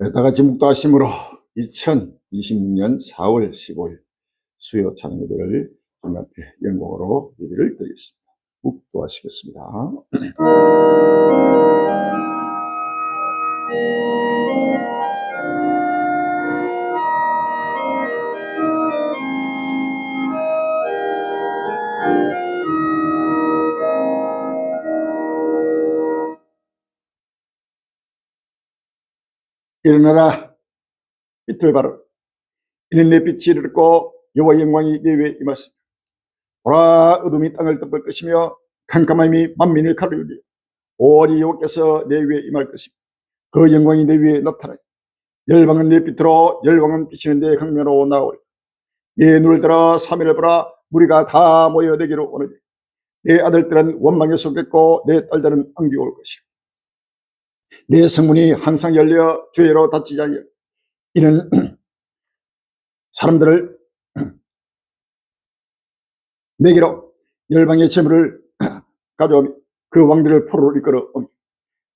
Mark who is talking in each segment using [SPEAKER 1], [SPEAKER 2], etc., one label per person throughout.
[SPEAKER 1] 네, 다 같이 묵도하심으로 2026년 4월 15일 수요 찬양 예배를 주님 앞에 영광으로 예배를 드리겠습니다. 묵도하시겠습니다. 일어나라 이틀 바로 이는 내 빛이 이르렀고 여호와의 영광이 내 위에 임하습니다. 보라 어둠이 땅을 덮을 것이며 캄캄함이 만민을 가리우리니 오월이 여호와께서 내 위에 임할 것입니다. 그 영광이 내 위에 나타나니 열방은 내 빛으로 열방은 비치는 내 강면으로 나오리. 내 눈을 들어 사면을 보라 무리가 다 모여 내게로 오느니 내 아들들은 원망에 속겠고 내 딸들은 안겨올 것이요 내 성문이 항상 열려 죄로 닫히지 아니하리. 이는 사람들을 내게로 열방의 재물을 가져오며 그 왕들을 포로로 이끌어 오며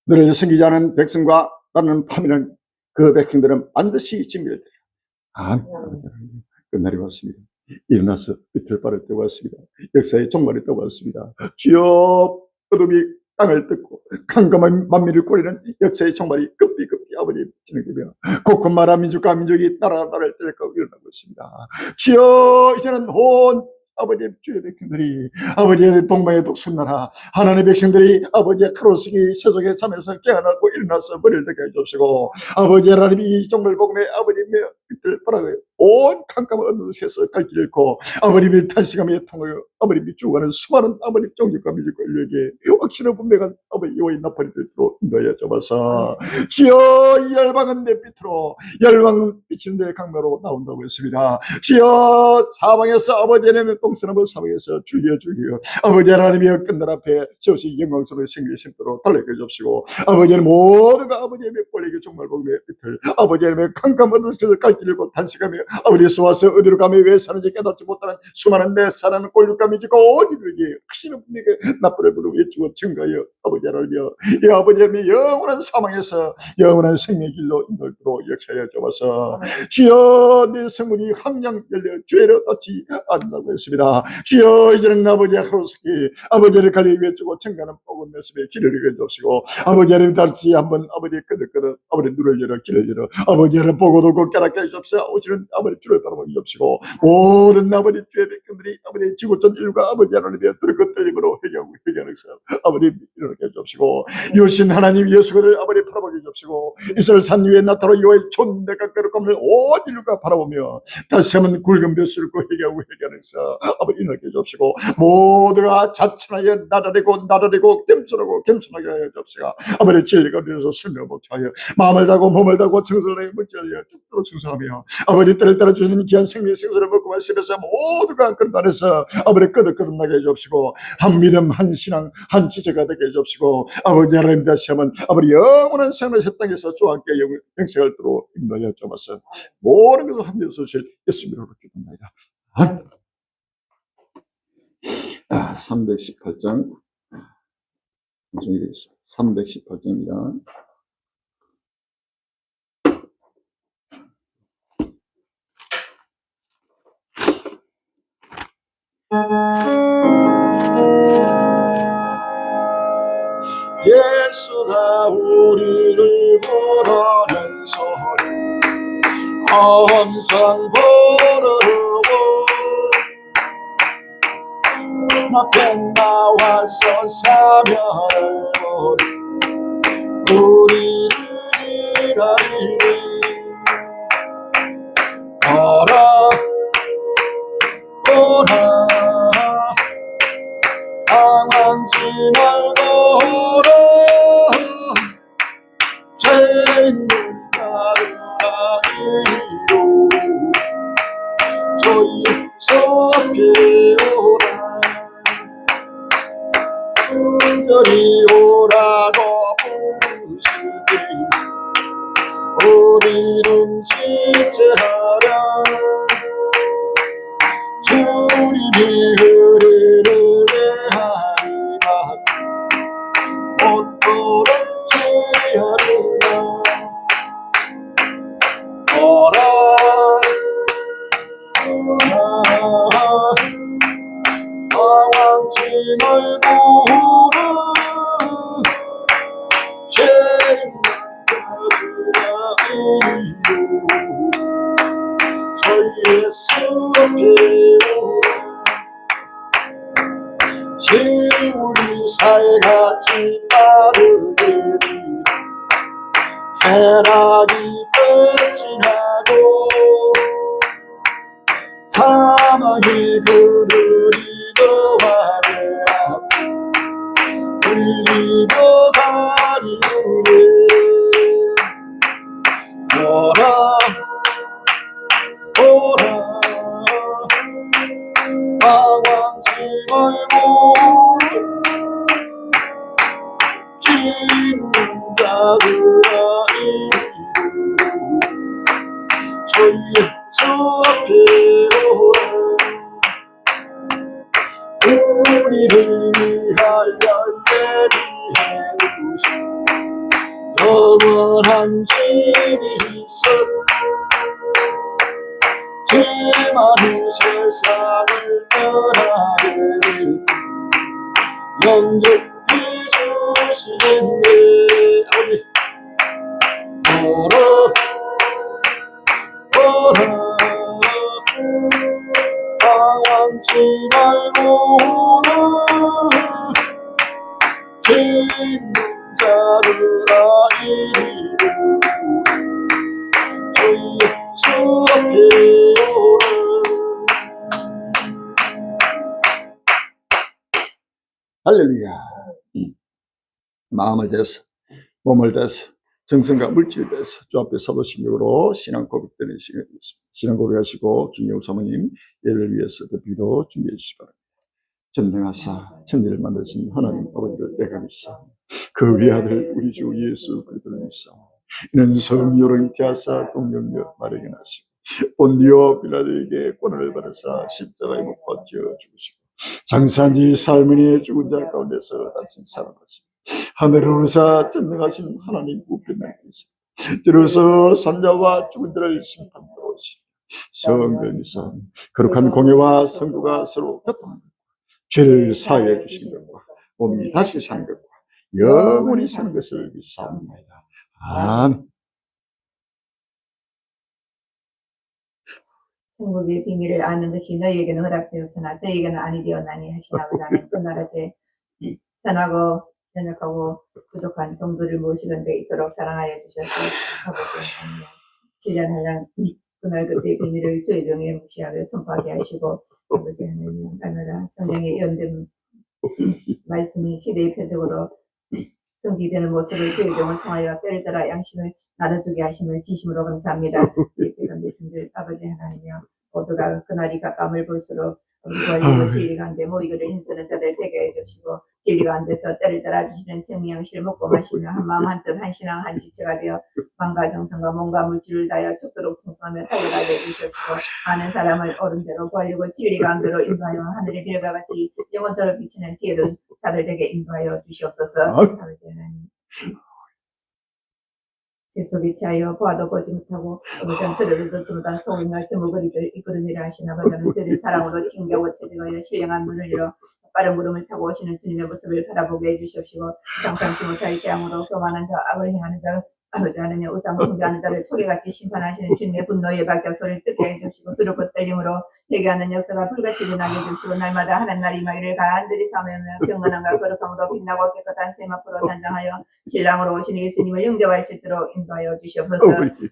[SPEAKER 1] 너를 섬기지 않은 백성과 나는 파멸한 그 백성들은 반드시 진멸되리라. 아멘. 끝날이 왔습니다. 일어나서 이틀 빠를 때가 왔습니다. 역사의 종말이 때가 왔습니다. 주여 어둠이 땅을 뜯고 캄캄한 만민을 꼬리는 역사의 종말이 급히 아버지 진행되며 곳곳마다 민족과 민족이 나라를 때려가고 일어나고 있습니다. 주여 이제는 온 아버지의 주의 백성들이 아버지의 동방의 독수나라 하나님의 백성들이 아버지의 카로스기 세속의 잠에서 깨어나고 일어나서 머리를 들게 해주시고 아버지 하나님이 이 종말 복음에 아버님의 빛을 발하여 온 캄캄한 어둠에서 갈 길을 잃고 아버님이 탄식하며 통하여 아버님이 죽어가는 수많은 아버님 종족과 민족과 인류에게 확실한 분명한 아버지 여호와의 나팔이 들도록 인도하여 줘서 주여 이 열방은 내 빛으로 열방은 비치는 내 강매로 나온다고 했습니다. 주여 사방에서 아버지 하나님의 똥쓰나무 사방에서 줄려 아버지 하나님의 끝날 앞에 저시 영광스러운 생기를 심도록 달래게 해주시고 아버지 하나님 모두가 아버지 하나님의 권리의 종말 복음의 빛을 아버지 하나님의 캄캄한 어둠에서 갈 길을 잃고 탄식하며 아버지에서 와서 어디로 가며 왜 사는지 깨닫지 못하는 수많은 내 사랑하는 꼴육감이 지고 어디로기 확신은 분에게 나쁘를 부르고 외치고 증가하여 아버지 하나님이여 이 아버지 하나님의 영원한 사망에서 영원한 생명의 길로 인도하도록 역사하여 주옵소서. 주여 내 성문이 항상 열려 죄로 닫지 않는다고 했습니다. 주여 이제는 아버지 하루스키 아버지를 갈리 외치고 증가하는 복음 말씀에 길을 열어 주시고 아버지 하나님 다시 한번 아버지 끄덕끄덕 아버지 눈을 열어 길을 열어 아버지 하나님 보고도 꼭 깨닫게 해주옵소서. 오시는 아버지 주를 바라보게 해주시고 모든 아버지 주의 백성들이 아버지 지구촌 일과 아버지 하나님의 두렵고 떨림으로 회개하는 사람 아버지 일어나게 해주시고 유신 하나님 예수를 아버지 바라보게 해주시고 이스라엘 산 위에 나타나 여호와의 존대가 깨끗함을 온 인류가 바라보며 다시 한번 굵은 벼슬을 회개하는 사람 아버지 일어나게 해주시고 모두가 자천하여 나라리고 겸손하게 하여 주옵소서. 아버지 진리가 우리에서 설명복하여 마음을 다고 몸을 다고 정성을 다해 문제하여 죽도록 충성하며 아버지 때를 따라 주시는 귀한 생명의 생수를 먹고 마시면서 모두가 그런 안에서 아버지 끄덕끄덕나게 해주옵시고 한 믿음 한 신앙 한 지체가 되게 해주옵시고 아버지 하나님 다시 한번 아버지 영원한 생명의 새 땅에서 주와 함께 영생할 도록 인도하여 주옵소서. 모든 것을 함께 주실 예수님으로 기도합니다. 318장 방송이 되겠습니다. 318장입니다. 예수가 우리를 부르는 소리 항상 부르고 앞에 나와서 사면을 보니 우리를 가리니 오라 오라 당황지 말고 오라 죄 있는 나를 이루 저희 소피오라 저리 오라고 부르시니 우리는 지체하랴 주님이 우리를 대하리라 못도록 지하리라 저희 예수께 우리 살같이 빠르게 해락이 끝지나도 사망이 그르리도 하랴 불리도 가리우네 오라 오라 방황치 말고 짓는 자들아 이리로 저희 예수 앞에 오라 우리를 위하여 예비해 두신 영원한 집이 있어 죄 많은 세상을 떠나게 될 영접해 주시겠네 아버지 오라 오라 방황치 말고 오라 짓는 자들아 이리로 저희 예수 앞에 오라 할렐루야. 마음을 대서 몸을 대서 정성과 물질을 대서 주 앞에 서도심으로 신앙 고백되는 시간이 있습니다. 신앙 고백하시고 김영우 사모님 예를 위해서 기도 준비해 주시기 바랍니다. 전능하사 천지를 만드신 하나님 아버지를 내가 믿사 그 외아들 우리 주 예수 그리스도를 믿사 이는 성령으로 태하사 동정녀 마르게 하시고 본디오 빌라도에게 고난을 받으사 십자가에 못 박혀 죽으시고 장사한 지 사흘만에 죽은 자 가운데서 다시 살아나시고 하늘을 오르사 전능하신 하나님 우편하께서 들어서 산자와 죽은 자를 심판하러 오시고 성을 믿사 거룩한 공예와 성부가 서로 교통하는 죄를 사하여 주신 것과 몸이 다시 사는 것과 영원히 사는 것을 믿사옵나이다. 아멘.
[SPEAKER 2] 천국의 비밀을 아는 것이 너희에게는 허락되었으나 저희에게는 아니 되었나니 하시나보다 하는 그 나라 때 전하고 연약하고 부족한 종들을 모시건대 있도록 사랑하여 주셔서 아버지 하나님 질량하는 그날 그때의 비밀을 저희 중에 무시하게 선포하게 하시고 아버지 하나님 날마다 성령의 연된 말씀이 시대의 표적으로 성취되는 모습을 저희 종을 통하여 때를 따라 양심을 나눠주게 하심을 진심으로 감사합니다. 예배가 말씀들 아버지 하나님이여 모두가 그날이 가까움을 볼수록 권리고 진리가 안 되고 이거를 힘쓰는 자들 되게 해주시고 진리가 안 돼서 때를 따라 주시는 생명 양식을 먹고 마시며 한마음 한뜻 한신앙 한지체가 되어 마음과 정성과 몸과 물질을 다하여 죽도록 충성하며 달려가게 해주시옵시고 많은 사람을 옳은대로 권리고 진리가 안 대로 인도하여 하늘의 별과 같이 영원토록 비치는 지혜로운 자들 되게 인도하여 주시옵소서. 아버지 하나님 제 속에 취하여 보아도 보지 못하고 아버지는 들어도 듣지 못한 소음과 드물거리를 이끌어내려 하신 아버지는 저를 사랑으로 징계하고 채찍하여 신령한 문을 열어 빠른 구름을 타고 오시는 주님의 모습을 바라보게 해주시옵시고 상상치 못할 재앙으로 교만한 자 악을 행하는 자 아버지 하나님 우상 숭배하는 자를 초계같이 심판하시는 주님의 분노의 박자소리를 듣게 해주시고 두렵고 떨림으로 회개하는 역사가 불같이 일어나게 해주시고 날마다 하는 날 이마기를 간절히 사모하며 경건함과 거룩함으로 빛나고 깨끗한 샘 앞으로 단장하여 신랑으로 오신 예수님을 영접할 수 있도록 인도하여 주시옵소서.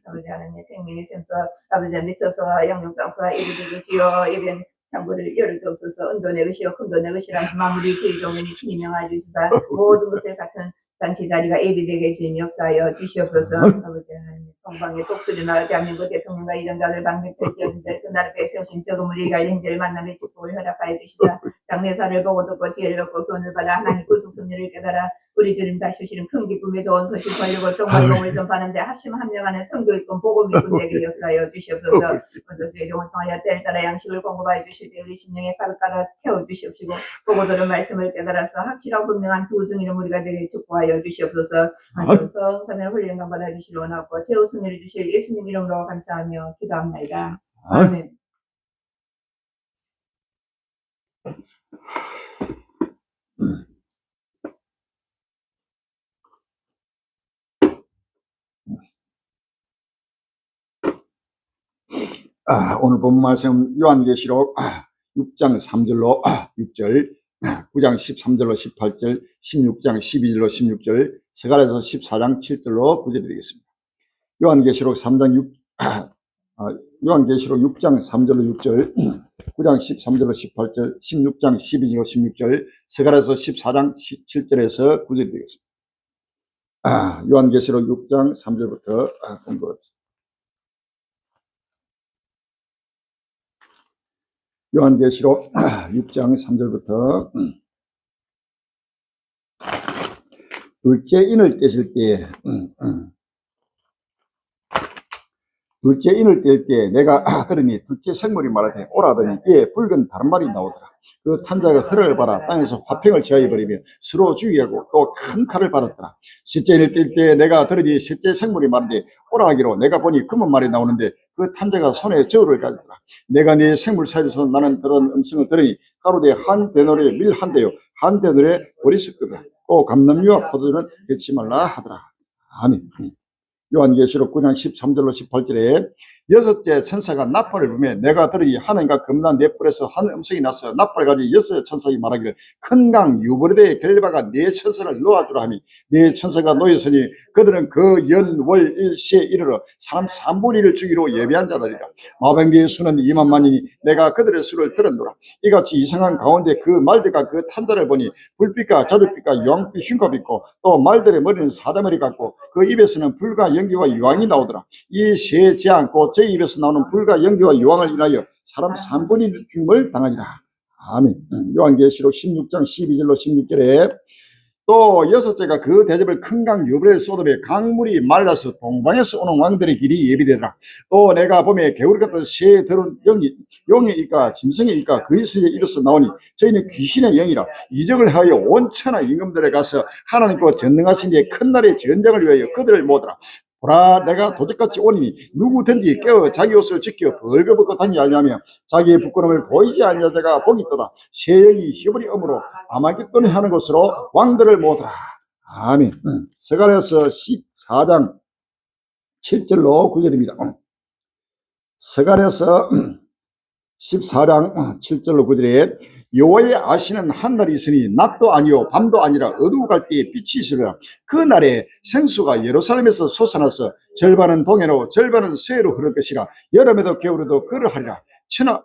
[SPEAKER 2] 아버지 하나님 생명의 샘터 아버지 미쳐서와 영영장서와 이르되게 주여 예변 창고를 열어주옵소서. 은도 내 것이요 금도 내 것이라 마무리 제일동원이 주님 명하여 주시사 모든 것을 갖춘 잔치 자리가 예비되게 주님 역사하여 주시옵소서. 아버지 하나님 동방의 독수리나 대한민국 대통령과 이정자들 방백들 기업인들 그날을 세우신 저금을 얘기할 행제를 만남의 축복을 허락하여 주시사 장례사를 보고 듣고 지혜를 얻고 교훈을 받아 하나님 구속 섭리를 깨달아 우리 주님 다시 오시는 큰 기쁨의 좋은 소식 권리고 정말공을 전파하는데 합심 합력하는 선교일꾼 복음일꾼 되게 역사하여 주시옵소서. 먼저 주의 종을 통하여 때를 따라 양식을 공급하여 주실 때 우리 심령에 가득가득 채워주시옵시고 보고 들은 말씀을 깨달아서 확실하고 분명한 두 증인의 무리가 되게 축복하여 주시옵소서. 하나님께서 성삼위의 홀리 영광 받아주시려 원하고 최후 승리를 주실 예수님 이름으로 감사하며 기도합니다. 아멘.
[SPEAKER 1] 오늘 본 말씀 요한계시록 6장 3절로 6절, 9장 13절로 18절, 16장 12절로 16절, 스가랴서 14장 7절로 9절 드리겠습니다. 요한계시록 6장 3절로 6절, 9장 13절로 18절, 16장 12절로 16절, 스가랴서 14장 7절에서 9절 드리겠습니다. 요한계시록 6장 3절부터 공부합시다. 요한계시록 6장 3절부터 둘째 인을 떼실 때 둘째 인을 뗄 때 내가 들으니 둘째 생물이 말하되 오라더니 이에 붉은 다른 말이 나오더라. 그 탄자가 흐를 받아 땅에서 화평을 제하여버리며 서로 죽이하고 또 큰 칼을 받았더라. 셋째 인을 뗄 때 내가 들으니 셋째 생물이 말하되 오라 하기로 내가 보니 검은 말이 나오는데 그 탄자가 손에 저울을 가졌더라. 내가 네 생물 사이에서 나는 그런 음성을 들으니 가로되 한 대노래 밀 한 대요 한 대노래 보리 섞으라. 또 감람류와 포도주는 해치 말라 하더라. 아멘. 요한계시록 9장 13절로 18절에 여섯째 천사가 나팔을 불며 내가 들으니 하늘과 금난 네 뿔에서 한 음성이 나서 나팔을 가지고 여섯 천사가 말하기를 큰 강 유브라데의 결바가 네 천사를 놓아주라 하니 네 천사가 놓였으니 그들은 그 연월 일시에 이르러 사람 3분의 1을 주기로 예비한 자들이라. 마병대의 수는 2만만이니 내가 그들의 수를 들었노라. 이같이 이상한 가운데 그 말들과 그 탄자를 보니 불빛과 자줏빛과 유황빛 흰겁 있고 또 말들의 머리는 사자머리 같고 그 입에서는 불과 연기와 유황이 나오더라. 이 세 재앙 곧 제 입에서 나오는 불과 연기와 유황을 인하여 사람 3분의 1 죽음을 당하니라. 아멘. 요한계시록 16장 12절로 16절에 또 여섯째가 그 대접을 큰 강 유브라데 쏟음에 강물이 말라서 동방에서 오는 왕들의 길이 예비되더라. 또 내가 보매 개구리 같은 새 더러운 용의 일까 짐승의 일까 그 이스에 이르서 나오니 저희는 귀신의 영이라 이적을 하여 온 천하 임금들에 가서 하나님과 전능하신 이의 큰 날의 전쟁을 위하여 그들을 모으더라. 보라 내가 도적같이 오니 누구든지 깨어 자기 옷을 지켜 벌거벗고 다니지 아니하며 자기의 부끄러움을 보이지 아니하는 자가 복이 있도다. 새 영이 히브리 엄으로 아마겟돈이 하는 곳으로 왕들을 모으더라. 아멘. 스가랴서 14장 7절로 9절입니다. 스가랴서 14장 7절로 9절에 여호와의 아시는 한날이 있으니 낮도 아니요 밤도 아니라 어두워 갈 때에 빛이 있으리라. 그 날에 생수가 예루살렘에서 솟아나서 절반은 동해로 절반은 서해로 흐를 것이라. 여름에도 겨울에도 그러하리라.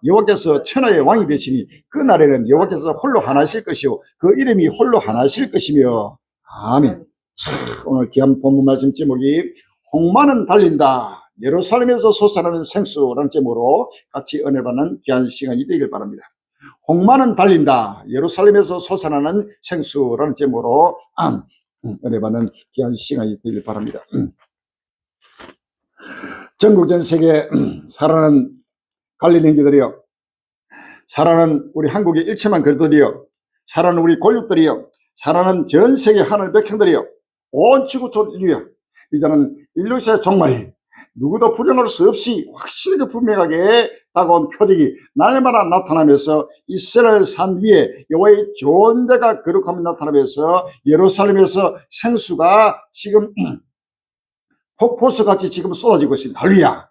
[SPEAKER 1] 여호와께서 천하의 왕이 되시니 그 날에는 여호와께서 홀로 하나실 것이요 그 이름이 홀로 하나실 것이며. 아멘. 오늘 귀한 본문 말씀 제목이 홍마는 달린다. 예루살렘에서 솟아나는 생수라는 제목으로 같이 은혜 받는 귀한 시간이 되길 바랍니다. 홍마는 달린다. 예루살렘에서 솟아나는 생수라는 제목으로 은혜 받는 귀한 시간이 되길 바랍니다. 전국 전 세계 살아가는 갈릴리 형제들이여, 살아가는 우리 한국의 일체만 그들이여, 살아가는 우리 골육들이여, 살아가는 전 세계 하늘 백성들이여, 온 지구촌 인류여, 이제는 인류의 종말이 누구도 부정할 수 없이 확실하게 분명하게 다가온 표적이 날마다 나타나면서 이스라엘 산 위에 여호와의 존재가 거룩함이 나타나면서 예루살렘에서 생수가 지금 폭포수같이 지금 쏟아지고 있습니다. 할렐루야.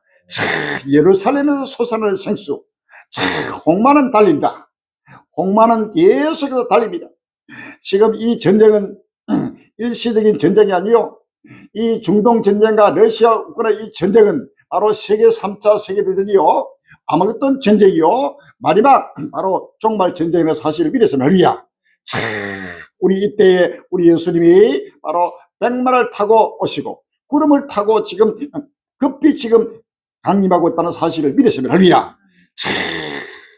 [SPEAKER 1] 예루살렘에서 솟아나는 생수. 홍마는 달린다. 홍마는 계속해서 달립니다. 지금 이 전쟁은 일시적인 전쟁이 아니요, 이 중동 전쟁과 러시아 우크라 이 전쟁은 바로 세계 3차 세계대전이요, 아마겟돈 전쟁이요, 마지막 바로 종말 전쟁의 사실을 믿어서 말이야. 우리 이때에 우리 예수님이 바로 백마를 타고 오시고 구름을 타고 지금 급히 지금 강림하고 있다는 사실을 믿으셔 말이야.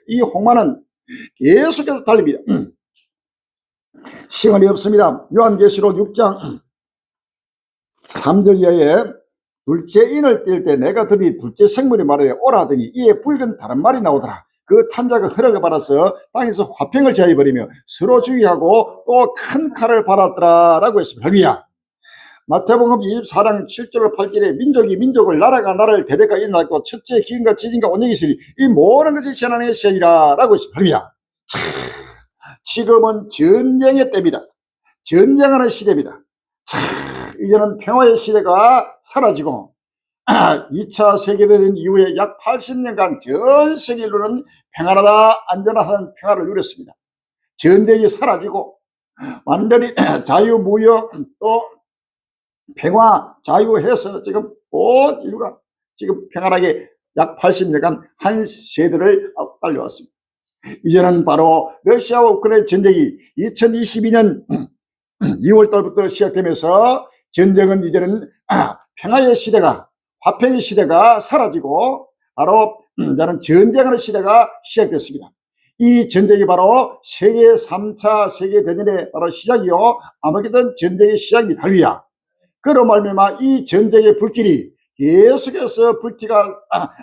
[SPEAKER 1] 이 홍마는 계속해서 달립니다. 시간이 없습니다. 요한계시록 6장 3절 이하에 둘째 인을 뗄 때 내가 들으니 둘째 생물이 말하되 오라 하더니 이에 붉은 다른 말이 나오더라. 그 탄자가 허락을 받아서 땅에서 화평을 제하여버리며 서로 죽이하고 또 큰 칼을 받았더라 라고 했습니다. 할렐루야. 마태복음 24장 7절로 8절에 민족이 민족을 나라가 나라를 대대가 일어났고 첫째 기근과 지진과 온역이 있으니 이 모든 것이 재난의 시작이라 라고 했습니다. 할렐루야. 지금은 전쟁의 때입니다. 전쟁하는 시대입니다. 이제는 평화의 시대가 사라지고 2차 세계대전 이후에 약 80년간 전 세계 인류는 평안하다 안전하다는 평화를 누렸습니다. 전쟁이 사라지고 완전히 자유무역 또 평화 자유해서 지금 온 인류가 지금 평안하게 약 80년간 한 세대를 달려왔습니다. 이제는 바로 러시아와 우크라이나 전쟁이 2022년 2월 달부터 시작되면서 전쟁은 이제는 평화의 시대가 화평의 시대가 사라지고 바로 이제는 전쟁하는 시대가 시작됐습니다. 이 전쟁이 바로 세계 3차 세계대전의 바로 시작이요 아마겟돈 전쟁의 시작입니다. 할렐루야. 그로 말미암아 이 전쟁의 불길이 계속해서 불티가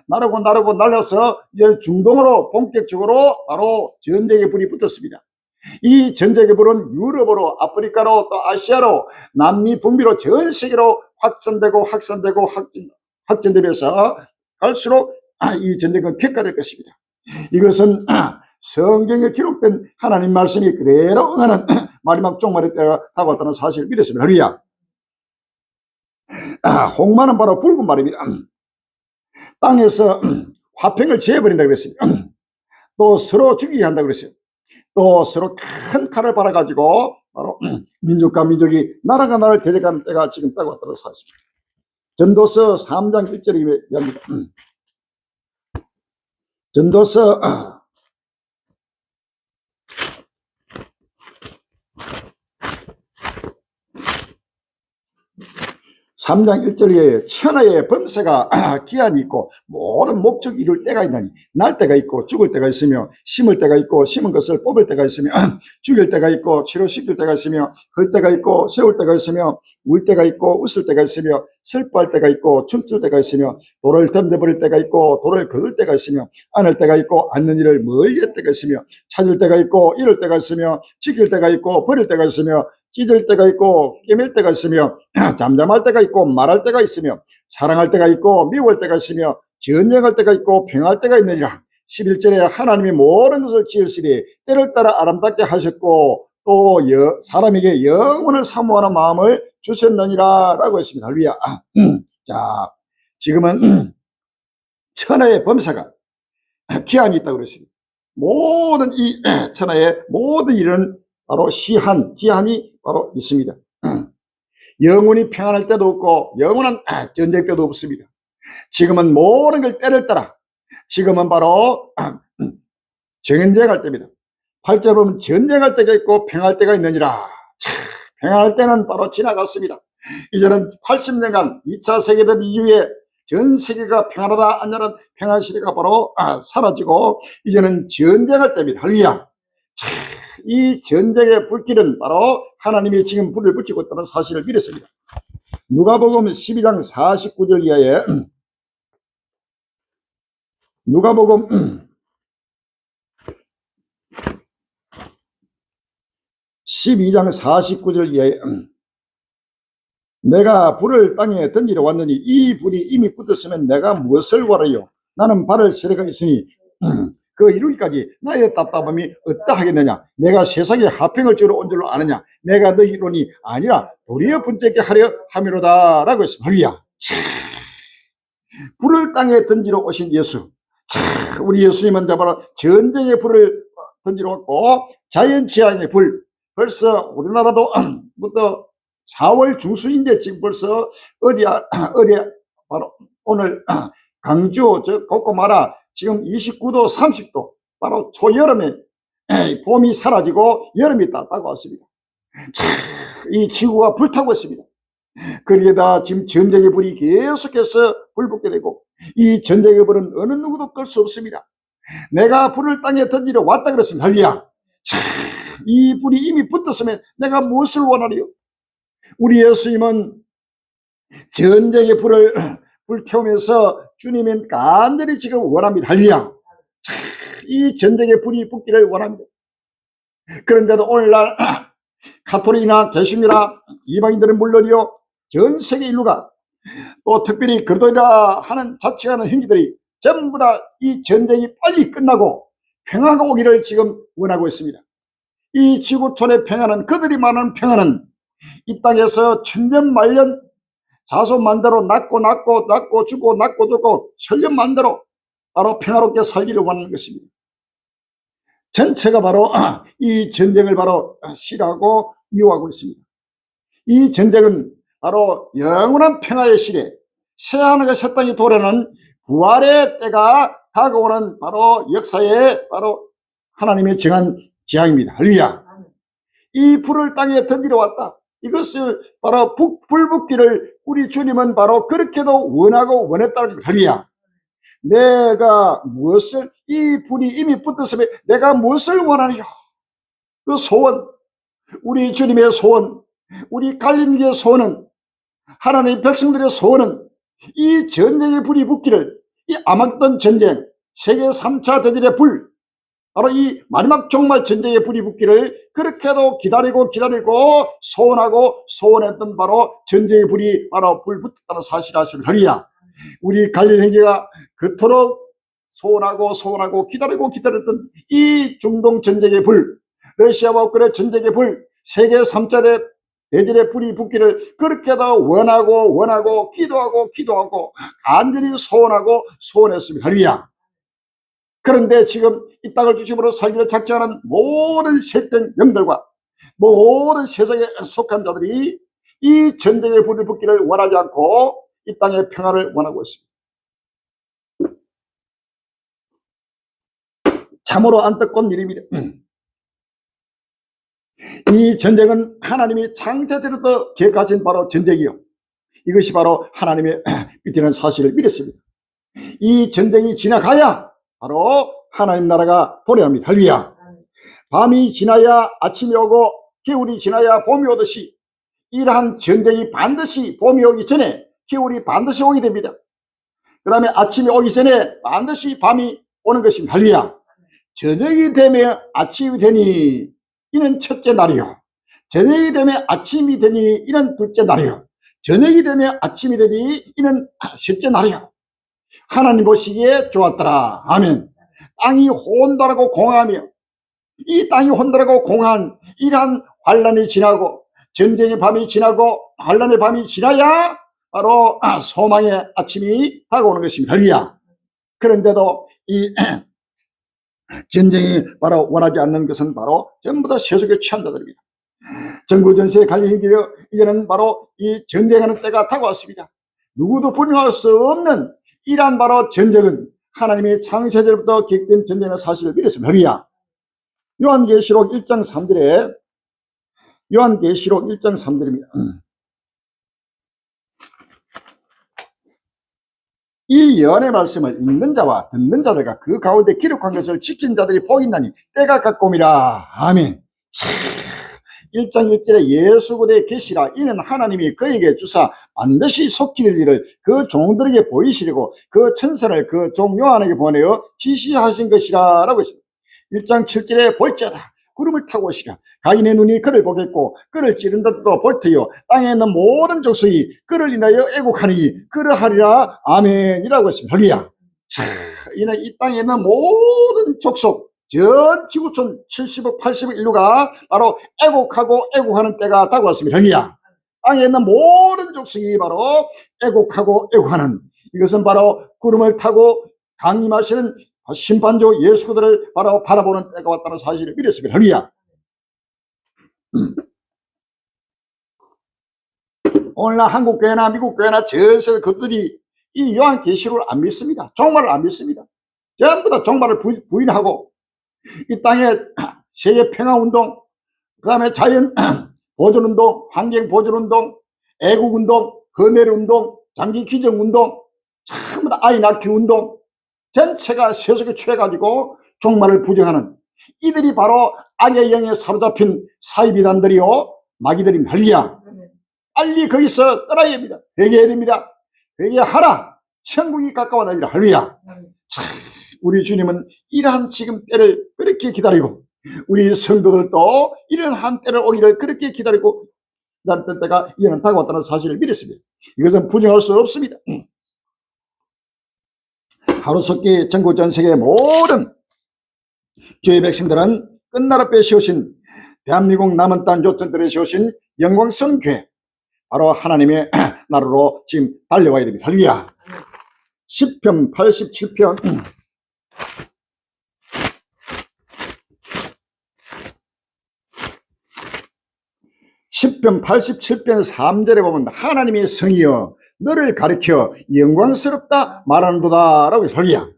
[SPEAKER 1] 나르고 날려서 이제 중동으로 본격적으로 바로 전쟁의 불이 붙었습니다. 이 전쟁의 불은 유럽으로 아프리카로 또 아시아로 남미 북미로 전 세계로 확산되고 확전되면서 갈수록 이 전쟁은 격화될 것입니다. 이것은 성경에 기록된 하나님 말씀이 그대로 응하는 마지막 종말의 때가 다가왔다는 사실을 믿었습니다. 할렐루야. 홍마는 바로 붉은 말입니다. 땅에서 화평을 지어버린다고 그랬습니다. 또 서로 죽이게 한다고 그랬어요. 또 서로 큰 칼을 발아가지고 바로 민족과 민족이 나라가 나라를 대적하는 때가 지금 다가왔다는 사실입니다. 전도서 3장 1절에 이야기합니다. 전도서 3장 1절에 천하의 범사가 기한이 있고 모든 목적이 이룰 때가 있나니 날 때가 있고 죽을 때가 있으며 심을 때가 있고 심은 것을 뽑을 때가 있으며 죽일 때가 있고 치료시킬 때가 있으며 헐 때가 있고 세울 때가 있으며 울 때가 있고 웃을 때가 있으며 슬퍼할 때가 있고 춤출 때가 있으며 돌을 던져버릴 때가 있고 돌을 거둘 때가 있으며 안을 때가 있고 앉는 일을 멀리 할 때가 있으며 찾을 때가 있고 잃을 때가 있으며 지킬 때가 있고 버릴 때가 있으며 찢을 때가 있고 깨맬 때가 있으며 잠잠할 때가 있고 말할 때가 있으며 사랑할 때가 있고 미워할 때가 있으며 전쟁할 때가 있고 평할 때가 있느니라. 11절에 하나님이 모든 것을 지으시되 때를 따라 아름답게 하셨고 또 사람에게 영원을 사모하는 마음을 주셨느니라 라고 했습니다. 할렐루야. 자, 지금은 천하의 범사가 기한이 있다고 그랬습니다. 모든 이 천하의 모든 일은 바로 시한, 기한이 바로 있습니다. 영원히 평안할 때도 없고 영원한 전쟁 때도 없습니다. 지금은 모든 걸 때를 따라 지금은 바로 전쟁할 때입니다. 8절 보면 전쟁할 때가 있고 평할 때가 있느니라. 평할 때는 바로 지나갔습니다. 이제는 80년간 2차 세계대전 이후에 전 세계가 평안하다 안전한 평화 시대가 바로 사라지고 이제는 전쟁할 때입니다. 할렐루야. 이 전쟁의 불길은 바로 하나님이 지금 불을 붙이고 있다는 사실을 믿었습니다. 누가복음 12장 49절 이하에 누가복음 12장 49절 이하에 내가 불을 땅에 던지러 왔느니 이 불이 이미 굳었으면 내가 무엇을 원하요? 나는 발을 세례가 있으니 그 이루기까지 나의 답답함이 어떠 하겠느냐? 내가 세상에 화평을 주러 온 줄로 아느냐? 내가 너희 이론이 아니라 도리어 분쟁케 하려 함이로다 라고 했습니다. 할렐루야. 불을 땅에 던지러 오신 예수. 우리 예수님은 바로 전쟁의 불을 던지러 왔고 자연재앙의 불. 벌써 우리나라도 부터 4월 중순인데 지금 벌써 어제 바로 오늘 강주 저 고코마라 지금 29도 30도 바로 초여름에 봄이 사라지고 여름이 다가왔습니다. 이 지구가 불타고 있습니다. 그러게다 지금 전쟁의 불이 계속해서 불붙게 되고 이 전쟁의 불은 어느 누구도 끌 수 없습니다. 내가 불을 땅에 던지러 왔다 그랬습니다. 할렐루야. 이 불이 이미 붙었으면 내가 무엇을 원하리요? 우리 예수님은 전쟁의 불을 불태우면서 주님은 간절히 지금 원합니다. 할렐루야. 이 전쟁의 불이 붙기를 원합니다. 그런데도 오늘날 가톨릭이나 개신교나 이방인들은 물론이요 전 세계 인류가 또 특별히 그러더라 하는 자책하는 행위들이 전부 다 이 전쟁이 빨리 끝나고 평화가 오기를 지금 원하고 있습니다. 이 지구촌의 평화는 그들이 말하는 평화는 이 땅에서 천년만년 자손만대로 낳고 죽고 천년만대로 바로 평화롭게 살기를 원하는 것입니다. 전체가 바로 이 전쟁을 바로 싫어하고 미워하고 있습니다. 이 전쟁은 바로 영원한 평화의 시대, 새하늘과 새 땅이 도래하는 부활의 때가 다가오는 바로 역사에 바로 하나님이 정한 재앙입니다. 할렐루야. 이 불을 땅에 던지러 왔다. 이것을 바로 불붙기를 우리 주님은 바로 그렇게도 원하고 원했다는 겁니다. 할렐루야. 내가 무엇을, 이 불이 이미 붙었으면 내가 무엇을 원하리요? 그 소원, 우리 주님의 소원, 우리 갈림의 소원은, 하나님의 백성들의 소원은 이 전쟁의 불이 붙기를, 이 아마겟돈 전쟁, 세계 3차 대전의 불, 바로 이 마지막 종말 전쟁의 불이 붙기를 그렇게도 기다리고 소원하고 소원했던 바로 전쟁의 불이 바로 불 붙었다는 사실을 아시면 할렐루야. 우리 갈릴리가 그토록 소원하고 기다렸던 이 중동 전쟁의 불, 러시아와 우크라이나 전쟁의 불, 세계 3차 대전의 불이 붙기를 그렇게도 원하고 기도하고 간절히 소원했습니다. 할렐루야. 그런데 지금 이 땅을 중심으로 살기를 작정하는 모든 셋된 영들과 모든 세상에 속한 자들이 이 전쟁의 불이 붙기를 원하지 않고 이 땅의 평화를 원하고 있습니다. 참으로 안타까운 일입니다. 이 전쟁은 하나님이 창세전부터 계획하신 바로 전쟁이요, 이것이 바로 하나님의 뜻이라는 사실을 믿었습니다. 이 전쟁이 지나가야 바로 하나님 나라가 도래합니다. 할렐루야. 밤이 지나야 아침이 오고 겨울이 지나야 봄이 오듯이 이러한 전쟁이 반드시 봄이 오기 전에 겨울이 반드시 오게 됩니다. 그 다음에 아침이 오기 전에 반드시 밤이 오는 것입니다. 할렐루야. 저녁이 되면 아침이 되니 이는 첫째 날이요, 저녁이 되면 아침이 되니 이는 둘째 날이요, 저녁이 되면 아침이 되니 이는 셋째 날이요. 하나님 보시기에 좋았더라. 아멘. 땅이 혼돈하고 공허하며, 이 땅이 혼돈하고 공허한 이러한 환란이 지나고 전쟁의 밤이 지나고 환란의 밤이 지나야 바로 소망의 아침이 다가오는 것입니다. 할렐루야. 그런데도 이 전쟁이 바로 원하지 않는 것은 바로 전부 다 세속에 취한 자들입니다. 전구전세에 갈리히기려 이제는 바로 이 전쟁하는 때가 다가왔습니다. 누구도 불명할 수 없는 이러한 바로 전쟁은 하나님의 창세전부터 계획된 전쟁의 사실을 믿었습니다. 할렐루야. 요한계시록 1장 3절에, 요한계시록 1장 3절입니다. 이 예언의 말씀을 읽는 자와 듣는 자들과 그 가운데 기록한 것을 지킨 자들이 복이 있나니 때가 가까움이라. 아멘. 1장 1절에 예수 그대의 계시라, 이는 하나님이 그에게 주사 반드시 속히는 일을 그 종들에게 보이시려고 그 천사를 그 종 요한에게 보내어 지시하신 것이라 라고 했습니다. 1장 7절에 볼지어다 구름을 타고 오시라, 가인의 눈이 그를 보겠고 그를 찌른 듯도 볼 터요, 땅에 있는 모든 족속이 그를 인하여 애곡하니 그러하리라. 아멘이라고 했습니다. 할렐루야. 이는 이 땅에 있는 모든 족속, 전 지구촌 70억 80억 인류가 바로 애곡하는 때가 다가왔습니다. 할렐루야. 땅에 있는 모든 족속이 바로 애곡하는, 이것은 바로 구름을 타고 강림하시는 심판조 예수 그들을 바로 바라보는 때가 왔다는 사실을 믿었습니다. 할렐루야. 오늘날 한국 교회나 미국 교회나 전세 그들이 이 요한계시록을 안 믿습니다. 종말을 안 믿습니다. 전부 다 종말을 부인하고 이 땅에 세계 평화운동, 그 다음에 자연 보존운동, 환경 보존운동, 애국운동, 거내운동, 장기 귀정운동, 전부 다 아이 낳기 운동, 전체가 세속에 취해가지고 종말을 부정하는 이들이 바로 악의 영에 사로잡힌 사이비단들이요, 마귀들입니다. 할렐루야. 빨리 거기서 떠나야 됩니다. 회개해야 됩니다. 회개하라. 천국이 가까워나니라. 할렐루야. 우리 주님은 이러한 지금 때를 그렇게 기다리고, 우리 성도들도 이러한 때를 오기를 그렇게 기다리고 기다렸던 때가 이제는 다가왔다는 사실을 믿었습니다. 이것은 부정할 수 없습니다. 하루속히 전국 전 세계 모든 주의 백성들은 끝날 앞에 세우신 대한민국 남은 땅 요천들에 세우신 영광스러운 교회, 바로 하나님의 나라로 지금 달려와야 됩니다. 할렐루야. 시편 87편 10편 87편 3절에 보면 하나님의 성이여 너를 가리켜 영광스럽다 말하는도다 라고 해서 할렐루야.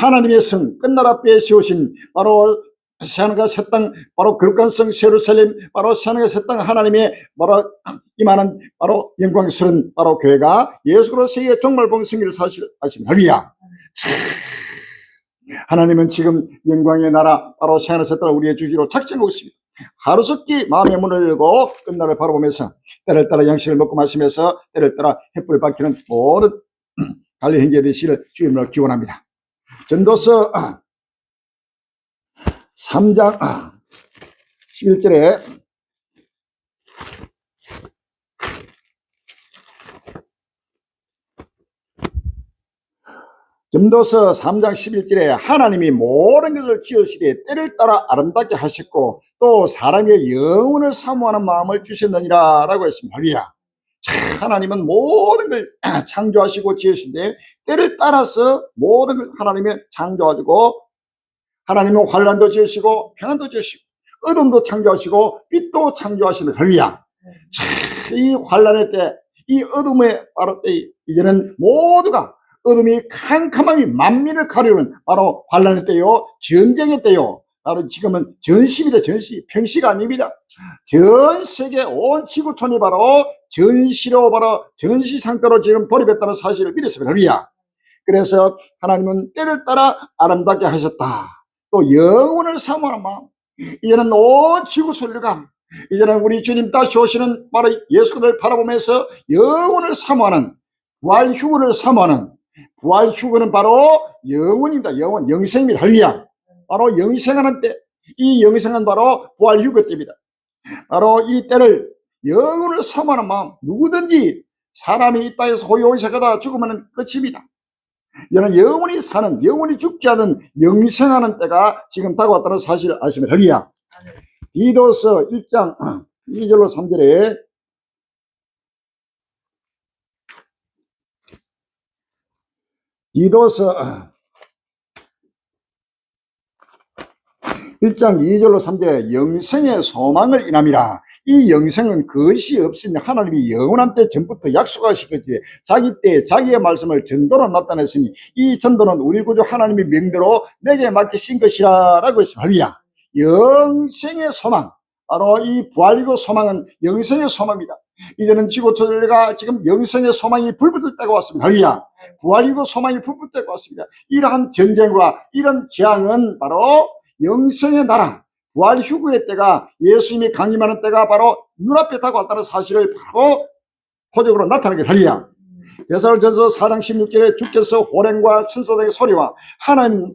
[SPEAKER 1] 하나님의 성 끝날 앞에 세우신 바로 새하늘과 새 땅, 바로 거룩한 성 예루살렘, 바로 새하늘과 새 땅 하나님의 바로 임하는 바로 영광스러운 바로 교회가 예수 그리스도의 종말복 승리를 사실하십니다. 할렐루야. 하나님은 지금 영광의 나라 바로 새하늘 새 땅을 우리의 주기로 작정하고 있습니다. 하루속히 마음의 문을 열고 끝날을 바라보면서 때를 따라 양식을 먹고 마시면서 때를 따라 햇불을 밝히는 모든 관리 행위에 되시기를 주님으로 기원합니다. 전도서 3장 11절에 전도서 3장 11절에 하나님이 모든 것을 지으시되 때를 따라 아름답게 하셨고 또 사람의 영혼을 사모하는 마음을 주셨느니라 라고 했습니다. 할렐루야. 하나님은 모든 걸 창조하시고 지으신데 때를 따라서 모든 걸 하나님이 창조하시고 하나님은 환난도 지으시고 평안도 지으시고 어둠도 창조하시고 빛도 환란하시는 할렐루야. 이 환란의 때, 이 어둠의 바로 때 이제는 모두가 어둠이 캄캄함이 만민을 가리우는 바로 환란의 때요, 전쟁의 때요. 바로 지금은 전시입니다. 전시, 평시가 아닙니다. 전 세계 온 지구촌이 바로 전시로 바로 전시 상태로 지금 돌입했다는 사실을 믿었습니다. 할렐루야. 그래서 하나님은 때를 따라 아름답게 하셨다. 또 영혼을 사모하는 마음. 이제는 온 지구 소리가 이제는 우리 주님 다시 오시는 바로 예수 그리스도를 바라보면서 영혼을 사모하는 부활 휴거를 사모하는 부활 휴거는 바로 영혼입니다. 영혼, 영생입니다. 할렐루야. 바로 영생하는 때, 이 영생은 바로 부활 휴거 때입니다. 바로 이 때를 영혼을 사모하는 마음, 누구든지 사람이 이 땅에서 호요히 살다가 죽으면 끝입니다. 이는 영원히 사는, 영원히 죽지 않은 영생하는 때가 지금 다가왔다는 사실을 아시면 할렐루야. 디도서 1장 2절로 3절에 디도서 1장 2절로 3절에 영생의 소망을 인함이라. 이 영생은 그것이 없으니 하나님이 영원한 때 전부터 약속하시겠지. 자기 때 자기의 말씀을 전도로 나타냈으니 이 전도는 우리 구주 하나님의 명대로 내게 맡기신 것이라 라고 했습니다. 할렐루야. 영생의 소망, 바로 이 부활이고 소망은 영생의 소망입니다. 이제는 지구촌들과 지금 영생의 소망이 불붙을 때가 왔습니다. 할렐루야. 부활이고 소망이 불붙을 때가 왔습니다. 이러한 전쟁과 이런 재앙은 바로 영생의 나라, 부활 휴거의 때가 예수님이 강림하는 때가 바로 눈앞에 다가왔다는 사실을 바로 표적으로 나타나게 할렐루야. 데살로니가전서 4장 16절에 주께서 호랭과 천사들의 소리와 하나님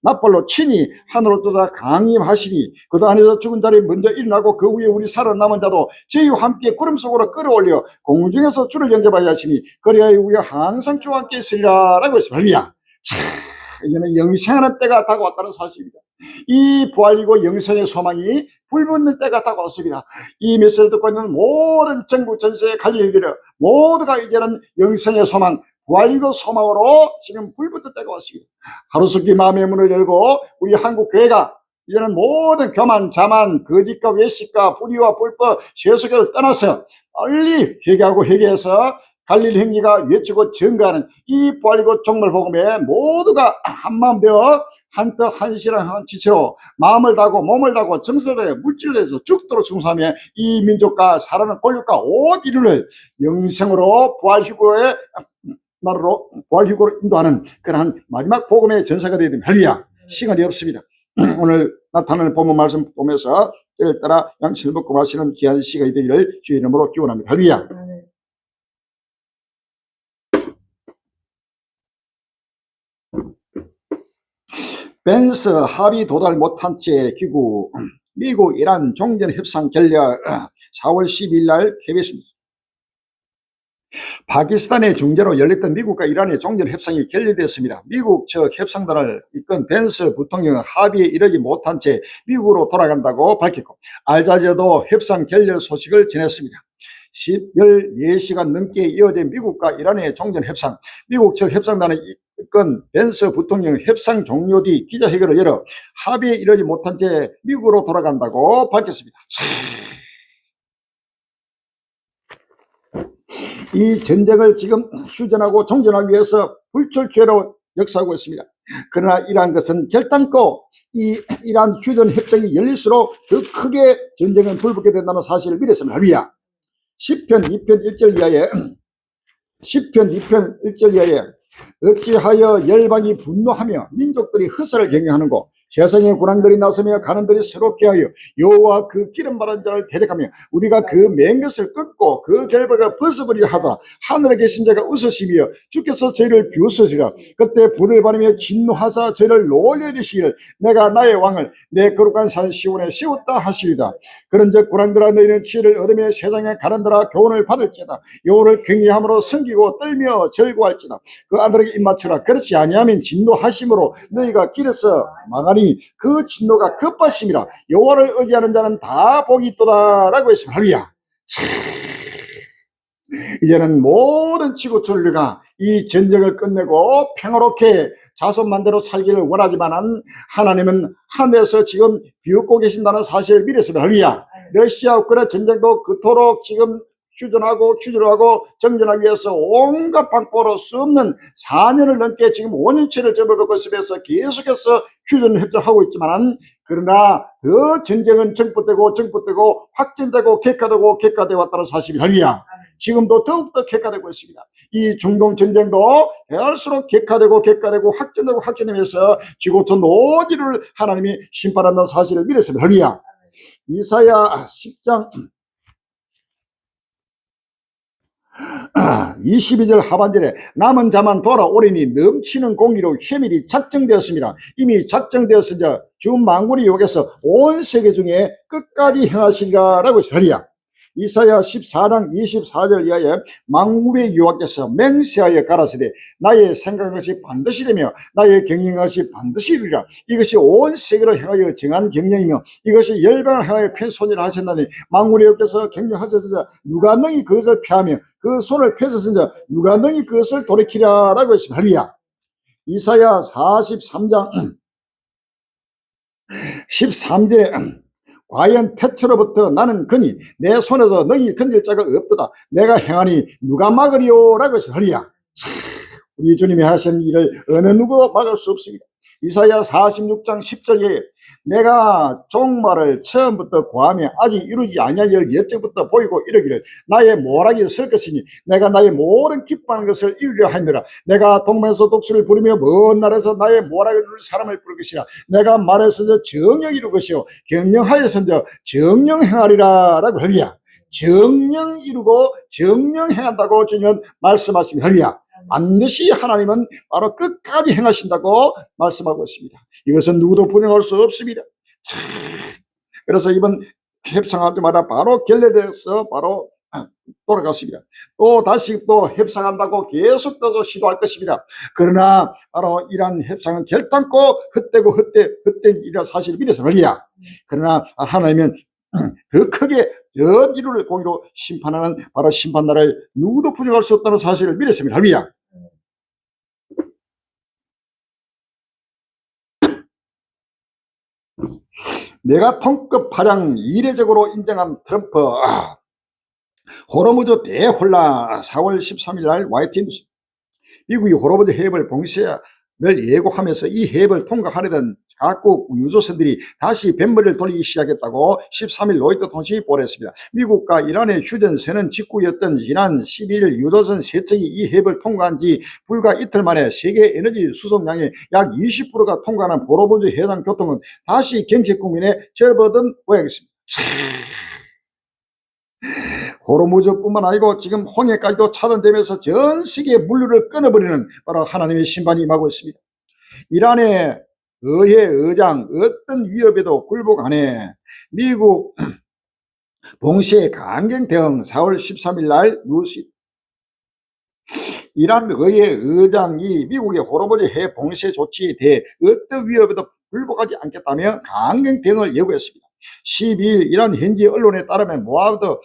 [SPEAKER 1] 낫벌로 친히 하늘로 쫓아 강림하시니 그도 안에서 죽은 자들이 먼저 일어나고 그 후에 우리 살아남은 자도 저희와 함께 구름 속으로 끌어올려 공중에서 주를 영접하여 하시니 그리하여 우리가 항상 주와 함께 있으리라 라고 했습니다. 할렐루야. 이제는 영생하는 때가 다가왔다는 사실입니다. 이 부활이고 영생의 소망이 불붙는 때가 다가왔습니다. 이 메시지를 듣고 있는 모든 전국 전세의 관리인들은 모두가 이제는 영생의 소망, 부활이고 소망으로 지금 불붙는 때가 왔습니다. 하루속히 마음의 문을 열고 우리 한국 교회가 이제는 모든 교만, 자만, 거짓과 외식과 불의와 불법, 세속을 떠나서 빨리 회개하고 회개해서 갈릴 행위가 외치고 증가하는 이 부활이고 종말 복음에 모두가 한마음 되어 한뜻 한시랑 한 지체로 마음을 다하고 몸을 다하고 정서를 다해 물질을 해서 죽도록 충성하며 이 민족과 살아는 권력과 온 인류를 영생으로 부활 휴거의 나라로 부활 휴거로 인도하는 그러한 마지막 복음의 전사가 되어야 됩니다. 할렐루야. 시간이 없습니다. 오늘 나타나는 본문 말씀 보면서 때를 따라 양식을 먹고 마시는 귀한 시간이 되기를 주의 이름으로 기원합니다. 할렐루야. 벤스 합의 도달 못한 채 기구 미국 이란 종전 협상 결렬 4월 12일 날 KBS 파키스탄의 중재로 열렸던 미국과 이란의 종전 협상이 결렬되었습니다. 미국 측 협상단을 이끈 벤스 부통령은 합의에 이르지 못한 채 미국으로 돌아간다고 밝혔고, 알자지어도 협상 결렬 소식을 전했습니다. 14시간 넘게 이어진 미국과 이란의 종전 협상, 미국 측 협상단을 이끈 벤스 부통령은 협상 종료 뒤 기자회견을 열어 합의에 이르지 못한 채 미국으로 돌아간다고 밝혔습니다. 이 전쟁을 지금 휴전하고 종전하기 위해서 불철주야로 역사하고 있습니다. 그러나 이러한 것은 결단코 이 이러한 휴전 협정이 열릴수록 더 크게 전쟁은 불붙게 된다는 사실을 미랬습니다. 할렐루야. 시편 2편 1절 이하에 시편 2편 1절 이하에 어찌하여 열방이 분노하며 민족들이 허사를 경영하는고, 세상의 군왕들이 나서며 가는들이 서럽게 하여 여호와 그 기름 바른 자를 대적하며 우리가 그 맨 것을 끊고 그 결박을 벗어버리려 하다 하늘에 계신 자가 웃으시며 주께서 저희를 비웃으시라. 그때 불을 받으며 진노하사 저희를 놀려주시기를 내가 나의 왕을 내 거룩한 산 시온에 세웠다 하시리다. 그런즉 군왕들아 너희는 지혜를 얻으며 세상에 가는들아 교훈을 받을지어다. 여호와를 경외함으로 섬기고 떨며 절구할지다. 그 아들에게 입맞추라. 그렇지 아니하면 진노하심으로 너희가 길에서 망하니 그 진노가 급하심이라. 여호와를 의지하는 자는 다 복이 있도다라고 했습니다. 할렐루야. 이제는 모든 지구 전류가 이 전쟁을 끝내고 평화롭게 자손만대로 살기를 원하지만은 하나님은 하늘에서 지금 비웃고 계신다는 사실을 미랬습니다. 할렐루야. 러시아 우크라이나 전쟁도 그토록 지금 휴전하고 정전하기 위해서 온갖 방법으로 수 없는 4년을 넘게 지금 5년치를 접어놓고 있으면서 계속해서 휴전 협정하고 있지만, 그러나 더 전쟁은 정부되고 확진되고 객화되어 왔다는 사실이 할렐루야. 지금도 더욱더 객화되고 있습니다. 이 중동 전쟁도 할수록 객화되고 확진되면서 지구촌 노지를 하나님이 심판한다는 사실을 미랬습니다. 할렐루야. 이사야 10장 22절 하반절에 남은 자만 돌아오리니 넘치는 공의로 회밀이 작정되었습니다. 이미 작정되었으니 주 만군의 여호와께서 온 세계 중에 끝까지 행하시리라고 했습니다. 이사야 14장 24절 이하에 만군의 여호와께서 맹세하여 가라사대 나의 생각한 것이 반드시 되며 나의 경영한 것이 반드시 이루리라. 이것이 온 세계를 향하여 정한 경영이며 이것이 열방을 향하여 편 손이라 하셨나니 만군의 여호와께서 경영하셨으자 누가 능히 그것을 폐하며 그 손을 펴셨으자 누가 능히 그것을 돌이키랴라고 했습니다. 할렐루야. 이사야 43장 13절에 과연 태초로부터 나는 거니 내 손에서 너희 건질 자가 없도다. 내가 행하니 누가 막으리오라고 했습니다. 할렐루야. 우리 주님이 하신 일을 어느 누구도 막을 수 없습니다. 이사야 46장 10절에 내가 종말을 처음부터 구하며 아직 이루지 아니할 여정부터 보이고 이르기를 나의 모락이 설 것이니 내가 나의 모든 기뻐하는 것을 이루려 하느라. 내가 동방에서 독수를 부르며 먼 나라에서 나의 모락을 이룰 사람을 부를 것이라. 내가 말해서 정령 이룰 것이요 경영하여서 정령 행하리라 라고. 할렐루야. 정령 이루고 정령 행한다고 주님은 말씀하십니다. 할렐루야. 반드시 하나님은 바로 끝까지 행하신다고 말씀하고 있습니다. 이것은 누구도 부인할 수 없습니다. 그래서 이번 협상할 때마다 바로 결례돼서 바로 돌아갔습니다. 또 다시 또 협상한다고 계속 또 시도할 것입니다. 그러나 바로 이러한 협상은 결단코 헛된 일이라 사실을 믿어서 말이야. 그러나 하나님은 더 크게 전 인류를 공의로 심판하는 바로 심판날을 누구도 부정할 수 없다는 사실을 믿었습니다. 할렐루야. 메가톤급 파장 이례적으로 인정한 트럼프. 호르무즈 대혼란. 4월 13일 날 YTN 뉴스. 미국이 호르무즈 해협을 봉쇄를 예고하면서 이 해협을 통과하려던 각국 유조선들이 다시 뱃머리를 돌리기 시작했다고 13일 로이터 통신이 보도했습니다. 미국과 이란의 휴전선언 직후였던 지난 11일 유조선 세 척이 이 해협을 통과한 지 불과 이틀 만에 세계 에너지 수송량의 약 20%가 통과하는 호르무즈 해상 교통은 다시 경제 국민에 접어든 모양이었습니다. 호르무즈뿐만 아니고 지금 홍해까지도 차단되면서 전 세계의 물류를 끊어버리는 바로 하나님의 심판이 임하고 있습니다. 이란의 의장 어떤 위협에도 굴복 안 해. 미국 봉쇄 강경 대응. 4월 13일 날 뉴스 이란 의회 의장이 미국의 호르무즈 해협 봉쇄 조치에 대해 어떤 위협에도 불복하지 않겠다며 강경 대응을 예고했습니다. 12일 이란 현지 언론에 따르면 모하mmad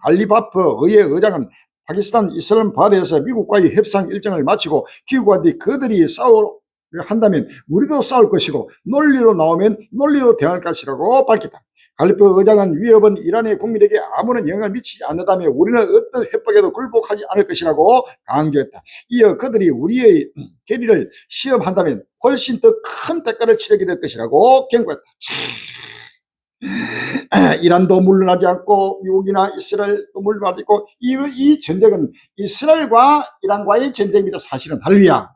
[SPEAKER 1] 갈리바프 의회 의장은 파키스탄 이슬람바드에서 미국과의 협상 일정을 마치고 귀국한 뒤 그들이 싸우려 한다면 우리도 싸울 것이고 논리로 나오면 논리로 대응할 것이라고 밝혔다. 갈리프 의장은 위협은 이란의 국민에게 아무런 영향을 미치지 않는다며 우리는 어떤 협박에도 굴복하지 않을 것이라고 강조했다. 이어 그들이 우리의 결의를 시험한다면 훨씬 더 큰 대가를 치르게 될 것이라고 경고했다. 이란도 물러나지 않고 미국이나 이스라엘도 물러나지 않고 이 전쟁은 이스라엘과 이란과의 전쟁입니다. 사실은 할렐루야.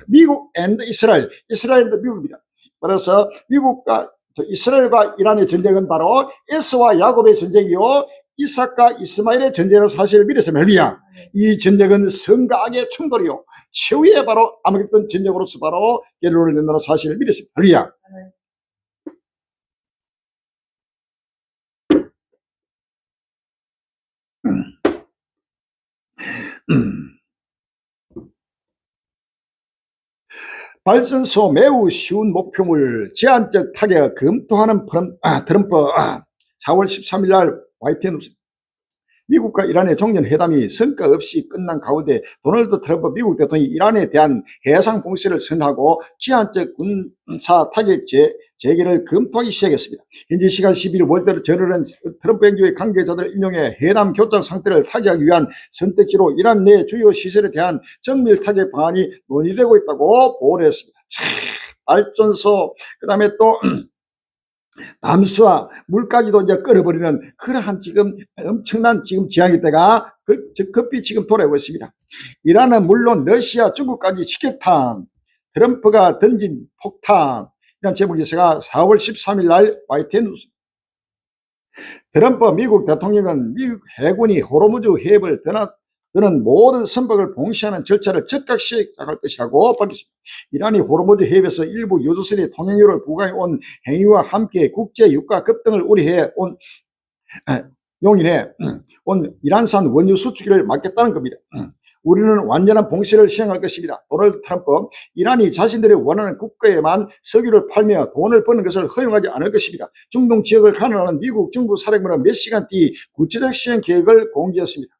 [SPEAKER 1] 미국 앤드 이스라엘, 이스라엘도 미국입니다. 그래서 미국과 이스라엘과 이란의 전쟁은 바로 에서와 야곱의 전쟁이요 이삭과 이스마엘의 전쟁을 사실을 믿었으면 할렐루야. 이 전쟁은 성과 악의 충돌이요 최후의 바로 아마겟돈 전쟁으로서 바로 결론을 낸다는 사실을 믿었습니다. 할렐루야. 발전소 매우 쉬운 목표물 제한적 타격 검토하는 트럼프 4월 13일 날 화이트 하우스 미국과 이란의 종전회담이 성과 없이 끝난 가운데 도널드 트럼프 미국 대통령이 이란에 대한 해상 봉쇄를 선언하고 제한적 군사 타격 재개를 검토하기 시작했습니다. 현지 시간 11일 월드 저널은 트럼프 행정의 관계자들을 인용해 해남 교착 상태를 타개하기 위한 선택지로 이란 내 주요 시설에 대한 정밀 타격 방안이 논의되고 있다고 보도를 했습니다. 발전소 그다음에 또 담수와 물까지도 이제 끓어버리는 그러한 지금 엄청난 지금 지향의 때가 급히 지금 돌아오고 있습니다. 이란은 물론 러시아, 중국까지 직격탄, 트럼프가 던진 폭탄 이런 제목 기사가 4월 13일 날 화이트 뉴스. 트럼프 미국 대통령은 미국 해군이 호르무즈 해협을 드는 모든 선박을 봉쇄하는 절차를 즉각 시작할 것이라고 밝혔습니다. 이란이 호르무즈 해협에서 일부 유조선의 통행료를 부과해 온 행위와 함께 국제 유가 급등을 우려해 용인해 온 이란산 원유 수출을 막겠다는 겁니다. 우리는 완전한 봉쇄를 시행할 것입니다. 도널드 트럼프 이란이 자신들이 원하는 국가에만 석유를 팔며 돈을 버는 것을 허용하지 않을 것입니다. 중동 지역을 가느라는 미국 중부 사령부는 몇 시간 뒤 구체적 시행 계획을 공개했습니다.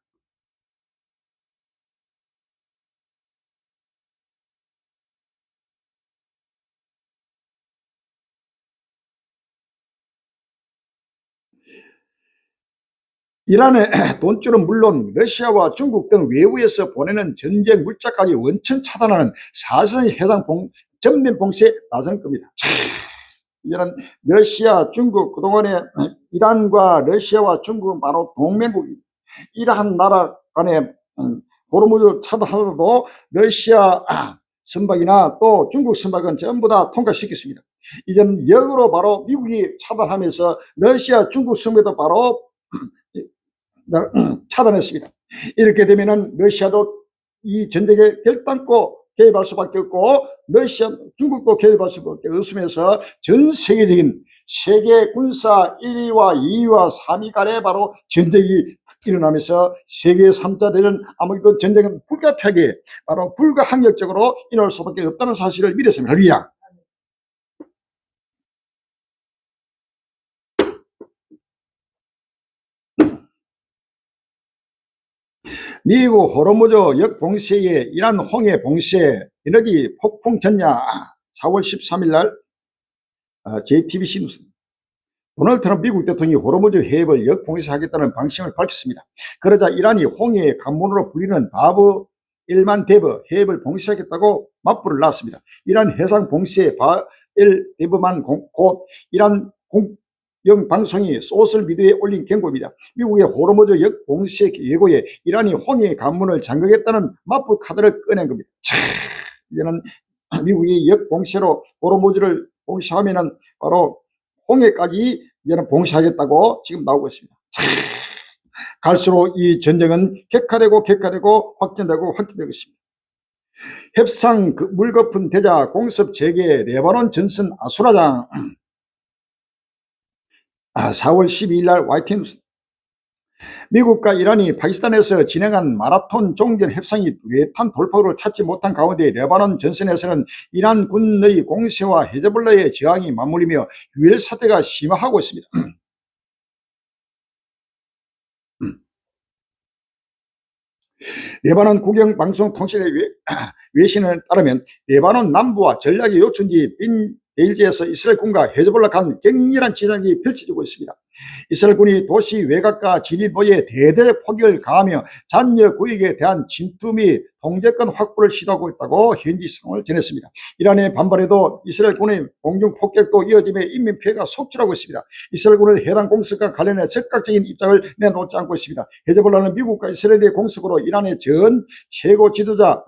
[SPEAKER 1] 이란의 돈줄은 물론 러시아와 중국 등 외부에서 보내는 전쟁 물자까지 원천 차단하는 사선의 해상 전면 봉쇄에 나설 겁니다. 이런 러시아, 중국 그동안에 이란과 러시아와 중국은 바로 동맹국입니다. 이러한 나라 간에 호르무즈 차단하더라도 러시아 선박이나 또 중국 선박은 전부 다 통과시켰습니다. 이제는 역으로 바로 미국이 차단하면서 러시아, 중국 선박도 바로 차단했습니다. 이렇게 되면은 러시아도 이 전쟁에 결단코 개입할 수밖에 없고 러시아, 중국도 개입할 수밖에 없으면서 전 세계적인 세계 군사 1위와 2위와 3위 간에 바로 전쟁이 일어나면서 세계 3자 대전 아마겟돈 전쟁은 불가피하게 바로 불가항력적으로 일어날 수밖에 없다는 사실을 믿었습니다. 할렐루야. 미국 호르무즈 역봉쇄에 이란 홍해 봉쇄 에너지 폭풍 전야 4월 13일 날 JTBC 뉴스. 도널드 트럼프 미국 대통령이 호르무즈 해협을 역봉쇄하겠다는 방침을 밝혔습니다. 그러자 이란이 홍해의 관문으로 불리는 바브 일만 데브 해협을 봉쇄하겠다고 맞불을 놨습니다. 이란 해상 봉쇄 바엘 데브만 곧 이란 방송이 소셜미디어에 올린 경고입니다. 미국의 호르무즈 역봉쇄 예고에 이란이 홍해 관문을 잠그겠다는 맞불 카드를 꺼낸 겁니다. 이제는 미국이 역봉쇄로 호르무즈를 봉쇄하면은 바로 홍해까지 이제는 봉쇄하겠다고 지금 나오고 있습니다. 갈수록 이 전쟁은 격화되고 확전되고 확전되고 있습니다. 협상 물거품 대자 공습 재개 레바논 전선 아수라장 4월 12일 날 화이트 뉴스. 미국과 이란이 파키스탄에서 진행한 마라톤 종전 협상이 뚜렷한 돌파구를 찾지 못한 가운데 레바논 전선에서는 이란 군의 공세와 헤즈볼라의 저항이 맞물리며 유혈 사태가 심화하고 있습니다. 레바논 국영방송통신의 외신에 따르면 레바논 남부와 전략의 요충지 빈 데일지에서 이스라엘군과 헤즈볼라 간 격렬한 지장이 펼쳐지고 있습니다. 이스라엘군이 도시 외곽과 진입로에 대대 포격을 가하며 잔여 구역에 대한 침투 및 통제권 확보를 시도하고 있다고 현지 상황을 전했습니다. 이란의 반발에도 이스라엘군의 공중 폭격도 이어지며 인민피해가 속출하고 있습니다. 이스라엘군은 해당 공습과 관련해 적극적인 입장을 내놓지 않고 있습니다. 헤즈볼라는 미국과 이스라엘의 공습으로 이란의 전 최고 지도자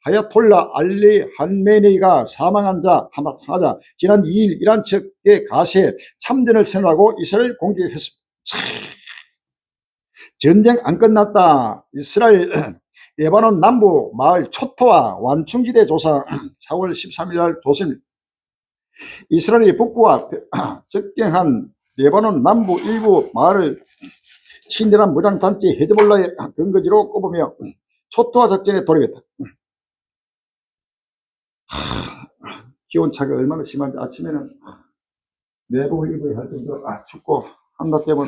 [SPEAKER 1] 아야톨라 알리 할메니가 사망한 자 하자 지난 2일 이란 측의 가세에 참전을 선언하고 이스라엘 공격했습니다. 전쟁 안 끝났다. 이스라엘 레바논 남부 마을 초토와 완충지대 조사 4월 13일 날 조사입니다. 이스라엘이 북부와 접경한 레바논 남부 일부 마을을 친이란 무장단체 헤즈볼라의 근거지로 꼽으며 초토화 작전에 돌입했다. 기온차가 얼마나 심한지 아침에는 내복 입어야 할 정도로 춥고 한낮 되면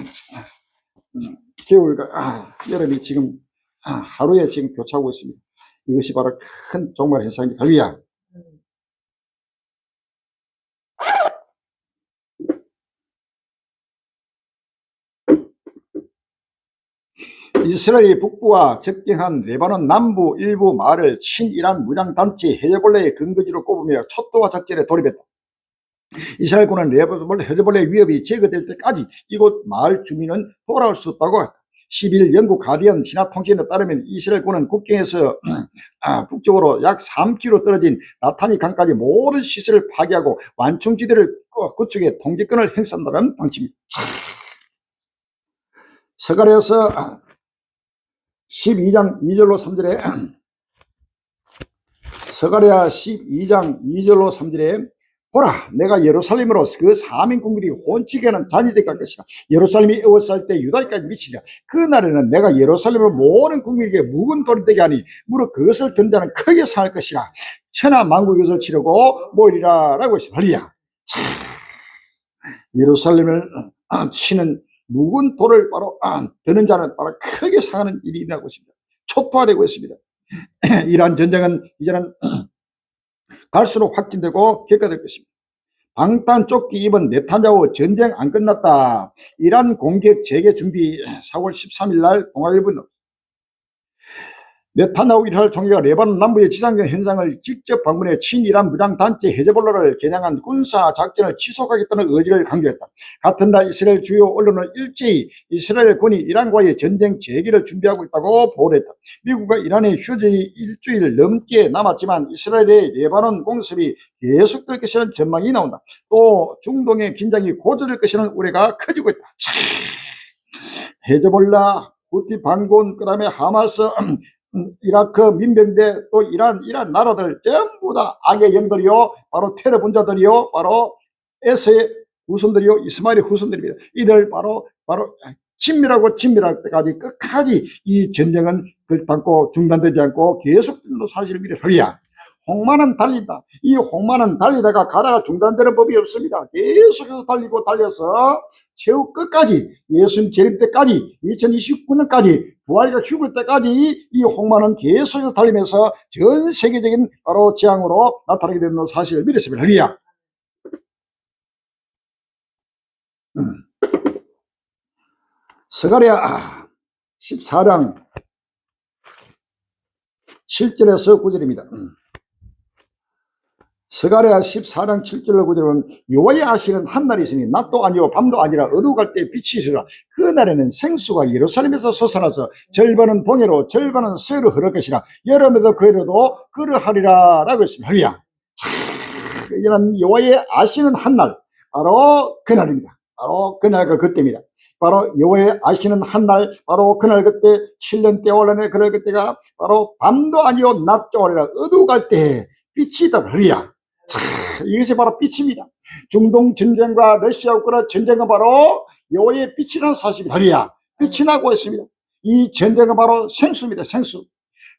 [SPEAKER 1] 겨울과 여름이 지금 하루에 지금 교차하고 있습니다. 이것이 바로 큰 종말 현상입니다. 할렐루야. 이스라엘이 북부와 접경한 레바논 남부 일부 마을을 친이란 무장단체 헤즈볼라의 근거지로 꼽으며 초토화 작전에 돌입했다. 이스라엘군은 헤즈볼라의 위협이 제거될 때까지 이곳 마을 주민은 돌아올 수 없다고 했다. 10일 영국 가디언 신화통신에 따르면 이스라엘군은 국경에서 북쪽으로 약 3km 떨어진 나타니 강까지 모든 시설을 파괴하고 완충지대를 구축해 통제권을 행사한다는 방침입니다. 스가랴서 12장 2절로 3절에 스가랴 12장 2절로 3절에 보라 내가 예루살렘으로 그 사민국민이 혼치게 하는 잔이 될 것이라. 예루살렘이 에워쌀 때 유다까지 미치리라. 그날에는 내가 예루살렘을 모든 국민에게 묵은 돌이 되게 하니 무릇 그것을 든 자는 크게 상할 것이라. 천하 만국이 그것을 치르고 모이리라 라고 했습니다. 할렐루야. 예루살렘을 치는 묵은 돌을 바로 드는 자는 바로 크게 상하는 일이 일어나고 있습니다. 초토화되고 있습니다. 이러한 전쟁은 이제는 갈수록 확진되고 격화될 것입니다. 방탄 조끼 입은 네타냐후 전쟁 안 끝났다. 이란 공격 재개 준비 4월 13일 날 동아일보는 네타냐후 이스라엘 총리가 레바논 남부의 지상전 현장을 직접 방문해 친이란 무장단체 헤즈볼라를 겨냥한 군사 작전을 지속하겠다는 의지를 강조했다. 같은 날 이스라엘 주요 언론은 일제히 이스라엘 군이 이란과의 전쟁 재개를 준비하고 있다고 보도했다. 미국과 이란의 휴전이 일주일 넘게 남았지만 이스라엘의 레바논 공습이 계속될 것이라는 전망이 나온다. 또 중동의 긴장이 고조될 것이라는 우려가 커지고 있다. 헤즈볼라, 후티 반군, 그 다음에 하마스, 이라크 민병대 또 이란 나라들 전부 다 악의 영들이요 바로 테러 분자들이요 바로 에스의 후손들이요 이스마엘의 후손들입니다. 이들 바로 친밀할 때까지 끝까지 이 전쟁은 결단코 중단되지 않고 계속되는 사실을 미래서야. 홍마는 달린다. 이 홍마는 달리다가 가다가 중단되는 법이 없습니다. 계속해서 달리고 달려서 최후 끝까지 예수님 재림 때까지 2029년까지 부활과 휴글 때까지 이 홍마는 계속해서 달리면서 전 세계적인 바로 재앙으로 나타나게 되는 사실을 미랬습니다. 할렐루야. 스가랴 14장 7절에서 9절입니다. 스가랴 14장 7절로 9절은 여호와의 아시는 한날이 있으니 낮도 아니요 밤도 아니라 어두워 갈 때 빛이 있으라. 그날에는 생수가 예루살렘에서 솟아나서 절반은 동해로 절반은 서해로 흐를 것이라. 여름에도 그해로도 그러하리라 라고 했습니다. 할렐루야. 이런 여호와의 아시는 한날 바로 그날입니다. 바로 그날과 그때입니다. 바로 여호와의 아시는 한날 바로 그날 그때 7년 때 올라내 그날 그때가 바로 밤도 아니요 낮도 아니라 어두워 갈 때 빛이 있다. 할렐루야. 이것이 바로 빛입니다. 중동 전쟁과 러시아 우크라이나 전쟁은 바로 여호와의 빛이라는 사실입니다. 할렐루야. 빛이 나고 있습니다. 이 전쟁은 바로 생수입니다. 생수.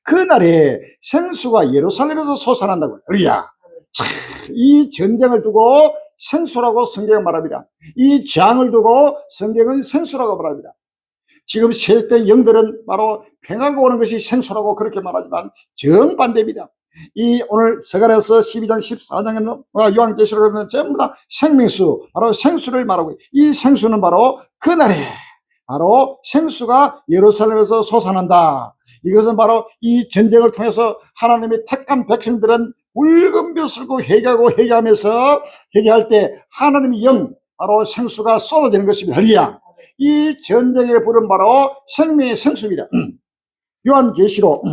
[SPEAKER 1] 그날에 생수가 예루살렘에서 솟아난다고요. 이 전쟁을 두고 생수라고 성경은 말합니다. 이 재앙을 두고 성경은 생수라고 말합니다. 지금 세속된 영들은 바로 평화가 오는 것이 생수라고 그렇게 말하지만 정반대입니다. 이 오늘 서간에서 12장 14장에 요한계시록에는 전부 다 생명수, 바로 생수를 말하고, 이 생수는 바로 그날에 바로 생수가 예루살렘에서 솟아난다. 이것은 바로 이 전쟁을 통해서 하나님의 택한 백성들은 붉은 벼슬고 회개하면서 회개할 때 하나님의 영, 바로 생수가 쏟아지는 것입니다. 할렐루야. 이 전쟁의 불은 바로 생명의 생수입니다. 요한계시록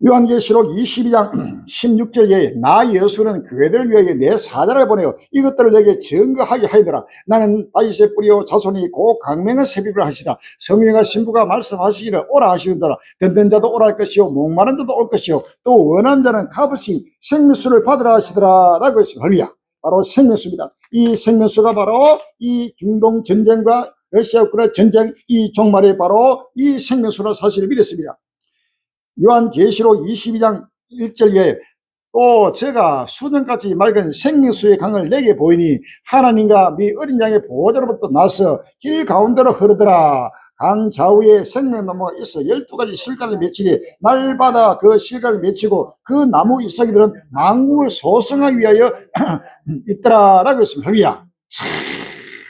[SPEAKER 1] 요한계시록 22장 16절에 나 예수는 교회들을 위하여 내 사자를 보내어 이것들을 내게 증거하게 하리라. 나는 다윗의 뿌리요 자손이 있고 강명의 세비를 하시다. 성령과 신부가 말씀하시기를 오라 하시는도다. 든든 자도 오라 할 것이요 목마른 자도 올 것이요 또 원한 자는 값없이 생명수를 받으라 하시더라 라고 했습니다. 할렐루야. 바로 생명수입니다. 이 생명수가 바로 이 중동 전쟁과 러시아 우크라이나 전쟁 이 종말에 바로 이 생명수라 사실을 믿었습니다. 요한계시록 22장 1절에 또 제가 수정같이 맑은 생명수의 강을 내게 보이니 하나님과 미 어린 양의 보호자로부터 나서 길 가운데로 흐르더라. 강 좌우에 생명나무가 있어 12가지 실과를 맺히니 날마다 그 실과를 맺히고 그 나무 잎사귀들은 만국을 소성하기 위하여 있더라 라고 했습니다. 할렐루야.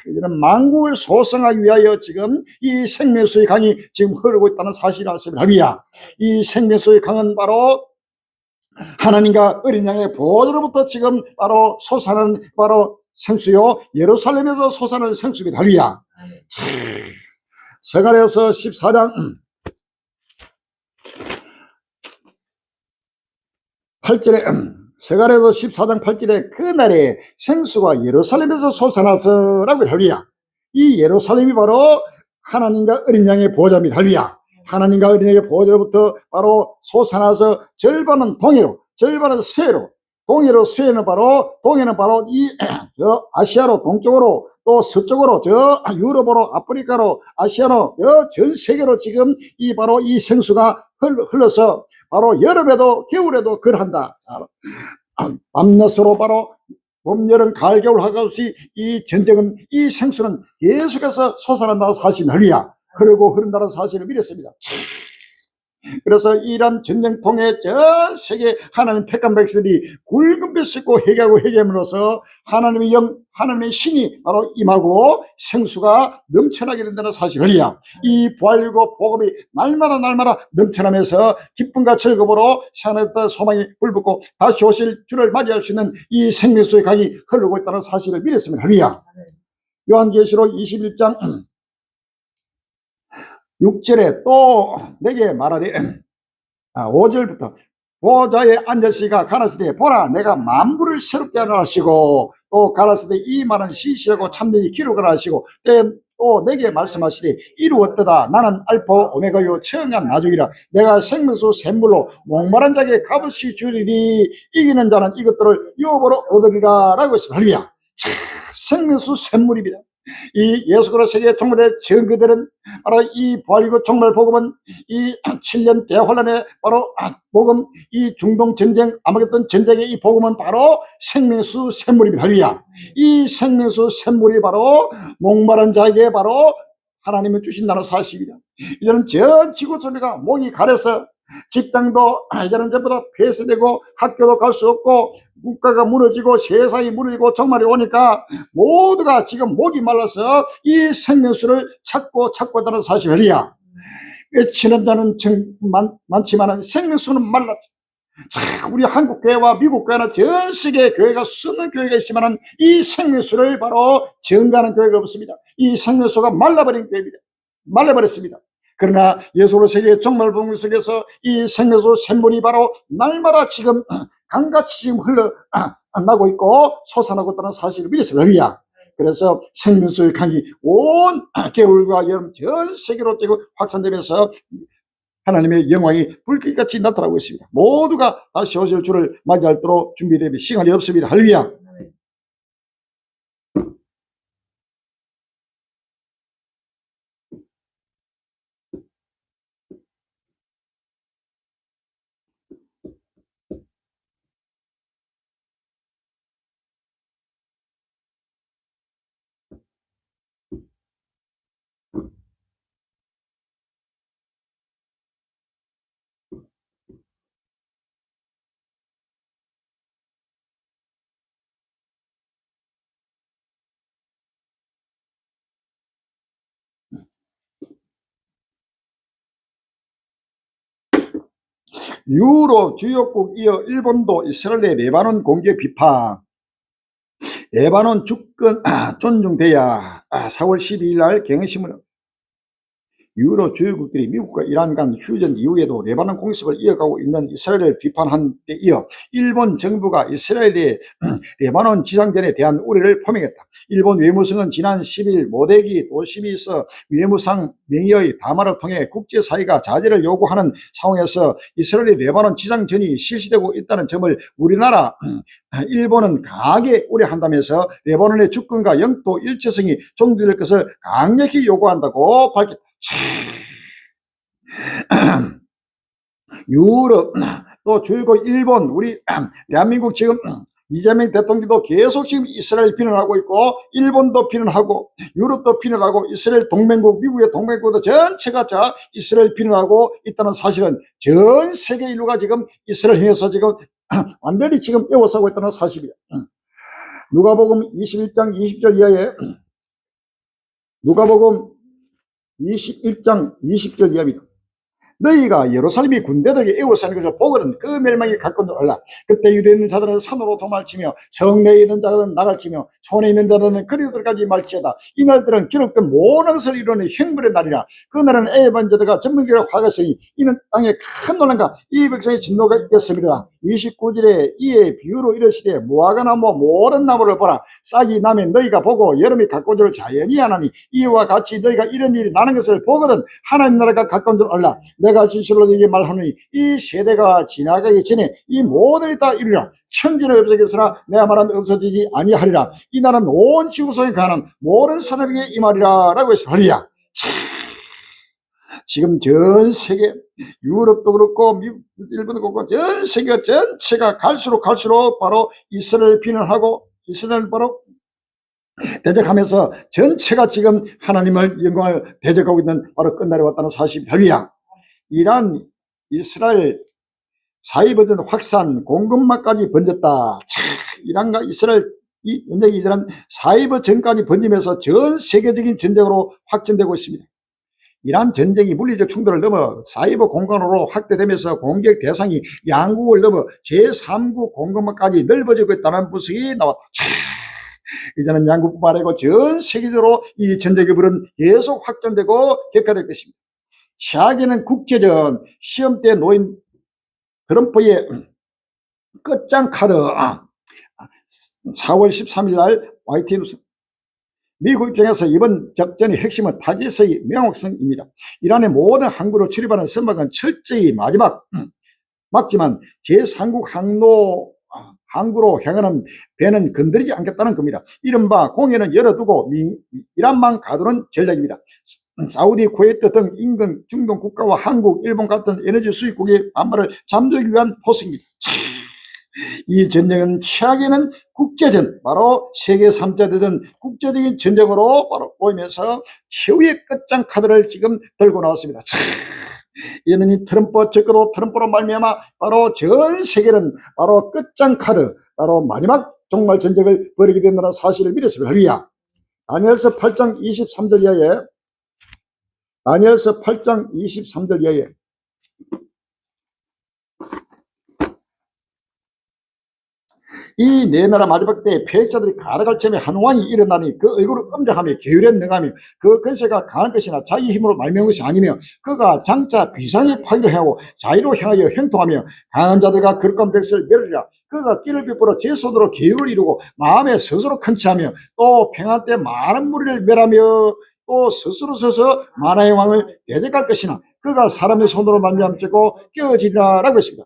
[SPEAKER 1] 이제는 만국을 소성하기 위하여 지금 이 생명수의 강이 지금 흐르고 있다는 사실을 알습니다. 할렐루야. 이 생명수의 강은 바로 하나님과 어린 양의 보호자로부터 지금 바로 솟아나는 바로 생수요 예루살렘에서 솟아나는 생수입니다. 할렐루야. 스가랴서 14장 8절에 스가랴서 14장 8절에 그날에 생수가 예루살렘에서 솟아나서라고 할렐루야. 이 예루살렘이 바로 하나님과 어린 양의 보호자입니다. 할렐루야. 하나님과 어린 양의 보호자로부터 바로 솟아나서 절반은 동해로, 절반은 서해로, 동해로 서해는 바로 동해는 바로 이 아시아로 동쪽으로 또 서쪽으로 저 유럽으로 아프리카로 아시아로 전 세계로 지금 이 바로 이 생수가 흘러서 바로 여름에도 겨울에도 그러한다. 밤낮으로 바로 봄, 여름, 가을, 겨울 하없이 이 전쟁은 이 생수는 계속해서 솟아난다는 사실을 할렐루야. 흐르고 흐른다는 사실을 믿었습니다. 그래서 이러한 전쟁통에 전 세계 하나님 택한 백성들이 굵은 뼈 씻고 회개하고 회개함으로써 하나님의 영, 하나님의 신이 바로 임하고 생수가 넘쳐나게 된다는 사실을요. 이 부활이고 복음이 날마다 넘쳐나면서 기쁨과 즐거움으로 산에다 소망이 불붙고 다시 오실 주를 맞이할 수 있는 이 생명수의 강이 흐르고 있다는 사실을 믿었습니다. 할렐루야. 요한계시록 21장 6절에 또 내게 말하되 5절부터 보좌에 앉으시가 가라사대 보라 내가 만물을 새롭게 하라 하시고 또 가라사대 이 말은 시시하고 참되니 기록하라 하시고 또 내게 말씀하시되 이루었도다 나는 알파 오메가요 처음과 나중이라 내가 생명수 샘물로 목마른 자에게 값없이 주리니 이기는 자는 이것들을 유업으로 얻으리라 라고 했습니다. 할렐루야. 생명수 샘물입니다. 이 예수 그리스도 세계 종말의 증거들은 바로 이 부활이고 종말 복음은 이 7년 대환란의 바로 복음 이 중동 전쟁 아마겟돈 전쟁의 이 복음은 바로 생명수 샘물입니다. 할렐루야. 이 생명수 샘물이 바로 목마른 자에게 바로 하나님이 주신다는 사실입니다. 이제는 전 지구 전체가 목이 가려서 직장도 이제는 전부 다 폐쇄되고 학교도 갈 수 없고 국가가 무너지고 세상이 무너지고 종말이 오니까 모두가 지금 목이 말라서 이 생명수를 찾고 있다는 사실이야. 외치는 자는 많지만 생명수는 말랐지. 우리 한국 교회와 미국 교회나 전 세계 교회가 수많은 교회가 있지만 이 생명수를 바로 증가하는 교회가 없습니다. 이 생명수가 말라버린 교회입니다. 말라버렸습니다. 그러나 예수로 세계 종말 복음 속에서 이 생명수 샘물이 바로 날마다 지금 강같이 지금 흘러나고 있고 솟아나고 있다는 사실을 믿었습니다. 할렐루야. 그래서 생명수의 강이 온 겨울과 여름 전 세계로 지금 확산되면서 하나님의 영광이 불빛같이 나타나고 있습니다. 모두가 다시 오실 주를 맞이할 도록 준비되면 시간이 없습니다. 할렐루야. 유럽 주요국 이어 일본도 이스라엘의 레바논 공격 비판. 레바논 주권 존중돼야. 4월 12일 날 경향신문. 유럽 주요국들이 미국과 이란 간 휴전 이후에도 레바논 공습을 이어가고 있는 이스라엘을 비판한 데 이어 일본 정부가 이스라엘의 레바논 지상전에 대한 우려를 표명했다. 일본 외무성은 지난 10일 모데기 도시미에서 외무상 명의의 담화를 통해 국제사회가 자제를 요구하는 상황에서 이스라엘의 레바논 지상전이 실시되고 있다는 점을 우리나라, 일본은 강하게 우려한다면서 레바논의 주권과 영토 일체성이 존중될 것을 강력히 요구한다고 밝혔다. 유럽 또 주요국 일본, 우리 대한민국 지금 이재명 대통령도 계속 지금 이스라엘 비난하고 있고, 일본도 비난하고, 유럽도 비난하고, 이스라엘 동맹국, 미국의 동맹국도 전체가 다 이스라엘 비난하고 있다는 사실은 전 세계 인류가 지금 이스라엘 향해서 지금 완전히 지금 에워싸고 있다는 사실이에요. 누가복음 21장 20절 이하에, 누가복음 21장 20절 이하입니다. 너희가 예루살렘이 군대들에게 에워싸는 것을 보거든 그 멸망이 가까운 줄 알라. 그때 유대에 있는 자들은 산으로 도망치며 성내에 있는 자들은 나갈지며 손에 있는 자들은 그리도들까지 말지어다. 이 날들은 기록된 모든 것을 이루는 형벌의 날이라. 그날은 애반 자들과 전문기를 화갔으니 이는 땅에 큰 논란과 이 백성의 진노가 있겠습니다. 29절에 이에 비유로 이르시되 무화과 나무 모든 나무를 보라. 싹이 나면 너희가 보고 여름이 가까운 줄 자연히 하나니 이와 같이 너희가 이런 일이 나는 것을 보거든 하나님 나라가 가까운 줄 알라. 내가 진실로 너희에게 말하노니 이 세대가 지나가기 전에 이 모든 다 이루리라. 천지는 없어지겠으나 내가 말한 없어지지 아니하리라. 이 나라는 온 지구상에 가는 모든 사람에게 이 말이라 라고 했으리야. 지금 전 세계, 유럽도 그렇고 미국, 일본도 그렇고 전 세계 전체가 갈수록 바로 이스라엘 비난하고 이스라엘 바로 대적하면서 전체가 지금 하나님을 영광을 대적하고 있는 바로 끝날에 왔다는 사실이야. 이란 이스라엘 사이버전 확산 공급망까지 번졌다. 이란과 이스라엘 이 전쟁이 이런 사이버전까지 번지면서 전 세계적인 전쟁으로 확전되고 있습니다. 이란 전쟁이 물리적 충돌을 넘어 사이버 공간으로 확대되면서 공격 대상이 양국을 넘어 제3국 공급망까지 넓어지고 있다는 분석이 나왔다. 이제는 양국뿐만 아니고 전 세계적으로 이 전쟁의 불은 계속 확전되고 격화될 것입니다. 최악에는 국제전, 시험 때 놓인 트럼프의 끝장 카드. 4월 13일 날 YTN 뉴스. 미국 입장에서 이번 작전의 핵심은 타깃의 명확성입니다. 이란의 모든 항구를 출입하는 선박은 철저히 막지만 제3국 항구로 향하는 배는 건드리지 않겠다는 겁니다. 이른바 공연은 열어두고 이란만 가두는 전략입니다. 사우디, 쿠웨이트 등 인근 중동 국가와 한국, 일본 같은 에너지 수입국의 반발을 잠재우기 위한 포석입니다. 이 전쟁은 최악에는 국제전, 바로 세계 3차 대전 국제적인 전쟁으로 바로 보이면서 최후의 끝장 카드를 지금 들고 나왔습니다. 이는 이 트럼프 적으로 트럼프로 말미암아 바로 전 세계는 바로 끝장 카드, 바로 마지막 종말 전쟁을 벌이게 된다는 사실을 미랬습니다. 다니엘서 8장 23절 이하에, 다니엘서 8장 23절 이하에 이 네 나라 마지막 때에 패역자들이 가라갈 점에 한 왕이 일어나니 그 얼굴을 엄정하며 게으른 능하며 그 근세가 강한 것이나 자기 힘으로 말미암은 것이 아니며 그가 장차 비상의 파기를 하고 자유로 향하여 형통하며 강한 자들과 거룩한 백성을 멸하리라. 그가 끼를 베풀어 제 손으로 계율을 이루고 마음에 스스로 큰치하며 또 평안 때 많은 무리를 멸하며 또 스스로 서서 만화의 왕을 대적할 것이나 그가 사람의 손으로 말미암고 깨어지리라 라고 했습니다.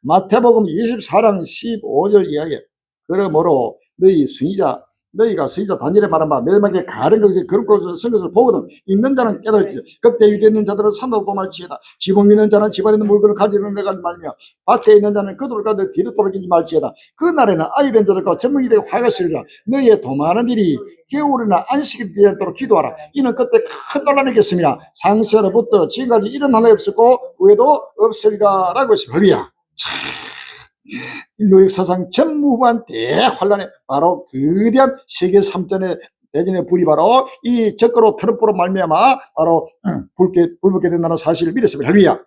[SPEAKER 1] 마태복음 24장 15절 이하에 그러므로 너희가 선지자 다니엘에 말한 바 멸망의 가른 것이 그런 것을 쓴 것을 보거든 있는 자는 깨달을지어다. 그때 유대에 있는 자들은 산으로 도망치이다. 지붕 있는 자는 집안에 있는 물건을 가지는 데가 말며 밭에 있는 자는 그들을 가지고 뒤로 돌아가지 말지어다. 그날에는 아이된 자들과 전문이 되고 화가 쓰리라. 너희의 도망하는 일이 겨울이나 안식일 되도록 기도하라. 이는 그때 큰 논란이 있겠습니다. 상세로부터 지금까지 이런 하나 없었고 후에도 없으리라 라고 했습니다. 인류 역사상 전무후무한 대환란에 바로 거대한 세계 3대 대전의 불이 바로 이 적그로 트럼프로 말미암아 바로 불붙게 된다는 사실을 믿었습니다. 할렐루야.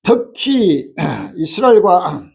[SPEAKER 1] 특히 이스라엘과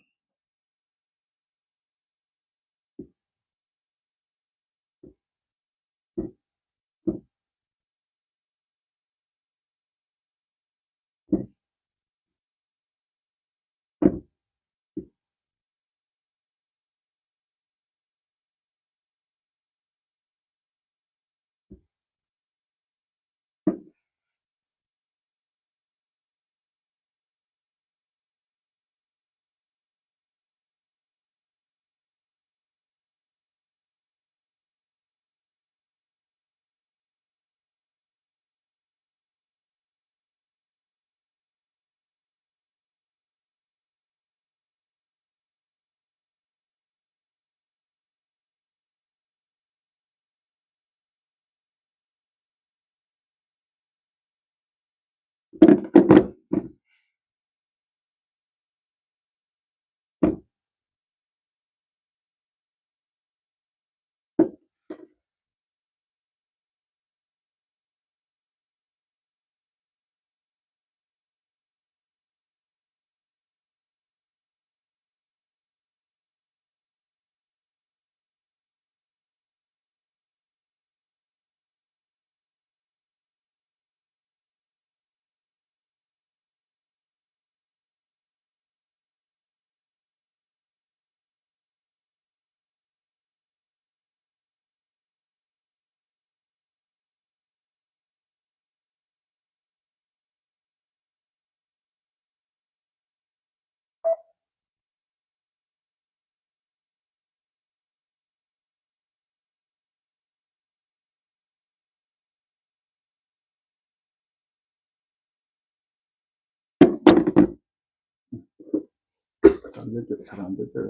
[SPEAKER 1] 잘안 될 때.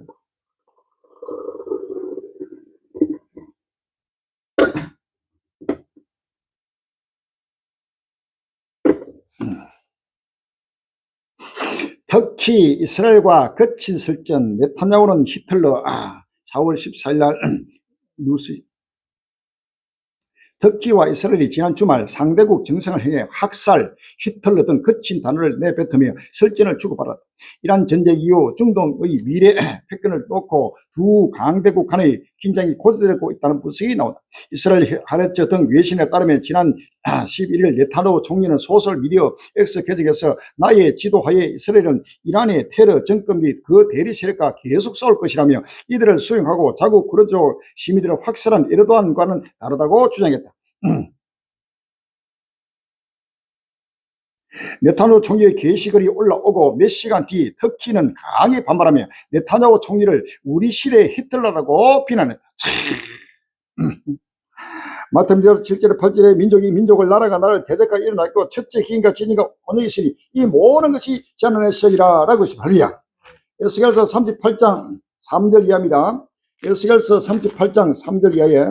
[SPEAKER 1] 특히 이스라엘과 거친 설전, 네타냐후는 히틀러 4월 14일 날 뉴스 터키와 이스라엘이 지난 주말 상대국 정상을 향해 학살, 히틀러 등 거친 단어를 내뱉으며 설전을 주고받았다. 이란 전쟁 이후 중동의 미래 패권을 놓고 두 강대국 간의 긴장이 고조되고 있다는 분석이 나온다. 이스라엘 하레츠 등 외신에 따르면 지난 11일 네타냐후 총리는 소설 미디어 X 계정에서 나의 지도하에 이스라엘은 이란의 테러 정권 및 그 대리 세력과 계속 싸울 것이라며 이들을 수용하고 자국 구르조 시민들의 확실한 에르도안과는 다르다고 주장했다. 네타냐후 총리의 게시글이 올라오고 몇 시간 뒤 터키는 강하게 반발하며 네타냐후 총리를 우리 시대의 히틀러라고 비난했다. 마침내 실제로 벌절의 민족이 민족을 나라가 나라를 대적하여 일어났고 첫째 희인과 진인과 혼역이 있으니 이 모든 것이 지난해 시작이라라고 했습니다. 할렐루야. 에스겔서 38장 3절 이하입니다. 에스겔서 38장 3절 이하에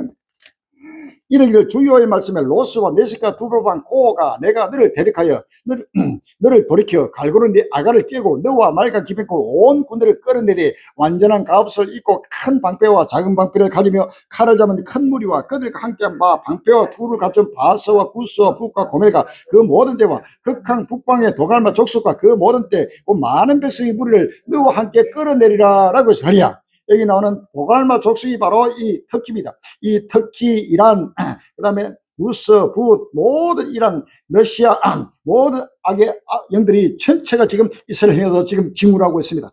[SPEAKER 1] 이르기를 주여의 말씀에 로스와 메섹과 두로반 고가 내가 너를 대적하여 너를 돌이켜 갈고는 네 아가를 깨고 너와 말과 기백고 온 군대를 끌어내리 완전한 갑옷을 입고 큰 방패와 작은 방패를 가지며 칼을 잡은 큰 무리와 그들과 함께한 바 방패와 투를 갖춘 바스와 구스와 북과 고멜과 그 모든 때와 극한 북방의 도갈마 족속과 그 모든 때 많은 백성의 무리를 너와 함께 끌어내리라 라고 했습니다. 여기 나오는 도갈마 족속이 바로 이 터키입니다. 이 터키, 이란, 그 다음에 루스, 붓, 모든 이란, 러시아, 모든 악의 영들이 전체가 지금 이스라엘 향해서 지금 징후하고 있습니다.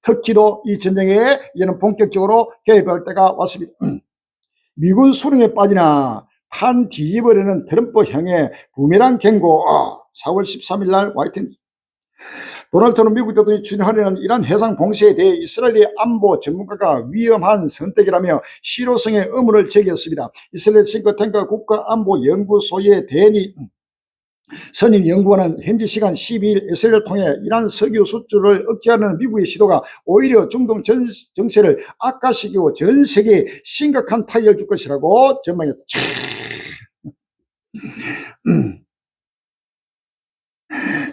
[SPEAKER 1] 터키도 이 전쟁에 이제는 본격적으로 개입할 때가 왔습니다. 미군 수령에 빠지나 판 뒤집어내는 트럼프 향해 부메랑 경고 4월 13일 날 화이트 도널드 트럼프 미국 대통령이 추진하려는 이란 해상 봉쇄에 대해 이스라엘의 안보 전문가가 위험한 선택이라며 실효성의 의문을 제기했습니다. 이스라엘 싱크탱크 국가안보연구소의 대니 선임 연구원은 현지 시간 12일 이스라엘을 통해 이란 석유 수출을 억제하는 미국의 시도가 오히려 중동 정세를 악화시키고 전 세계에 심각한 타격을 줄 것이라고 전망했다.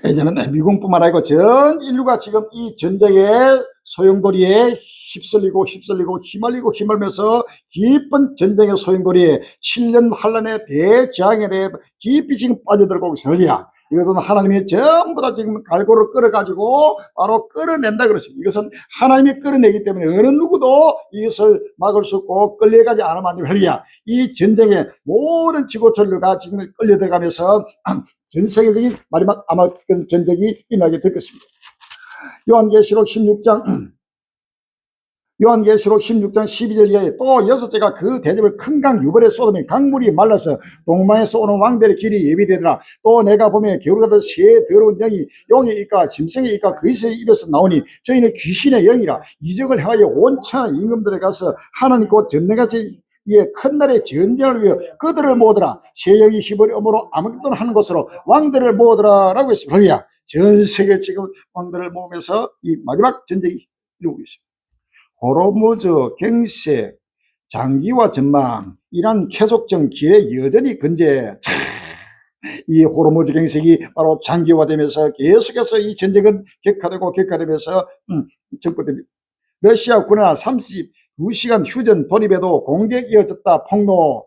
[SPEAKER 1] 이제는 미국뿐만 아니고 전 인류가 지금 이 전쟁의 소용돌이에 휩쓸리고 휘말리고 휘말면서 깊은 전쟁의 소용돌이에 7년 환란의 대재앙에 깊이 지금 빠져들고 있습니다. 이것은 하나님이 전부 다 지금 갈고를 끌어가지고 바로 끌어낸다 그러십니다. 이것은 하나님이 끌어내기 때문에 어느 누구도 이것을 막을 수 없고 끌려가지 않으면 안 됩니다. 이 전쟁의 모든 지구촌류가 지금 끌려들어가면서 전 세계적인 마지막 아마 전쟁이 일어나게 될 것입니다. 요한계시록 16장 12절 이하에 또 여섯째가 그 대접을 큰 강 유벌에 쏟으면 강물이 말라서 동방에서 오는 왕들의 길이 예비되더라. 또 내가 보면 겨울같은 새 더러운 영이 용의 입과 짐승의 입과 그리스의 입에서 나오니 저희는 귀신의 영이라 이적을 행하여 온 천하 임금들에 가서 하나님 곧 전능하신 이에 큰 날의 전쟁을 위해 그들을 모으더라. 새 영이 힘을 엄으로 아무것도 하는 곳으로 왕들을 모으더라 라고 했습니다. 전 세계 지금 왕들을 모으면서 이 마지막 전쟁이 이루고 있습니다. 호르무즈 갱세 장기화 전망 이란 계속적 기회 여전히 근제. 이 호르무즈 갱색이 바로 장기화되면서 계속해서 이 전쟁은 격화되면서 적발됩니다. 러시아 군화 32시간 휴전 돌입에도 공격 이어졌다 폭로.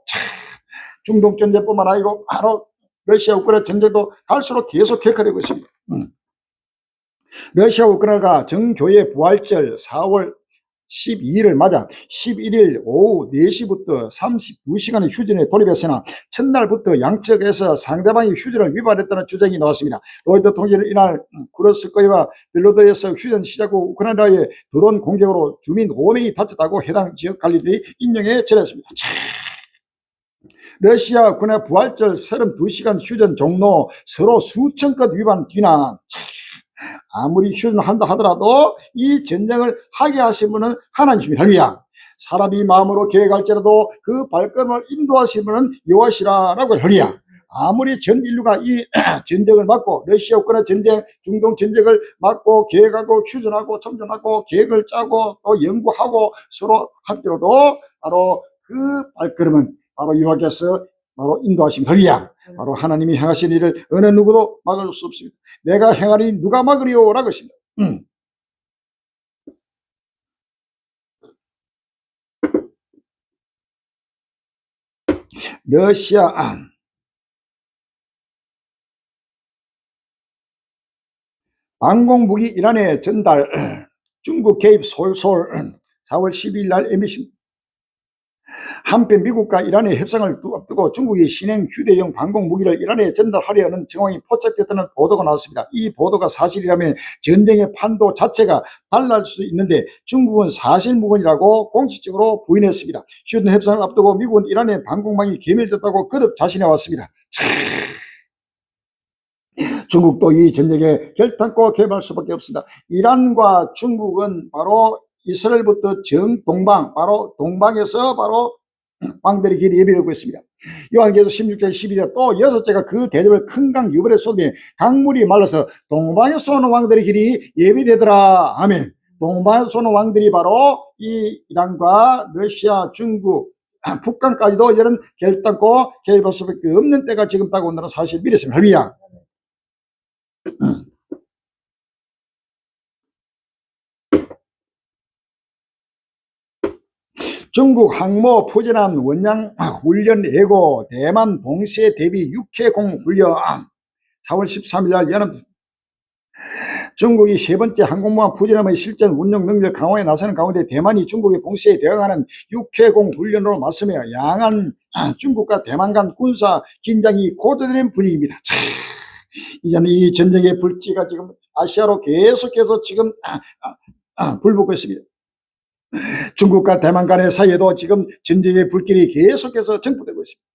[SPEAKER 1] 중동 전쟁뿐만 아니고 바로 러시아 우크라이나 전쟁도 갈수록 계속 격화되고 있습니다. 러시아 우크라이나가 정교회 부활절 4월 12일을 맞아 11일 오후 4시부터 32시간의 휴전에 돌입했으나 첫날부터 양측에서 상대방이 휴전을 위반했다는 주장이 나왔습니다. 로이터 통신은 이날 쿠르스크와 벨로드에서 휴전 시작 후 우크라이나의 드론 공격으로 주민 5명이 다쳤다고 해당 지역 관리들이 인용해 전했습니다. 러시아 군의 부활절 32시간 휴전 종로 서로 수천 건 위반 비난. 아무리 휴전한다 하더라도 이 전쟁을 하게 하신 분은 하나님이야. 사람이 마음으로 계획할지라도 그 발걸음을 인도하신 분은 여호와시라라고 하리야. 아무리 전 인류가 이 전쟁을 막고 러시아 우크라이나 전쟁, 중동 전쟁을 막고 계획하고 휴전하고 청전하고 계획을 짜고 또 연구하고 서로 할지라도 바로 그 발걸음은 바로 여호와께서 바로 인도하신 허리야. 바로 하나님이 행하신 일을 어느 누구도 막을 수 없습니다. 내가 행하니 누가 막으리요? 라고 했습니다. 러시아 항공무기 이란에 전달 중국 개입 솔솔 4월 12일 날 MBC. 한편 미국과 이란의 협상을 앞두고 중국이 신행 휴대용 방공무기를 이란에 전달하려는 정황이 포착됐다는 보도가 나왔습니다. 이 보도가 사실이라면 전쟁의 판도 자체가 달라질 수 있는데 중국은 사실무근이라고 공식적으로 부인했습니다. 휴전 협상을 앞두고 미국은 이란의 방공망이 개밀됐다고 거듭 자신해왔습니다. 중국도 이 전쟁에 결단코 개입할 수밖에 없습니다. 이란과 중국은 바로 이스라엘부터 정동방, 바로 동방에서 바로 왕들의 길이 예비되고 있습니다. 요한계시록 16장 12절에 또 여섯째가 그 대접을 큰 강 유벌에 쏟으며 강물이 말라서 동방에서 오는 왕들의 길이 예비되더라. 아멘. 동방에서 오는 왕들이 바로 이 이란과 러시아, 중국, 북한까지도 이런 결단코 개입할 수밖에 없는 때가 지금 다가온다는 사실 미랬습니다. 할렐루야. 중국 항모 푸진한 원양 훈련 예고 대만 봉쇄 대비 육해공 훈련 4월 13일 날 연합 중국이 세 번째 항공모함 푸진함의 실전 운용 능력 강화에 나서는 가운데 대만이 중국의 봉쇄에 대응하는 육해공 훈련으로 맞서며 양안 중국과 대만 간 군사 긴장이 고조되는 분위기입니다. 이제는 이 전쟁의 불씨가 지금 아시아로 계속해서 지금 불붙고 있습니다. 중국과 대만 간의 사이에도 지금 전쟁의 불길이 계속해서 전포되고 있습니다.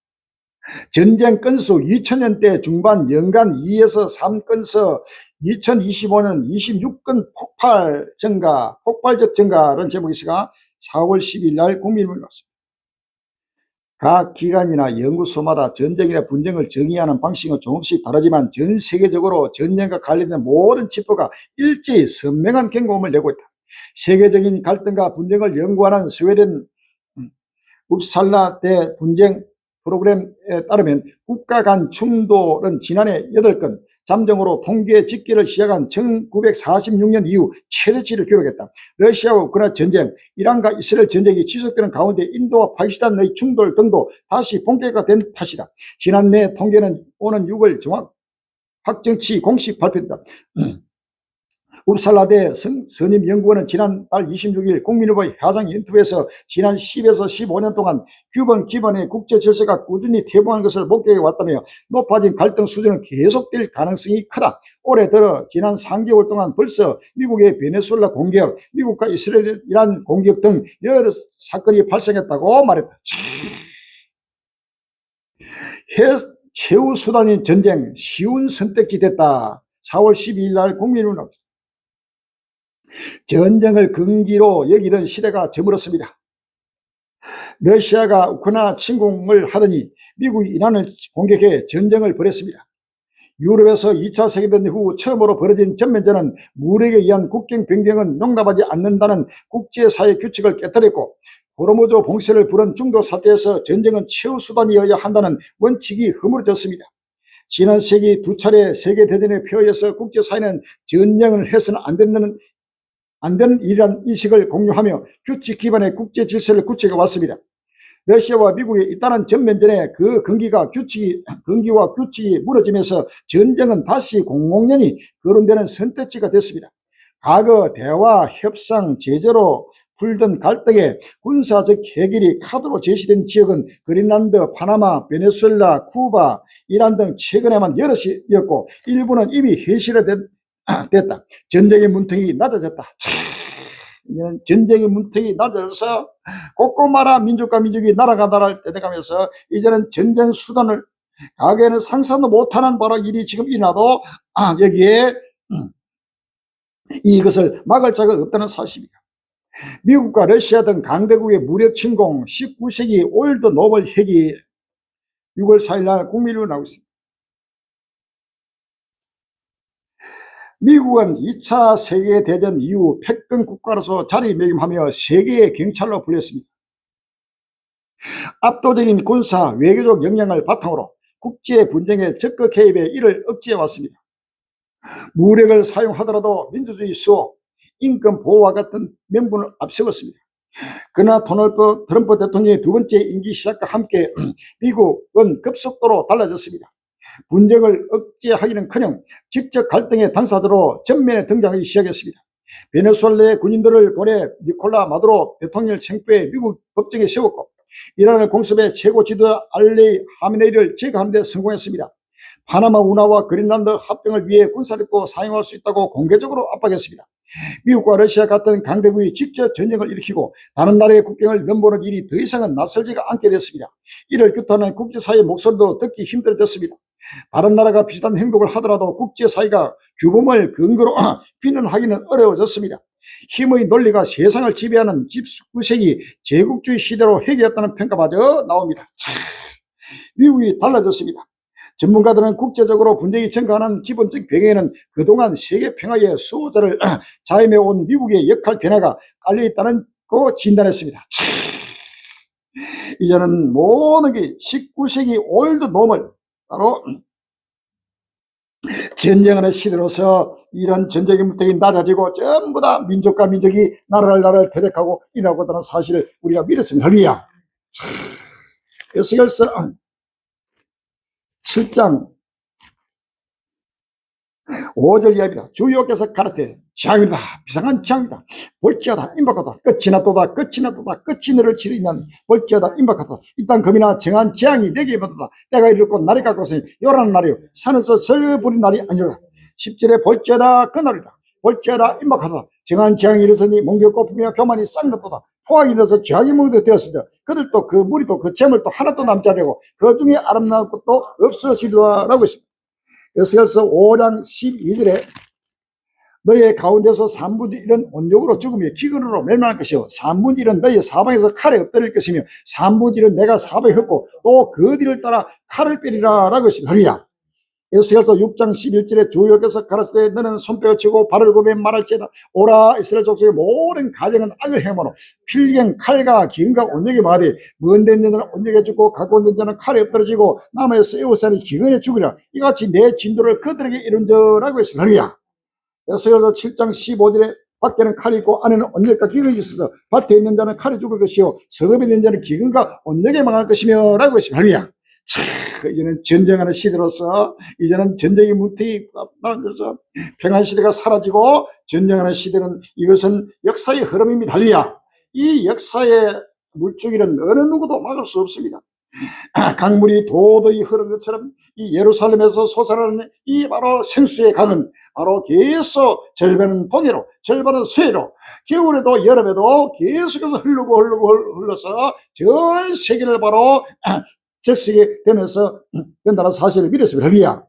[SPEAKER 1] 전쟁 건수 2000년대 중반 연간 2에서 3건서 2025년 26건 폭발적 증가라는 제목이시가 4월 10일 날 국민을 났습니다. 각 기관이나 연구소마다 전쟁이나 분쟁을 정의하는 방식은 조금씩 다르지만 전 세계적으로 전쟁과 관련된 모든 지표가 일제히 선명한 경고음을 내고 있다. 세계적인 갈등과 분쟁을 연구하는 스웨덴 웁살라 대 분쟁 프로그램에 따르면 국가 간 충돌은 지난해 8건, 잠정으로 통계 집계를 시작한 1946년 이후 최대치를 기록했다. 러시아와 우크라이나 전쟁, 이란과 이스라엘 전쟁이 지속되는 가운데 인도와 파키스탄의 충돌 등도 다시 본격화된 탓이다. 지난해 통계는 오는 6월 확정치 공식 발표했다. 웁살라대 선임연구원은 지난달 26일 국민일보의 해당 인터뷰에서 지난 10에서 15년 동안 규범 기반의 국제 질서가 꾸준히 퇴보한 것을 목격해 왔다며 높아진 갈등 수준은 계속될 가능성이 크다. 올해 들어 지난 3개월 동안 벌써 미국의 베네수엘라 공격, 미국과 이스라엘 이란 공격 등 여러 사건이 발생했다고 말했다. 최후 수단인 전쟁, 쉬운 선택지 됐다. 4월 12일 날 국민일보 나왔습니다. 전쟁을 금기로 여기던 시대가 저물었습니다. 러시아가 우크라이나 침공을 하더니 미국이 이란을 공격해 전쟁을 벌였습니다. 유럽에서 2차 세계대전 후 처음으로 벌어진 전면전은 무력에 의한 국경 변경은 용납하지 않는다는 국제사회 규칙을 깨뜨렸고, 호르무즈 봉쇄를 부른 중도 사태에서 전쟁은 최후 수단이어야 한다는 원칙이 허물어졌습니다. 지난 세기 두 차례 세계대전의 표에서 국제사회는 전쟁을 해서는 안 되는 일이라는 인식을 공유하며 규칙 기반의 국제 질서를 구축해 왔습니다. 러시아와 미국의 잇따른 전면전에 그 근기와 규칙이 무너지면서 전쟁은 다시 공공연히 거론되는 선택지가 됐습니다. 과거 대화, 협상, 제재로 풀던 갈등의 군사적 해결이 카드로 제시된 지역은 그린란드, 파나마, 베네수엘라, 쿠바, 이란 등 최근에만 여럿이었고 일부는 이미 해실화됐다. 전쟁의 문턱이 낮아졌다. 이제는 전쟁의 문턱이 낮아져서 꼬꼬마라 민족과 민족이 나라가 나라를 떼내가면서 이제는 전쟁 수단을 과거에는 상상도 못하는 바로 일이 지금 일어나도 여기에 이것을 막을 자가 없다는 사실입니다. 미국과 러시아 등 강대국의 무력 침공, 19세기 올드 노멀 핵이 6월 4일 날 국민일보에 나오고 있습니다. 미국은 2차 세계대전 이후 패권 국가로서 자리매김하며 세계의 경찰로 불렸습니다. 압도적인 군사, 외교적 역량을 바탕으로 국제 분쟁에 적극 개입해 이를 억제해왔습니다. 무력을 사용하더라도 민주주의 수호, 인권 보호와 같은 명분을 앞세웠습니다. 그러나 트럼프 대통령의 두 번째 임기 시작과 함께 미국은 급속도로 달라졌습니다. 분쟁을 억제하기는커녕 직접 갈등의 당사자로 전면에 등장하기 시작했습니다. 베네수엘라의 군인들을 보내 니콜라 마두로 대통령을 체포해 미국 법정에 세웠고, 이란을 공습해 최고 지도자 알리 하메네이를 제거하는 데 성공했습니다. 파나마 운하와 그린란드 합병을 위해 군사력도 사용할 수 있다고 공개적으로 압박했습니다. 미국과 러시아 같은 강대국이 직접 전쟁을 일으키고 다른 나라의 국경을 넘보는 일이 더 이상은 낯설지가 않게 됐습니다. 이를 규탄하는 국제사회의 목소리도 듣기 힘들어졌습니다. 다른 나라가 비슷한 행동을 하더라도 국제사회가 규범을 근거로 비난하기는 어려워졌습니다. 힘의 논리가 세상을 지배하는 19세기 제국주의 시대로 해결했다는 평가마저 나옵니다. 미국이 달라졌습니다. 전문가들은 국제적으로 분쟁이 증가하는 기본적 배경에는 그동안 세계 평화의 수호자를 자임해온 미국의 역할 변화가 깔려있다고 진단했습니다. 이제는 모든 게 19세기 올드 노멀, 바로 전쟁하는 시대로서 이런 전쟁의 문턱이 낮아지고 전부 다 민족과 민족이 나라를 대적하고 일어나고 있다는 사실을 우리가 믿었습니다. 할렐루야. 에스겔서 7장 5절 이하입니다. 주 여호와께서 가라사대 재앙이다, 비상한 재앙이다, 볼지어다, 임박하다, 끝이 났도다, 끝이 났도다, 끝이 너를 치러 있는 볼지어다, 임박하다. 이 땅 금이나 정한 재앙이 내게 임하도다. 때가 이르고 날이 가까웠으니 요란한 날이요 산에서 설부린 날이 아니라 10절에 볼지어다, 그 날이다, 볼지어다, 임박하다. 정한 재앙이 일어서니 몽겨 꽃피며 교만이 쌍났도다. 포악이 일어서 죄악이 무릇 되었으되 그들도 그 무리도 그 재물도 하나도 남지 않고 그 중에 아름다운 것도 없어지리라 라고 했습니다. 에스겔서 5장 12절에 너의 가운데서 3분의 1은 온욕으로 죽으며 기근으로 멸망할 것이요 3분의 1은 너의 사방에서 칼에 엎드릴 것이며 3분의 1은 내가 사방에 흩고 또 그 뒤를 따라 칼을 빼리라 라고 했습니다. 할렐루야. 에스겔서 6장 11절에 주 여호와께서 가라사대 너는 손뼉을 치고 발을 굽에 말할지어다. 오라 이스라엘 족속의 모든 가정은 악을 행하므로 필경 칼과 기근과 온역이 마하되 먼 된 자는 온역에 죽고 가까운 된 자는 칼에 엎드러지고 남아서 에우산이 기근에 죽으리라. 이같이 내 진도를 그들에게 이룬저라고 했습니다. 에스겔서 7장 15절에 밖에는 칼이 있고 안에는 온역과 기근이 있어서 밭에 있는 자는 칼에 죽을 것이요 성읍에 있는 자는 기근과 온역에 망할 것이며 라고 했습니다. 자, 이제는 전쟁하는 시대로서 이제는 전쟁이 무태해서 평안 시대가 사라지고 전쟁하는 시대는 이것은 역사의 흐름입니다. 할렐루야. 이 역사의 물줄기는 어느 누구도 막을 수 없습니다. 강물이 도도히 흐르는 것처럼 이 예루살렘에서 솟아나는 이 바로 생수의 강은 바로 계속 절반은 동해로 절반은 서해로 겨울에도 여름에도 계속해서 흘러서 전 세계를 바로 적시게 되면서 된다는 사실을 믿었습니다. 할렐루야.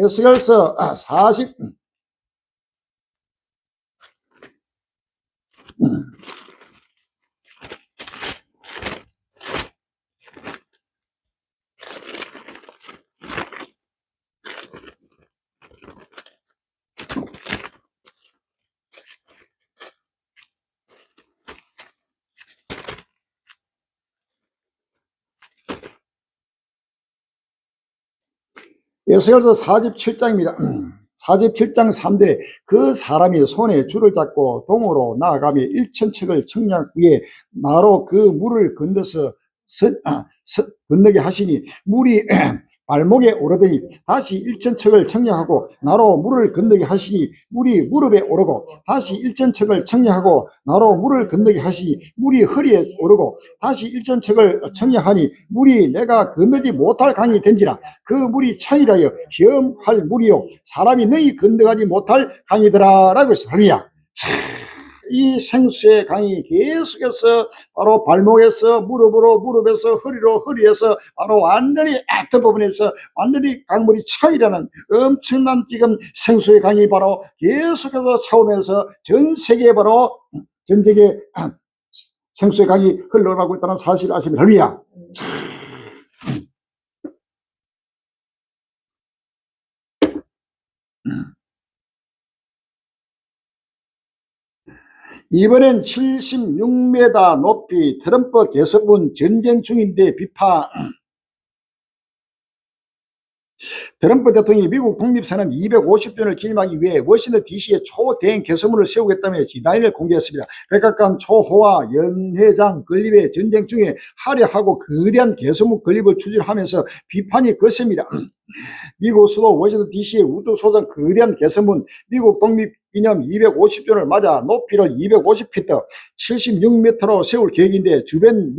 [SPEAKER 1] 에스겔서 40 에스겔서 47장입니다. 47장 3절에 그 사람이 손에 줄을 잡고 동으로 나아가며 1000척을 청약 위에 나로 그 물을 건너서 건너게 하시니 물이 발목에 오르더니 다시 1000척을 청량하고 나로 물을 건너게 하시니 물이 무릎에 오르고 다시 1000척을 청량하고 나로 물을 건너게 하시니 물이 허리에 오르고 다시 1000척을 청량하니 물이 내가 건너지 못할 강이 된지라. 그 물이 창이라여 헤엄할 물이요 사람이 너희 건너가지 못할 강이더라 라고 했습니다. 이 생수의 강이 계속해서 바로 발목에서 무릎으로 무릎에서 허리로 허리에서 바로 완전히 액트 부분에서 완전히 강물이 차이라는 엄청난 지금 생수의 강이 바로 계속해서 차오면서 전 세계에 바로 전 세계에 생수의 강이 흘러가고 있다는 사실을 아십니까? 할렐루야. 이번엔 76m 높이 트럼프 개선문 전쟁 중인데 비판. 트럼프 대통령이 미국 독립선언 250주년을 기념하기 위해 워싱턴 DC에 초대형 개선문을 세우겠다며 디자인을 공개했습니다. 백악관 초호화 연회장 건립의 전쟁 중에 화려하고 거대한 개선문 건립을 추진하면서 비판이 거셉니다. 미국 수도 워싱턴 DC의 우뚝 솟은 거대한 개선문, 미국 독립기념 250주년을 맞아 높이를 250피트 76m로 세울 계획인데 주변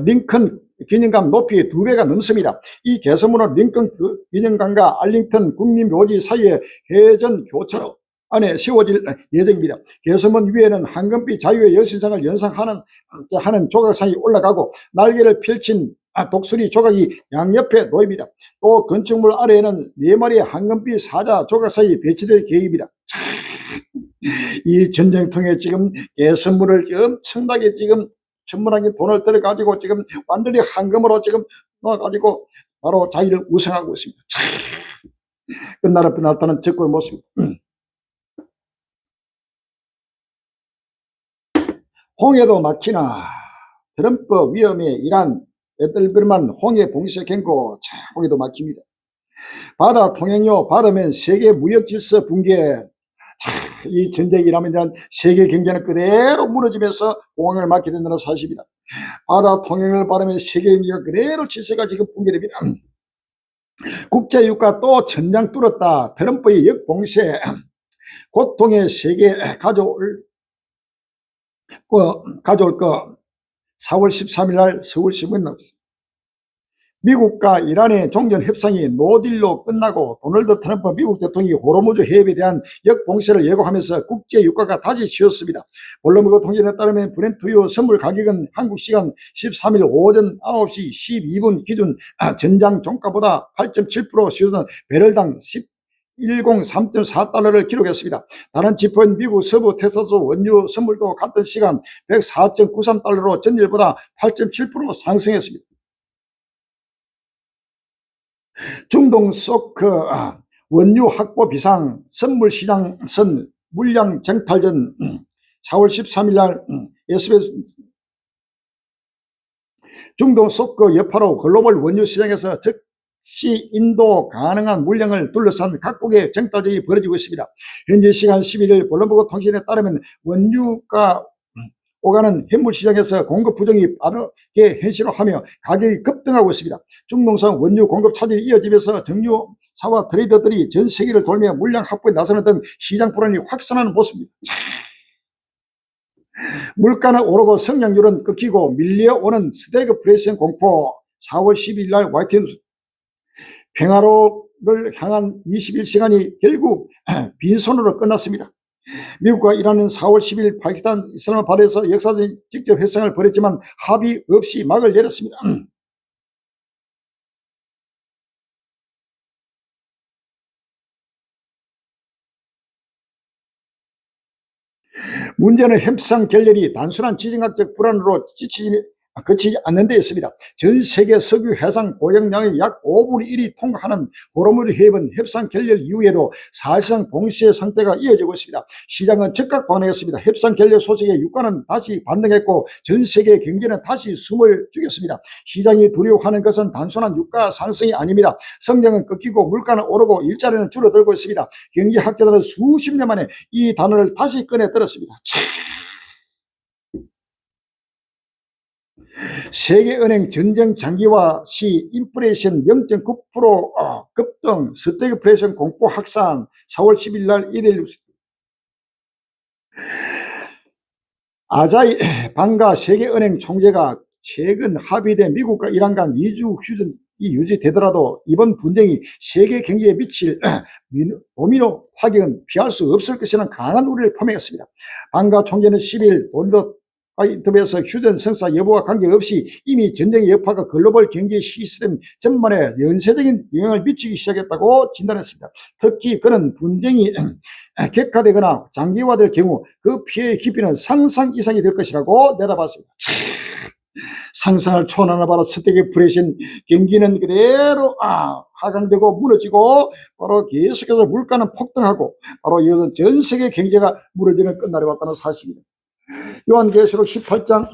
[SPEAKER 1] 링컨 기념관 높이 2배가 넘습니다. 이 개선문은 링컨 기념관과 알링턴 국립묘지 사이에 해전 교차로 안에 세워질 예정입니다. 개선문 위에는 황금빛 자유의 여신상을 연상하는 조각상이 올라가고 날개를 펼친 독수리 조각이 양옆에 놓입니다. 또 건축물 아래에는 4마리의 황금빛 사자 조각상이 배치될 계획입니다. 이 전쟁통에 지금 개선문을 엄청나게 지금 천문학인 돈을 들여가지고 지금 완전히 황금으로 지금 넣어가지고 바로 자기를 우상하고 있습니다. 끝날 앞에 나타난 적군의 모습. 홍해도 막히나 트럼프 위험에 이란 에들ber만 홍해 봉쇄 경고. 자, 홍해도 막힙니다. 바다 통행료 받으면 세계 무역 질서 붕괴. 이 전쟁이라면 세계 경제는 그대로 무너지면서 공항을 막게 된다는 사실입니다. 바다 통행을 받으면 세계 경제가 그대로 질서가 지금 붕괴됩니다. 국제유가 또 전장 뚫었다. 트럼프의 역봉쇄 고통의 세계 가져올 거 4월 13일 날 서울신문에 나왔습니다. 미국과 이란의 종전 협상이 노딜로 끝나고 도널드 트럼프 미국 대통령이 호르무즈 해협에 대한 역봉쇄를 예고하면서 국제 유가가 다시 쉬었습니다. 블룸버그 통신에 따르면 브렌트유 선물 가격은 한국 시간 13일 오전 9시 12분 기준 전장 종가보다 8.7% 쉬어서 배럴당 103.4달러를 기록했습니다. 다른 지표인 미국 서부 텍사스 원유 선물도 같은 시간 104.93달러로 전일보다 8.7% 상승했습니다. 중동 속 원유 확보 비상, 선물 시장 선, 물량 쟁탈전. 4월 13일 날 SBS 중동 속 여파로 글로벌 원유 시장에서 즉시 인도 가능한 물량을 둘러싼 각국의 쟁탈전이 벌어지고 있습니다. 현지 시간 11일 블룸버그 통신에 따르면 원유가 오가는 현물 시장에서 공급 부정이 빠르게 현실화하며 가격이 급등하고 있습니다. 중동산 원유 공급 차질이 이어지면서 정유사와 트레이더들이 전 세계를 돌며 물량 확보에 나서는 등 시장 불안이 확산하는 모습입니다. 물가는 오르고 성장률은 꺾이고 밀려오는 스태그플레이션 공포. 4월 12일 날 화이트뉴스. 평화로를 향한 21시간이 결국 빈손으로 끝났습니다. 미국과 이란은 4월 10일 파키스탄 이슬람바드에서 역사적인 직접 회상을 벌였지만 합의 없이 막을 내렸습니다. 문제는 협상 결렬이 단순한 지정학적 불안으로 그치지 않는 데 있습니다. 전 세계 석유 해상 고용량의 약 5분의 1이 통과하는 호르무즈 해협은 협상 결렬 이후에도 사실상 봉쇄 상태가 이어지고 있습니다. 시장은 즉각 반응했습니다. 협상 결렬 소식에 유가는 다시 반등했고 전 세계 경제는 다시 숨을 죽였습니다. 시장이 두려워하는 것은 단순한 유가 상승이 아닙니다. 성장은 꺾이고 물가는 오르고 일자리는 줄어들고 있습니다. 경제학자들은 수십 년 만에 이 단어를 다시 꺼내 들었습니다. 세계은행 전쟁 장기화 시 인플레이션 0.9% 급등, 스태그플레이션 공포 확산. 4월 10일 날 이데일리 뉴스. 아자이 방가 세계은행 총재가 최근 합의된 미국과 이란 간 2주 휴전이 유지되더라도 이번 분쟁이 세계 경제에 미칠 도미노 타격은 피할 수 없을 것이라는 강한 우려를 표명했습니다. 방가 총재는 10일 본도 인터뷰에서 휴전 성사 여부와 관계없이 이미 전쟁의 여파가 글로벌 경제 시스템 전반에 연쇄적인 영향을 미치기 시작했다고 진단했습니다. 특히 그는 분쟁이 격화되거나 장기화될 경우 그 피해의 깊이는 상상 이상이 될 것이라고 내다봤습니다. 상상을 초월하는 바로 스태그플레이션 경기는 그대로 하강되고 무너지고 바로 계속해서 물가는 폭등하고 바로 이것은 전 세계 경제가 무너지는 끝날이 왔다는 사실입니다. 요한계시록 18장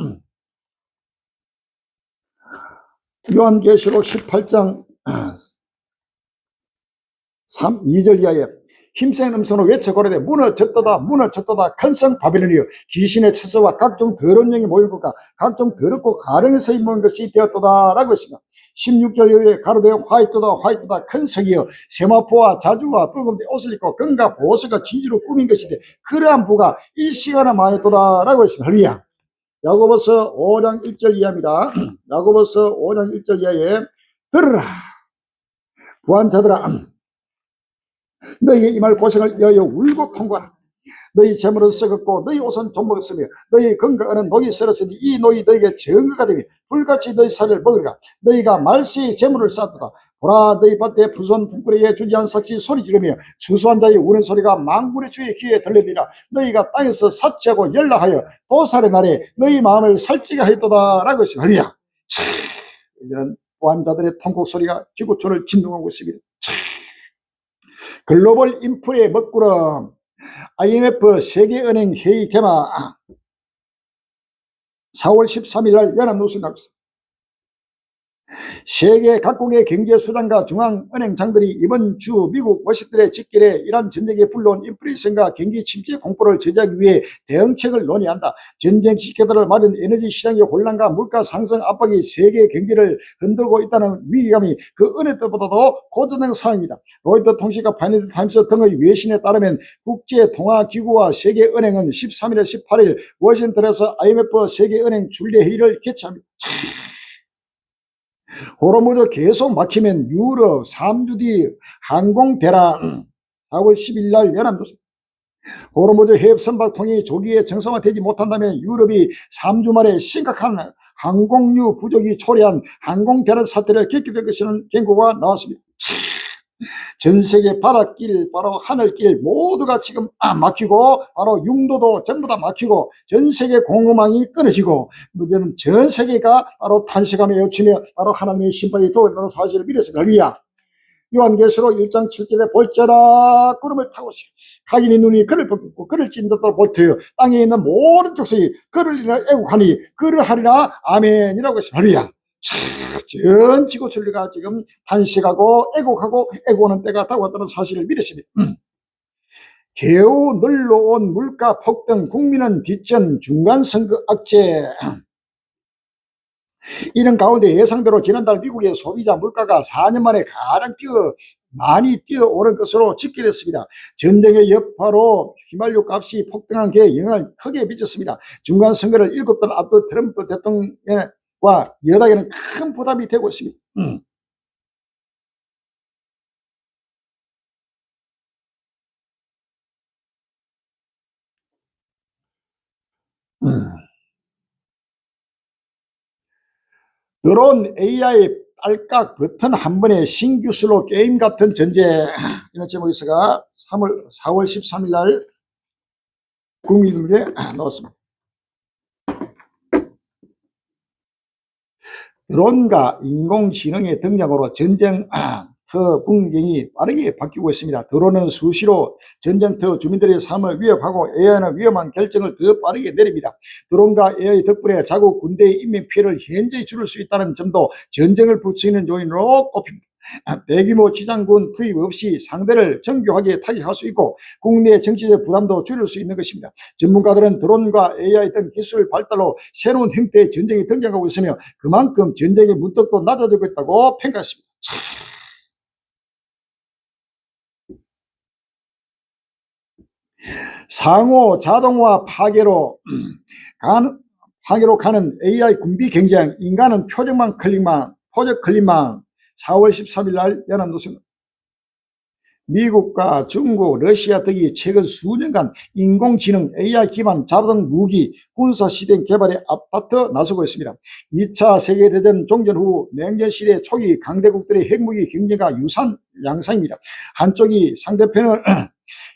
[SPEAKER 1] 2절 이하에 힘센 음성으로 외쳐 고르되 무너졌도다 무너졌도다 큰성 바벨론이여 귀신의 처소와 각종 더러운 영이 모인 것과 각종 더럽고 가령에서 모인 것이 되었도다 라고 했습니다. 16절 이후에 가로되 화이트다 큰 성이여 세마포와 자주와 붉은 옷을 입고 금과 보석과 진주로 꾸민 것이되 그러한 부가 일시간에 많았도다 라고 했습니다. 할렐루야. 야고보서 5장 1절 이하입니다. 야고보서 5장 1절 이하에 들으라 부한 자들아 너희의 이 말 고생을 여여 울고 통과하라. 너희 재물은 썩었고 너희 옷은 좀 먹었으며 너희 건강은 녹이 썰었으니 이 녹이 너희에게 정거가 되며 불같이 너희 살을 먹으리라. 너희가 말세의 재물을 쌓도다. 보라 너희 밭에 부수한 품꾼에게 주지한 삭시 소리 지르며 추수한 자의 우는 소리가 만군의 주의 귀에 들리리라. 너희가 땅에서 사치하고 연락하여 도살의 날에 너희 마음을 살찌게 하였도다 라고 했습니다. 할렐루야. 이제는 보안자들의 통곡 소리가 지구촌을 진동하고 있습니다. 글로벌 인플레의 먹구름. IMF 세계은행 회의 개막. 4월 13일 날 연합뉴스 나왔습니다. 세계 각국의 경제수장과 중앙은행장들이 이번 주 미국 워싱턴의 직결에 이란 전쟁에 불러온 인플레이션과 경기 침체 공포를 저지하기 위해 대응책을 논의한다. 전쟁 시켜들을 맞은 에너지 시장의 혼란과 물가 상승 압박이 세계 경제를 흔들고 있다는 위기감이 그 어느 때보다도 고조된 상황입니다. 로이터 통신과 파이낸셜 타임스 등의 외신에 따르면 국제통화기구와 세계은행은 13일에 18일 워싱턴에서 IMF 세계은행 준례회의를 개최합니다. 호르무즈 계속 막히면 유럽 3주 뒤 항공 대란. 4월 10일 날 연합뉴스. 호르무즈 해협 선박통이 조기에 정상화되지 못한다면 유럽이 3주 만에 심각한 항공유 부족이 초래한 항공 대란 사태를 겪게 될 것이라는 경고가 나왔습니다. 전 세계 바닷길, 바로 하늘길 모두가 지금 막히고 바로 육로도 전부 다 막히고 전 세계 공급망이 끊어지고 이제는 전 세계가 바로 탄식하며 외치며 바로 하나님의 심판이 도래하는 사실을 믿었습니다. 할렐루야. 요한계시록 1장 7절에 볼지어다 구름을 타고 오시고 각인의 눈이 그를 보고 그를 찐듯도 못해요. 땅에 있는 모든 족속이 그를 인하여 애국하니 그를 하리라. 아멘이라고 했습니다. 할렐루야. 전 지구 천리가 지금 탄식하고 애곡하고 애고하는 때가 다가왔다는 사실을 믿으십니다. 개우 늘러온 물가 폭등, 국민은 뒷전, 중간선거 악재. 이런 가운데 예상대로 지난달 미국의 소비자 물가가 4년 만에 가장 많이 뛰어오른 것으로 집계됐습니다. 전쟁의 여파로 휘발유 값이 폭등한 게 영향을 크게 미쳤습니다. 중간선거를 7달 앞둔 트럼프 대통령과 여당에는 큰 부담이 되고 있습니다. 드론 AI 딸깍 버튼 한 번에 신규 슬로 게임 같은 전쟁, 이런 제목에서가 4월 13일 날 국민일보에 나왔습니다. 드론과 인공지능의 등장으로 전쟁터 분경이 빠르게 바뀌고 있습니다. 드론은 수시로 전쟁터 주민들의 삶을 위협하고 AI는 위험한 결정을 더 빠르게 내립니다. 드론과 AI 덕분에 자국 군대의 인명 피해를 현저히 줄일 수 있다는 점도 전쟁을 부추기는 요인으로 꼽힙니다. 대규모 지상군 투입 없이 상대를 정교하게 타격할 수 있고 국내 정치적 부담도 줄일 수 있는 것입니다. 전문가들은 드론과 AI 등 기술 발달로 새로운 형태의 전쟁이 등장하고 있으며 그만큼 전쟁의 문턱도 낮아지고 있다고 평가했습니다. 상호 자동화 파괴로 가는 AI 군비 경쟁, 인간은 표적 클릭망 4월 13일 날 연합뉴스. 미국과 중국, 러시아 등이 최근 수년간 인공지능 AI 기반 자동 무기 군사 시스템 개발에 앞다퉈 나서고 있습니다. 2차 세계대전 종전 후 냉전시대 초기 강대국들의 핵무기 경쟁과 유사한 양상입니다. 한쪽이 상대편을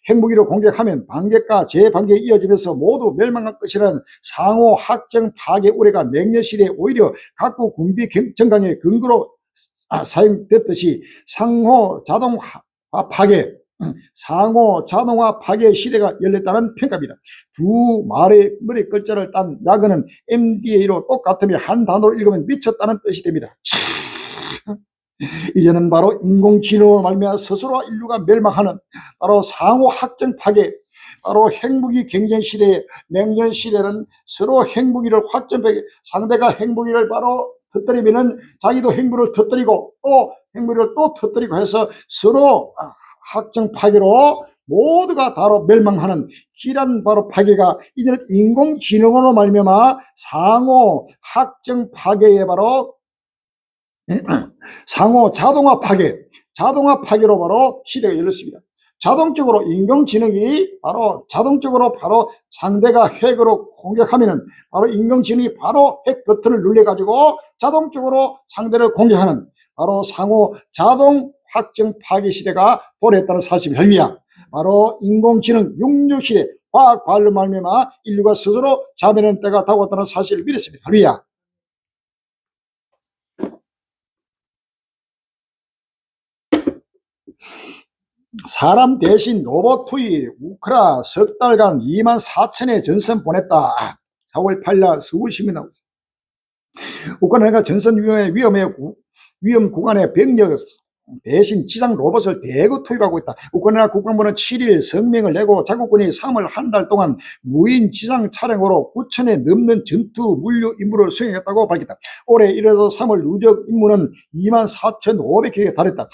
[SPEAKER 1] 핵무기로 공격하면 반격과 재반격이 이어지면서 모두 멸망할 것이라는 상호 확정 파괴 우려가 냉전시대에 오히려 각국 군비 정강의 근거로 사용됐듯이 상호 자동화 파괴 시대가 열렸다는 평가입니다. 두 말의 머리 글자를 딴 약어는 MDA로 똑같으며 한 단어로 읽으면 미쳤다는 뜻이 됩니다. 이제는 바로 인공지능으로 말미암아 스스로 인류가 멸망하는 바로 상호 확정 파괴, 바로 핵무기 경쟁 시대에 냉전 시대는 서로 핵무기를 확정하게 상대가 핵무기를 바로 터뜨리면은 자기도 핵무기를 터뜨리고 또 핵무기를 또 터뜨리고 해서 서로 확정 파괴로 모두가 바로 멸망하는 이런 바로 파괴가 이제는 인공지능으로 말미암아 상호 확정 파괴에 바로 상호 자동화 파괴로 바로 시대가 열렸습니다. 자동적으로 인공지능이 자동적으로 상대가 핵으로 공격하면은 바로 인공지능이 바로 핵 버튼을 눌러가지고 자동적으로 상대를 공격하는 바로 상호 자동 확정 파괴 시대가 도래했다는 사실을 할미야. 바로 인공지능 6.6시대 과학 발로 말미암아 인류가 스스로 자멸하는 때가 다가왔다는 사실을 믿었습니다. 할미야. 사람 대신 로봇 투입, 우크라 석 달간 24,000의 전선 보냈다. 4월 8일 서울신문 나왔습니다. 우크라이나가 전선 위험 구간의 병력 대신 지상 로봇을 대거 투입하고 있다. 우크라이나 국방부는 7일 성명을 내고 자국군이 3월 한 달 동안 무인 지상 차량으로 9,000에 넘는 전투 물류 임무를 수행했다고 밝혔다. 올해 1월에서 3월 누적 임무는 24,500개에 달했다.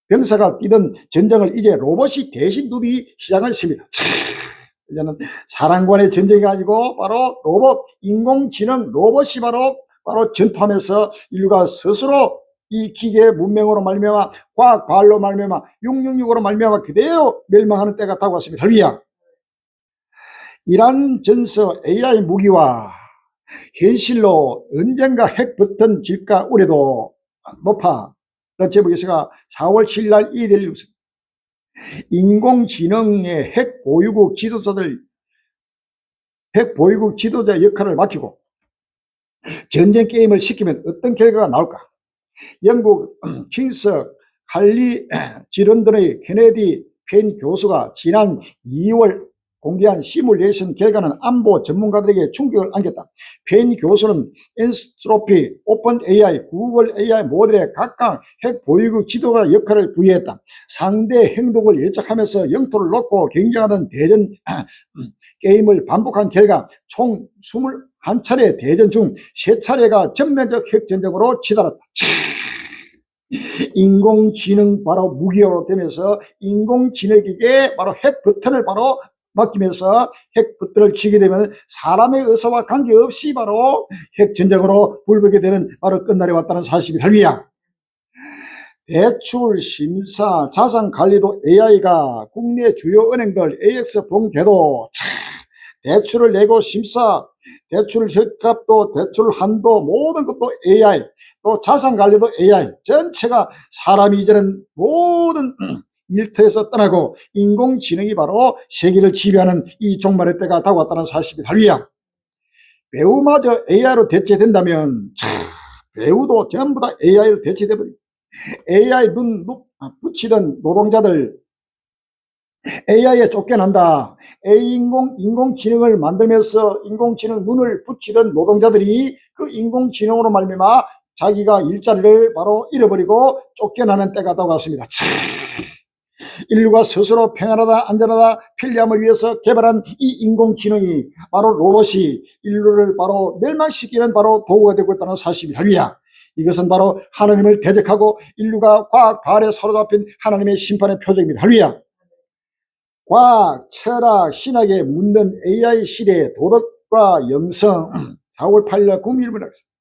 [SPEAKER 1] 병사가 뛰던 전쟁을 이제 로봇이 대신 누비 시작했습니다. 이제는 사람과의 전쟁이 아니고 바로 로봇, 인공지능 로봇이 바로 전투하면서 인류가 스스로 이 기계 문명으로 말미암아 과학 발로 말미암아 666으로 말미암아 그대로 멸망하는 때가 다가왔습니다. 할렐루야. 이란 전서 AI 무기와 현실로 언젠가 핵 버튼 질까 우려도 높아. 제목에서가 4월 7일 날 이될 뉴스. 인공지능의 핵 보유국 지도자 역할을 맡기고 전쟁 게임을 시키면 어떤 결과가 나올까? 영국 킹스 칼리 지런던의 케네디 펜 교수가 지난 2월 공개한 시뮬레이션 결과는 안보 전문가들에게 충격을 안겼다. 펜 교수는 엔스트로피, 오픈 AI, 구글 AI 모델에 각각 핵 보유국 지도자 역할을 부여했다. 상대 행동을 예측하면서 영토를 놓고 경쟁하던 대전 게임을 반복한 결과 총 21차례 대전 중 3차례가 전면적 핵전쟁으로 치달았다. 인공지능 바로 무기로 되면서 인공지능에게 바로 핵 버튼을 바로 맡기면서 핵 버튼을 쥐게 되면 사람의 의사와 관계없이 바로 핵전쟁으로 불보게 되는 바로 끝날이 왔다는 사실이 할위야. 대출 심사 자산관리도 AI가 국내 주요 은행들 AX 본계도 대출을 내고 심사, 대출 적합도, 대출 한도 모든 것도 AI, 또 자산관리도 AI, 전체가 사람이 이제는 모든 일터에서 떠나고 인공지능이 바로 세계를 지배하는 이 종말의 때가 다가왔다는 사실이 할위야. 배우마저 AI로 대체된다면 배우도 전부 다 AI로 대체돼버려. AI 눈 붙이던 노동자들 AI에 쫓겨난다. 인공지능을 만들면서 인공지능 눈을 붙이던 노동자들이 그 인공지능으로 말미암아 자기가 일자리를 바로 잃어버리고 쫓겨나는 때가 다가왔습니다. 인류가 스스로 평안하다 안전하다 편리함을 위해서 개발한 이 인공지능이 바로 로봇이 인류를 바로 멸망시키는 바로 도구가 되고 있다는 사실이 할위야. 이것은 바로 하나님을 대적하고 인류가 과학 발에 사로잡힌 하나님의 심판의 표적입니다. 할위야. 과학, 철학, 신학에 묻는 AI 시대의 도덕과 영성, 4월 8일 국민일보를 하겠습니다.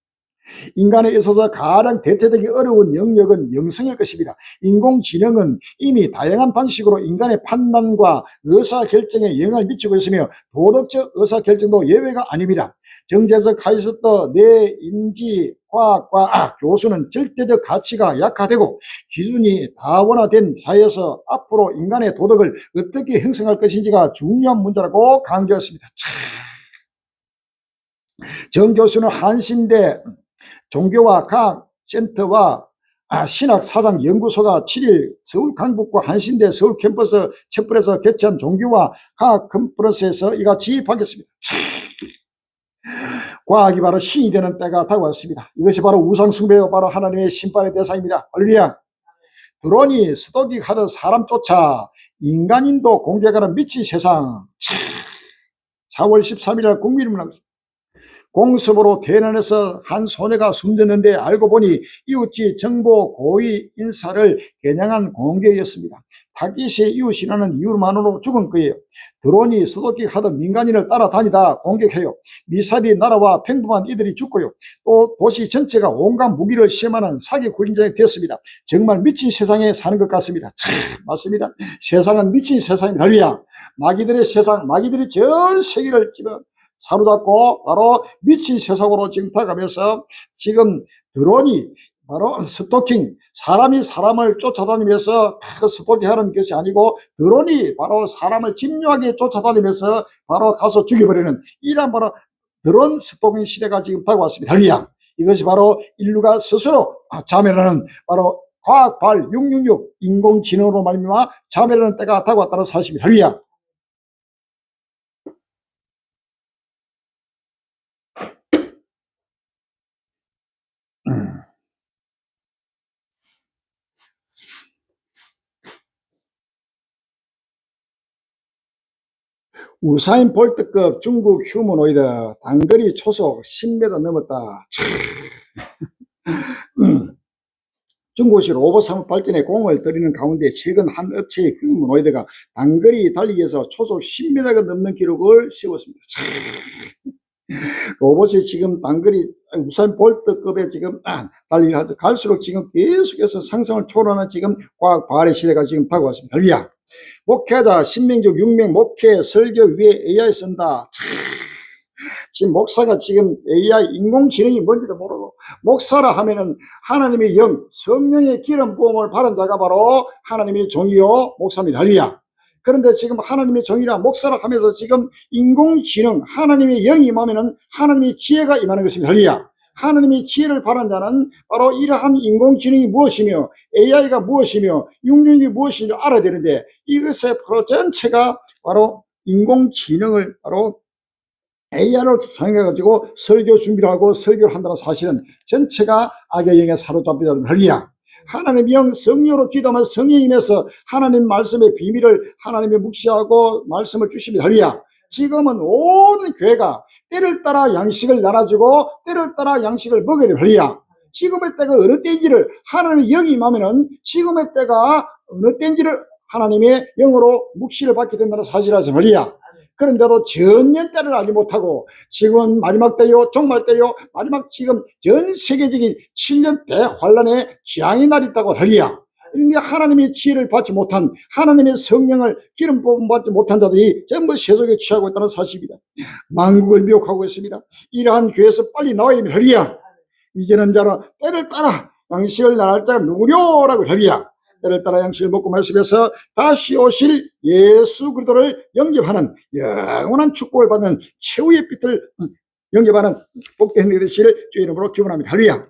[SPEAKER 1] 인간에 있어서 가장 대체되기 어려운 영역은 영성일 것입니다. 인공지능은 이미 다양한 방식으로 인간의 판단과 의사결정에 영향을 미치고 있으며 도덕적 의사결정도 예외가 아닙니다. 정재석 카이스트 뇌인지과학과 교수는 절대적 가치가 약화되고 기준이 다원화된 사회에서 앞으로 인간의 도덕을 어떻게 형성할 것인지가 중요한 문제라고 강조했습니다. 정 교수는 한신대 종교와 과학센터와 신학사상연구소가 7일 서울 강북구 한신대 서울 캠퍼스 촛불에서 개최한 종교와 과학 컨퍼런스에서 이같이 밝혔습니다. 과학이 바로 신이 되는 때가 다가왔습니다. 이것이 바로 우상숭배와 바로 하나님의 심판의 대상입니다. 할렐루야. 드론이 스토킹하던 사람 쫓아 인간인도 공격하는 미친 세상. 4월 13일 국민일보를 합니다. 공습으로 대난에서 한 소녀가 숨졌는데 알고 보니 이웃집 정보 고위 인사를 겨냥한 공격이었습니다. 타깃의 이웃이라는 이유만으로 죽은 거예요. 드론이 스토킹하던 민간인을 따라다니다 공격해요. 미사일이 날아와 평범한 이들이 죽고요. 또 도시 전체가 온갖 무기를 시험하는 사기 구임장이 되었습니다. 정말 미친 세상에 사는 것 같습니다. 맞습니다. 세상은 미친 세상입니다. 할렐루야. 마귀들의 세상, 마귀들이 전 세계를 지금 사로잡고 바로 미친 세상으로 지금 다가가면서 지금 드론이 바로 스토킹, 사람이 사람을 쫓아다니면서 스토킹하는 것이 아니고 드론이 바로 사람을 집요하게 쫓아다니면서 바로 가서 죽여버리는 이런 바로 드론 스토킹 시대가 지금 다가왔습니다. 할렐루야. 이것이 바로 인류가 스스로 자멸하는 바로 과학발 666 인공지능으로 말미암아 자멸하는 때가 다가왔다는 사실입니다. 할렐루야. 우사인 볼트급 중국 휴머노이드 단거리 초속 10m 넘었다. 중국이 로봇 산업 발전에 공을 들이는 가운데 최근 한 업체의 휴머노이드가 단거리 달리기에서 초속 10m가 넘는 기록을 세웠습니다. 로봇이 지금 단거리 우사인 볼트급에 지금 달리기를 하죠. 갈수록 지금 계속해서 상승을 초월하는 지금 과학 발의 시대가 지금 다가왔습니다. 할렐루야. 목회자 신명적 6명 목회 설교 위에 AI 쓴다. 지금 목사가 지금 AI 인공지능이 뭔지도 모르고 목사라 하면은 하나님의 영 성령의 기름 부음을 받은 자가 바로 하나님의 종이요 목사입니다. 할렐루야. 그런데 지금 하나님의 종이라 목사라 하면서 지금 인공지능 하나님의 영이 임하면은 하나님의 지혜가 임하는 것입니다. 할렐루야. 하나님이 지혜를 바란 자는 바로 이러한 인공지능이 무엇이며 AI가 무엇이며 육륜이 무엇인지 알아야 되는데, 이것의 바로 전체가 바로 인공지능을 바로 AI를 사용해가지고 설교 준비를 하고 설교를 한다는 사실은 전체가 악의 영에 사로잡히다는 할리야. 하나님의 영 성령으로 기도하면 성령이 임해서 하나님 말씀의 비밀을 하나님이 묵시하고 말씀을 주십니다. 할리야. 지금은 모든 교회가 때를 따라 양식을 나눠주고 때를 따라 양식을 먹어야 돼요. 할리야. 지금의 때가 어느 때인지를 하나님의 영이 임하면은 지금의 때가 어느 때인지를 하나님의 영으로 묵시를 받게 된다는 사실이라서 할리야. 그런데도 전년 때를 알지 못하고 지금은 마지막 때요, 종말 때요, 마지막 지금 전 세계적인 7년 대환란의 재앙의 날이 있다고 할리야. 그런데 하나님의 지혜를 받지 못한, 하나님의 성령을 기름 부음 받지 못한 자들이 전부 세속에 취하고 있다는 사실입니다. 만국을 미혹하고 있습니다. 이러한 교회에서 빨리 나와야 됩니다. 할리야. 이제는 자는 때를 따라 양식을 나눌 자가 누구려라고 할리야. 때를 따라 양식을 먹고 말씀에서 다시 오실 예수 그리스도를 영접하는 영원한 축복을 받는 최후의 빛을 영접하는 복된 해 되시기를 주의 이름으로 기원합니다. 할렐루야.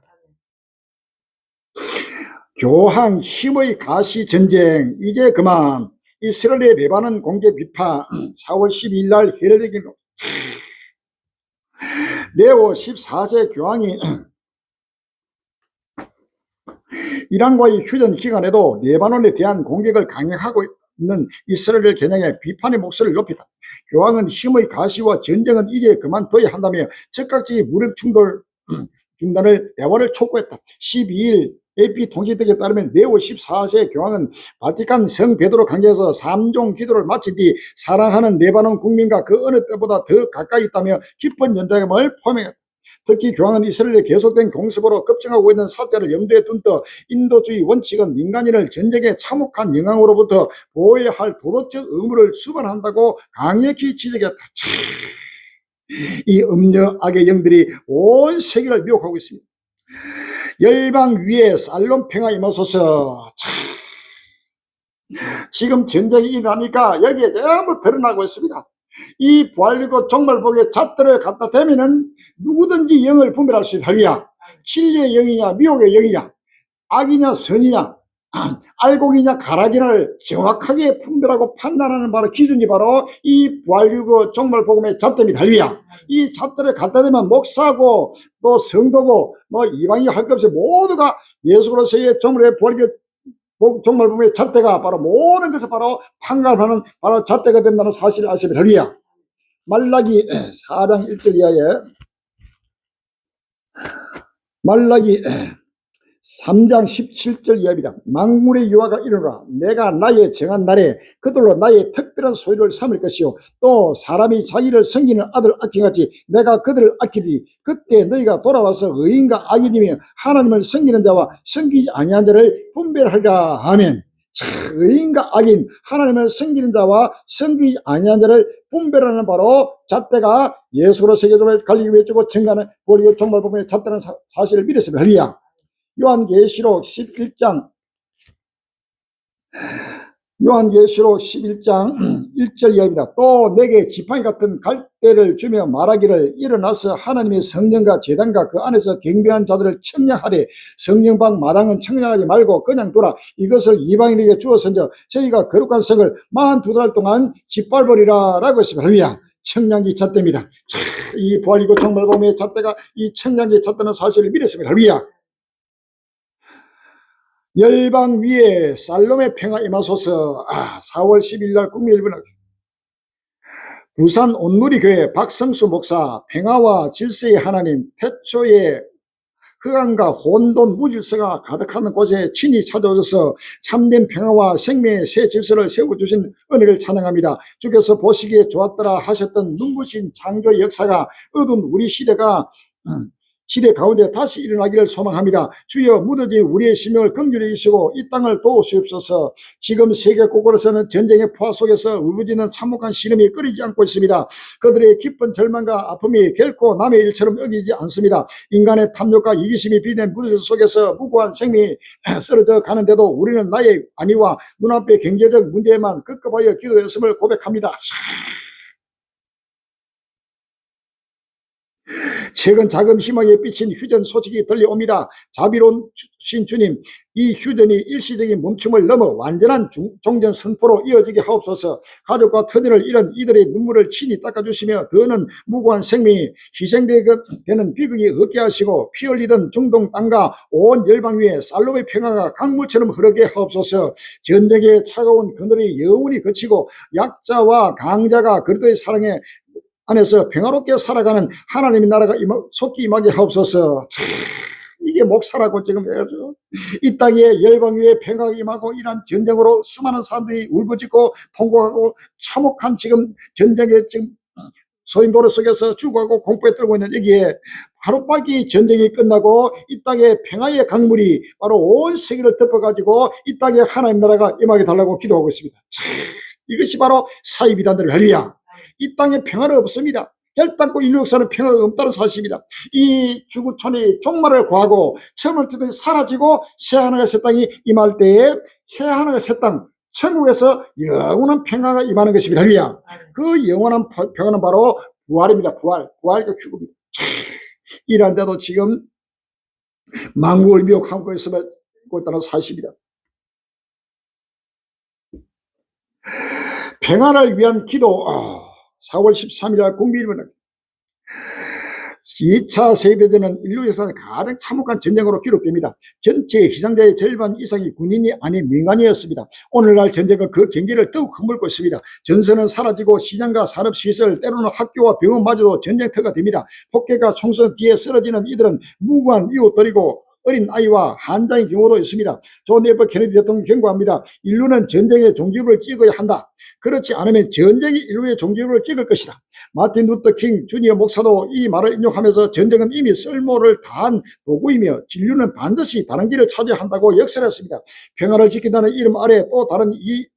[SPEAKER 1] 교황 힘의 가시 전쟁 이제 그만. 이스라엘의 레바논 공개 비판 4월 12일 날 해례되긴 레오 14세 교황이 이란과의 휴전 기간에도 레바논에 대한 공격을 강행하고 있는 이스라엘을 겨냥해 비판의 목소리를 높였다. 교황은 힘의 가시와 전쟁은 이제 그만둬야 한다며 즉각적인 무력 충돌 중단을 대화를 촉구했다. 12일 AP 통신 등에 따르면 레오 14세 교황은 바티칸 성 베드로 강제에서 3종 기도를 마친 뒤 사랑하는 레바논 국민과 그 어느 때보다 더 가까이 있다며 깊은 연장감을 포함했다. 특히 교황은 이스라엘에 계속된 공습으로 급증하고 있는 사태를 염두에 둔 듯 인도주의 원칙은 민간인을 전쟁에 참혹한 영향으로부터 보호해야 할 도덕적 의무를 수반한다고 강력히 지적했다. 이 음녀 악의 영들이 온 세계를 미혹하고 있습니다. 열방 위에 살롬 평화 임하소서. 지금 전쟁이 일어나니까 여기에 전부 드러나고 있습니다. 이 부활이고 종말복의 잣들을 갖다 대면은 누구든지 영을 분별할 수 있다. 진리의 영이냐 미혹의 영이냐 악이냐 선이냐 알곡이냐 가라지냐를 정확하게 분별하고 판단하는 바로 기준이 바로 이 부활이고 종말복음의 잣들입니다. 이 잣들을 갖다 대면 목사고 또 성도고 뭐 이방이 할 것 없이 모두가 예수 그리스도의 종말의 부활이고 종말복음의 잣대가 바로 모든 것을 바로 판가하는 바로 잣대가 된다는 사실을 아십니다. 할렐루야. 말라기 4장 1절 이하에 말라기 3장 17절 이하입니다. 만군의 여호와가 이르노라. 내가 나의 정한 날에 그들로 나의 특별한 소유를 삼을 것이요 또 사람이 자기를 섬기는 아들 아끼같이 내가 그들을 아끼리니 그때 너희가 돌아와서 의인과 악인이며 하나님을 섬기는 자와 섬기지 아니한 자를 분별하리라. 아멘. 의인과 악인 하나님을 섬기는 자와 섬기지 아니한 자를 분별하는 바로 잣대가 예수로 세계적으로 갈리기 외치고 증가하는 우리 종말복음의 잣대라는 사실을 믿었습니다. 할렐루야. 요한계시록 11장 1절 이하입니다. 또 내게 지팡이 같은 갈대를 주며 말하기를 일어나서 하나님의 성령과 제단과 그 안에서 경배한 자들을 청량하되 성령방 마당은 청량하지 말고 그냥 두라. 이것을 이방인에게 주어서인저 저희가 거룩한 성을 42달 동안 짓밟으리라 라고 했습니다. 할렐루야. 청량기 잣대입니다. 이 부활이고 종말복음의 잣대가 이 청량기 잣대는 사실을 믿었습니다. 할렐루야. 열방 위에 살롬의 평화 임하소서. 4월 10일 날 국민일보는 부산 온누리교회 박성수 목사 평화와 질서의 하나님 태초에 흑암과 혼돈 무질서가 가득한 곳에 친히 찾아오셔서 참된 평화와 생명의 새 질서를 세워주신 은혜를 찬양합니다. 주께서 보시기에 좋았더라 하셨던 눈부신 창조의 역사가 어두운 우리 시대가 시대 가운데 다시 일어나기를 소망합니다. 주여 무더지 우리의 심령을 긍휼히 여기시고 이 땅을 도우시옵소서. 지금 세계 곳곳에서는 전쟁의 포화 속에서 울부짖는 참혹한 시름이 끊이지 않고 있습니다. 그들의 깊은 절망과 아픔이 결코 남의 일처럼 여기지 않습니다. 인간의 탐욕과 이기심이 비된 무리 속에서 무고한 생명이 쓰러져 가는데도 우리는 나의 안위와 눈앞의 경제적 문제에만 급급하여 기도했음을 고백합니다. 최근 작은 희망에 비친 휴전 소식이 들려옵니다. 자비로우신 주님, 이 휴전이 일시적인 멈춤을 넘어 완전한 종전 선포로 이어지게 하옵소서. 가족과 터전을 잃은 이들의 눈물을 친히 닦아주시며 더는 무고한 생명이 희생되는 비극이 없게 하시고 피 흘리던 중동 땅과 온 열방 위에 살롬의 평화가 강물처럼 흐르게 하옵소서. 전쟁의 차가운 그늘이 영원히 그치고 약자와 강자가 그리스도의 사랑에 안에서 평화롭게 살아가는 하나님의 나라가 속히 임하게 하옵소서. 이게 목사라고 지금 해야죠. 이 땅에 열방 위에 평화가 임하고 이러한 전쟁으로 수많은 사람들이 울부짖고 통곡하고 참혹한 지금 전쟁의 지금 소인도로 속에서 죽어가고 공포에 떨고 있는 여기에 하루빨리 전쟁이 끝나고 이 땅에 평화의 강물이 바로 온 세계를 덮어가지고 이 땅에 하나님 나라가 임하게 달라고 기도하고 있습니다. 이것이 바로 사이비단들의 할리야. 이 땅에 평화는 없습니다. 결단코 인류 역사는 평화가 없다는 사실입니다. 이 지구촌이 종말을 구하고 처음을 뜨듯이 사라지고 새하늘과 새 땅이 임할 때에 새하늘과 새 땅, 천국에서 영원한 평화가 임하는 것입니다. 할렐루야. 그 영원한 평화는 바로 부활입니다. 부활과 휴급입니다. 이란데도 지금 만국을 미혹하고 있다는 사실입니다. 평화를 위한 기도. 4월 13일 날 국민일보는 2차 세계대전은 인류 역사상 가장 참혹한 전쟁으로 기록됩니다. 전체 희생자의 절반 이상이 군인이 아닌 민간이었습니다. 오늘날 전쟁은 그 경계를 더욱 허물고 있습니다. 전선은 사라지고 시장과 산업시설, 때로는 학교와 병원마저도 전쟁터가 됩니다. 폭격과 총선 뒤에 쓰러지는 이들은 무고한 이웃들이고 어린 아이와 한장의 경우도 있습니다. 존 F 케네디 대통령이 경고합니다. 인류는 전쟁의 종지부를 찍어야 한다. 그렇지 않으면 전쟁이 인류의 종지부를 찍을 것이다. 마틴 루터 킹 주니어 목사도 이 말을 인용하면서 전쟁은 이미 쓸모를 다한 도구이며 진료는 반드시 다른 길을 찾아야 한다고 역설했습니다. 평화를 지킨다는 이름 아래 또 다른 이의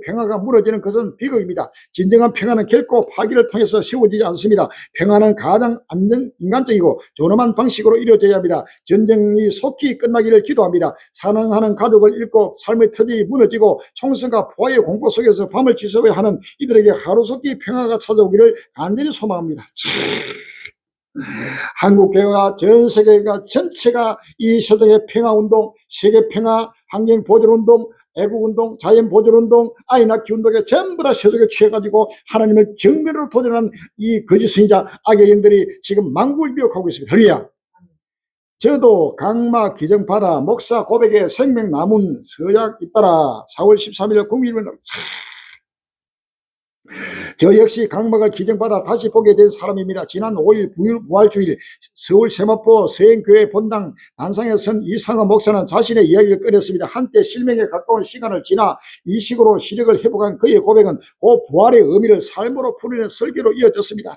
[SPEAKER 1] 평화가 무너지는 것은 비극입니다. 진정한 평화는 결코 파기를 통해서 세워지지 않습니다. 평화는 가장 인간적이고 존엄한 방식으로 이루어져야 합니다. 전쟁이 속히 끝나기를 기도합니다. 사랑하는 가족을 잃고 삶의 터전이 무너지고 총선과 포화의 공포 속에서 밤을 지새워야 하는 이들에게 하루속히 평화가 찾아오기를 간절히 소망합니다. 한국교회가 전 세계가 전체가 이 세상의 평화운동, 세계평화, 환경보존운동, 애국운동, 자연보존운동, 아이 낳기 운동에 전부 다 세속에 취해가지고 하나님을 정면으로 도전하는 이 거짓 선지자 악의 영들이 지금 만국을 미혹하고 있습니다. 할렐루야. 저도 강마 기정받아 목사 고백에 생명 남은 서약 잇따라 4월 13일 국민일보는 저 역시 강막을 기증받아 다시 보게 된 사람입니다. 지난 5일 부활주일 서울 세마포 서행교회 본당 단상에 선 이상호 목사는 자신의 이야기를 꺼냈습니다. 한때 실명에 가까운 시간을 지나 이 식으로 시력을 회복한 그의 고백은 그 부활의 의미를 삶으로 풀어낸 설교로 이어졌습니다.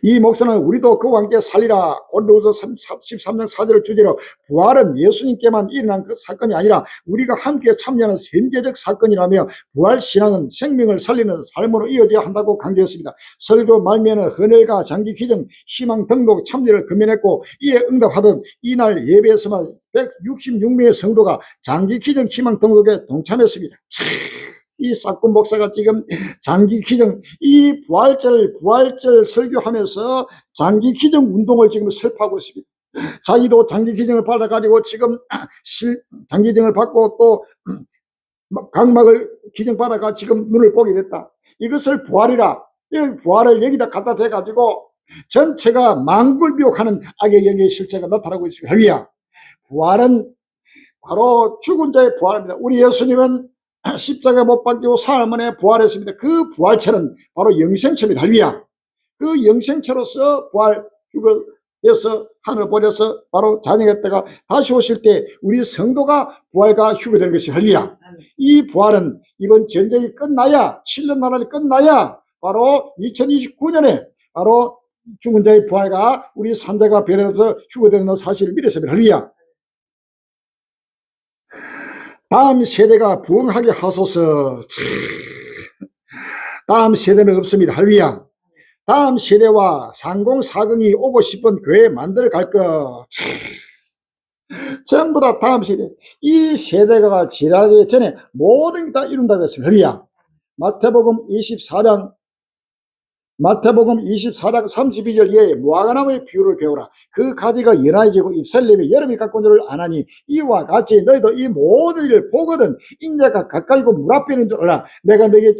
[SPEAKER 1] 이 목사는 우리도 그와 함께 살리라 고린도후서 13장 4절을 주제로 부활은 예수님께만 일어난 그 사건이 아니라 우리가 함께 참여하는 현재적 사건이라며 부활신앙은 생명을 살리는 삶으로 이어져야 한다고 강조했습니다. 설교 말미에는 헌혈과 장기기증, 희망 등록 참여를 금연했고 이에 응답하던 이날 예배에서만 166명의 성도가 장기기증 희망 등록에 동참했습니다. 이 사건 목사가 지금 장기 기증, 이 부활절 설교하면서 장기 기증 운동을 지금 설파하고 있습니다. 자기도 장기 기증을 받아가지고 지금 장기 기증을 받고 또 각막을 기증 받아가 지금 눈을 보게 됐다. 이것을 부활이라, 이 부활을 여기다 갖다 대가지고 전체가 만국을 미혹하는 악의 영의 실체가 나타나고 있습니다. 할렐루야. 부활은 바로 죽은 자의 부활입니다. 우리 예수님은 십자가 못 박히고 사흘 만에 부활했습니다. 그 부활체는 바로 영생체입니다. 할렐루야. 그 영생체로서 부활 휴거에서 하늘 보내서 바로 자녀의 때가 다시 오실 때 우리 성도가 부활과 휴거되는 것이 할렐루야. 이 부활은 이번 전쟁이 끝나야 7년 나날이 끝나야 바로 2029년에 바로 죽은 자의 부활과 우리 산자가 변해서 휴거되는 사실을 믿었습니다. 할렐루야. 다음 세대가 부흥하게 하소서. 다음 세대는 없습니다. 할렐루야. 다음 세대와 상공사경이 오고 싶은 교회 만들어 갈 것. 전부 다 다음 세대. 이 세대가 지나기 전에 모든 게 다 이룬다고 했습니다. 할렐루야. 마태복음 24장 마태복음 24장 32절 이에 무화과나무의 비유를 배우라. 그 가지가 연하여지고 잎살림이 여름이 가까운 줄을 아나니 이와 같이 너희도 이 모든 일을 보거든 인자가 가까이고 물 앞에 있는 줄 알아. 내가 너에게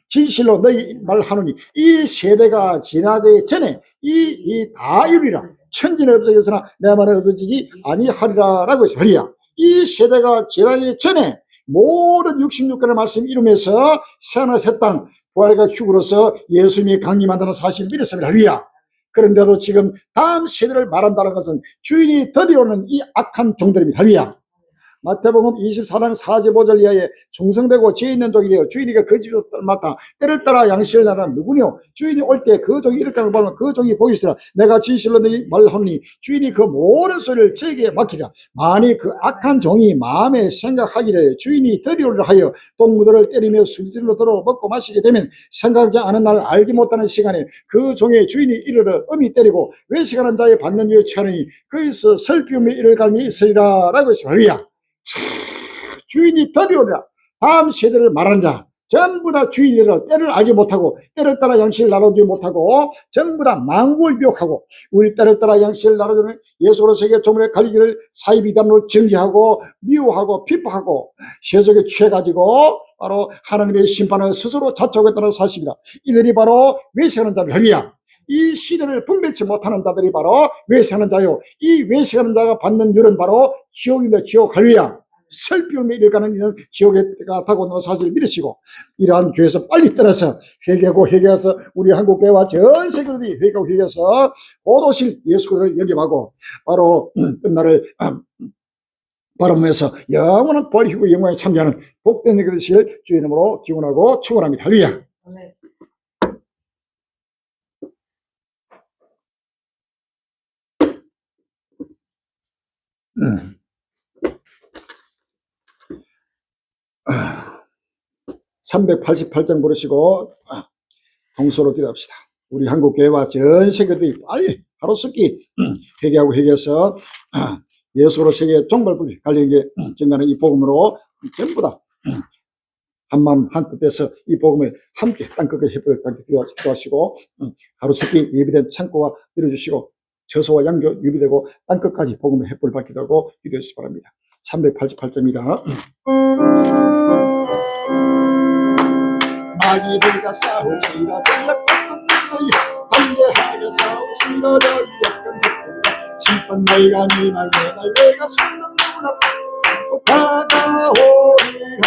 [SPEAKER 1] 진실로 너희 말하노니 이 세대가 지나기 전에 이 다 이루리라. 천지는 없어졌으나 내 말은 없어지지 아니하리라 라고 했어요. 이 세대가 지나기 전에 모든 66권의 말씀 이루면서 새하늘 새 땅 부활과 휴거로서 예수님이 강림한다는 사실을 믿었습니다. 할렐루야. 그런데도 지금 다음 세대를 말한다는 것은 주인이 들이오는 이 악한 종들입니다. 할렐루야. 마태복음 24장 45절 이하에 충성되고 지혜 있는 종이 되어 주인이가 그 집에서 맡아 때를 따라 양식을 나는 누구뇨? 주인이 올 때 그 종이 이렇게 보면 그 종이 보기 있으라. 내가 진실로 너희 말하니 주인이 그 모든 소리를 저에게 맡기라. 만일 그 악한 종이 마음에 생각하기를 주인이 들이오리라 하여 동무들을 때리며 술집으로 들어 먹고 마시게 되면 생각하지 않은 날 알지 못하는 시간에 그 종의 주인이 이르러 엄히 때리고 외식하는 자의 받는 유에 취하느니 거기서 슬픔이 이를 갈미 있으리라 라고 했습니다. 주인이 들이오리라. 다음 세대를 말하는 자 전부 다 주인이를 때를 알지 못하고 때를 따라 양식을 나누지 못하고 전부 다 만국을 미혹하고 우리 때를 따라 양식을 나누는 예수로 세계 조문에 갈리기를 사이비담으로 정죄하고 미워하고 비판하고 세속에 취해가지고 바로 하나님의 심판을 스스로 자초하겠다는 사실입니다. 이들이 바로 외식하는 자들 할렐루야. 이 시대를 분별치 못하는 자들이 바로 외식하는 자요. 이 외식하는 자가 받는 율은 바로 지옥입니다. 지옥. 할렐루야. 슬픔에 이르가는 이는 지옥에 가다고 하는 사실을 믿으시고 이러한 교회에서 빨리 떠나서 회개해서 우리 한국교회와 전 세계들이 회개하고 회개해서 곧 오실 예수를 영접하고 바로 끝날을 바라보면서 영원한 벌이고 영광에 참여하는 복된 일 되시길 주의 이름으로 기원하고 축원합니다. 할렐루야.
[SPEAKER 2] 네.
[SPEAKER 1] 388장 부르시고 동서로 기도합시다. 우리 한국교회와 전 세계들이 빨리 하루속히 회개하고 회개해서 예수로 세계 종말불이 갈리게 증가하는 이 복음으로 전부 다 한마음 한뜻해서 이 복음을 함께 땅끝까지 해볼 땅께 기도하시고 하루속히 예비된 창고가 이루어주시고 저소와 양조 유비되고 땅끝까지 복음을 해볼 받기도 하고 기도해 주시기 바랍니다. 388점입니다. 마귀들과 싸울지라 전략받습니다. 담대하게 싸울지라 너희 약간 듣는다. 심판 날과 미망의 날 내가 손는 눈앞에 다가오리라.